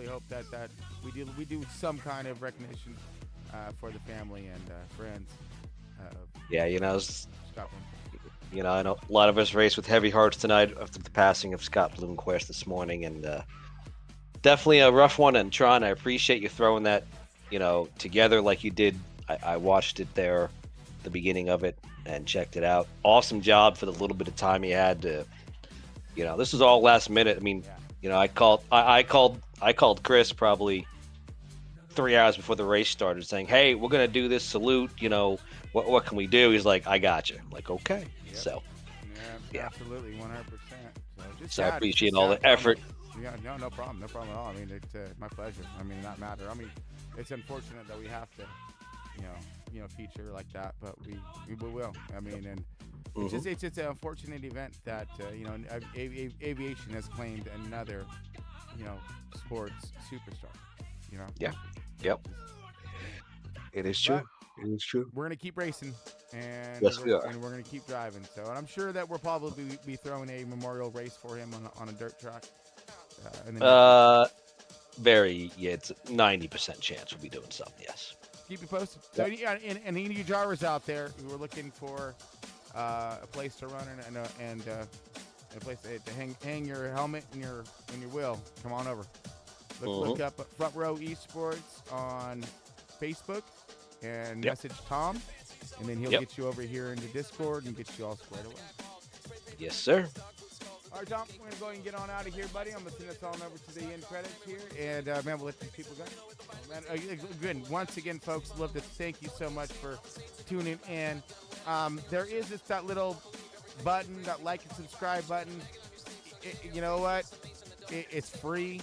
hope that we do some kind of recognition for the family and friends. Scotland. I know a lot of us raced with heavy hearts tonight after the passing of Scott BLOOMQUIST this morning, and definitely a rough one. And Tron, I appreciate you throwing that, together like you did. I watched it there, the beginning of it, and checked it out. Awesome job for the little bit of time you had to, this was all last minute. I mean, I called Chris probably 3 hours before the race started, saying, "Hey, we're gonna do this salute. What can we do?" He's like, "I got you." I'm like, okay. Yep. So. Yeah, absolutely, 100%. So I appreciate all the effort. Yeah, no problem at all. I mean, it's my pleasure. I mean, not matter. I mean, it's unfortunate that we have to, feature like that, but we will. I mean, and It's just an unfortunate event that aviation has claimed another sports superstar. Yeah. Yep. It is true. It is true. We're gonna keep racing, and Yes, we are. And we're gonna keep driving. So, and I'm sure that we'll probably be throwing a memorial race for him on a dirt track. It's 90% chance we'll be doing something. Yes. Keep you posted. So, and any of you drivers out there who are looking for a place to run and a place to hang your helmet and your wheel, come on over. Look up Front Row Esports on Facebook and message Tom, and then he'll get you over here into Discord and get you all squared away. Yes, sir. All right, Tom, we're going to go ahead and get on out of here, buddy. I'm going to send us on over to the end credits here, and man, we'll let these people go. Man, again, once again, folks, love to thank you so much for tuning in. There is that little button, that like and subscribe button. You know what? It's free.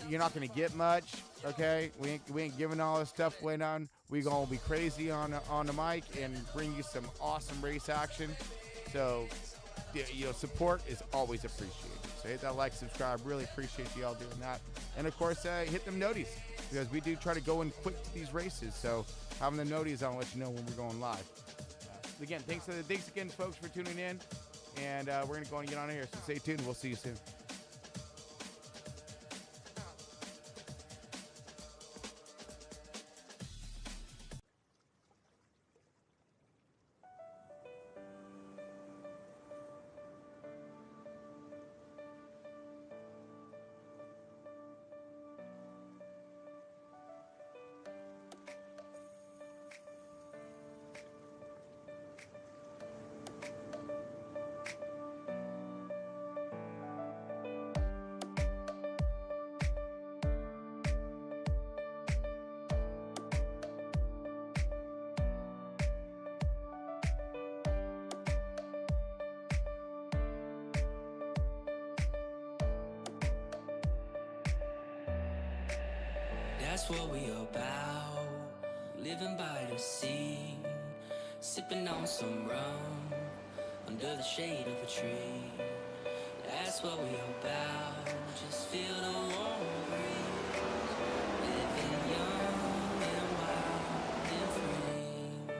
You're not going to get much, okay? We ain't giving all this stuff away now. We going to be crazy on the mic and bring you some awesome race action. So, support is always appreciated. So hit that like, subscribe. Really appreciate you all doing that. And, of course, hit them noties, because we do try to go in quick to these races. So having the noties, I'll let you know when we're going live. Again, thanks again, folks, for tuning in. And we're going to go and get on here. So stay tuned. We'll see you soon. That's what we about, living by the sea, sipping on some rum, under the shade of a tree. That's what we about, just feel the warm breeze, living young and wild and free.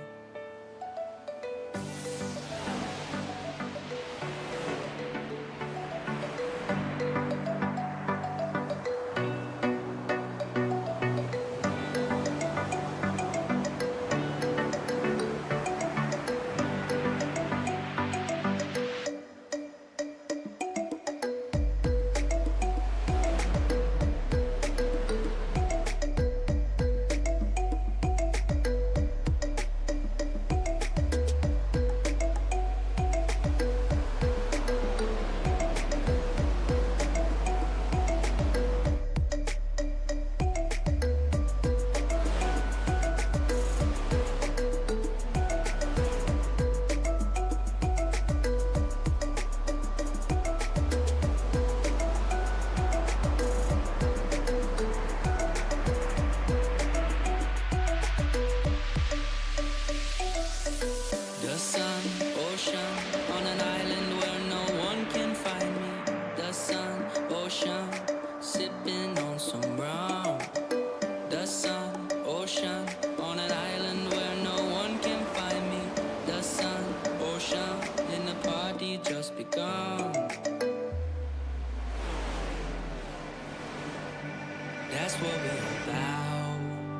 That's what we're about,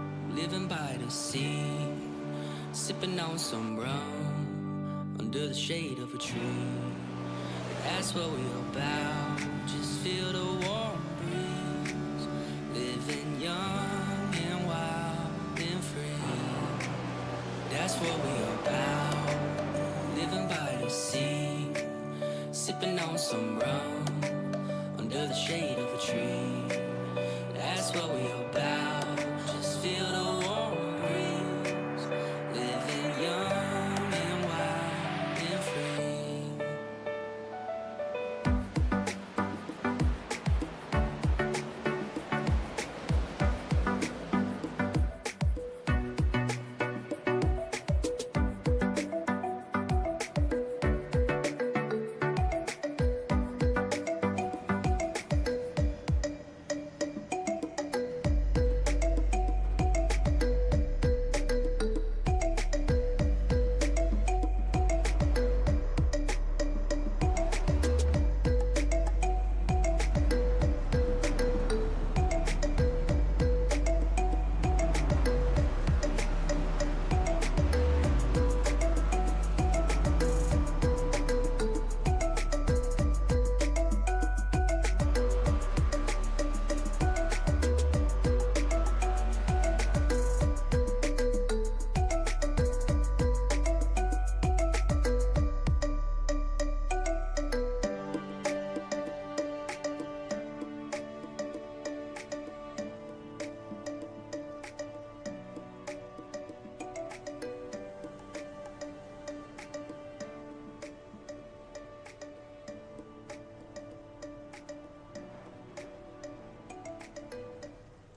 living by the sea, sipping on some rum, under the shade of a tree. That's what we're about, just feel the warm breeze, living young and wild and free. That's what we're about, living by the sea, sipping on some rum, under the shade of a tree. That's what we're about.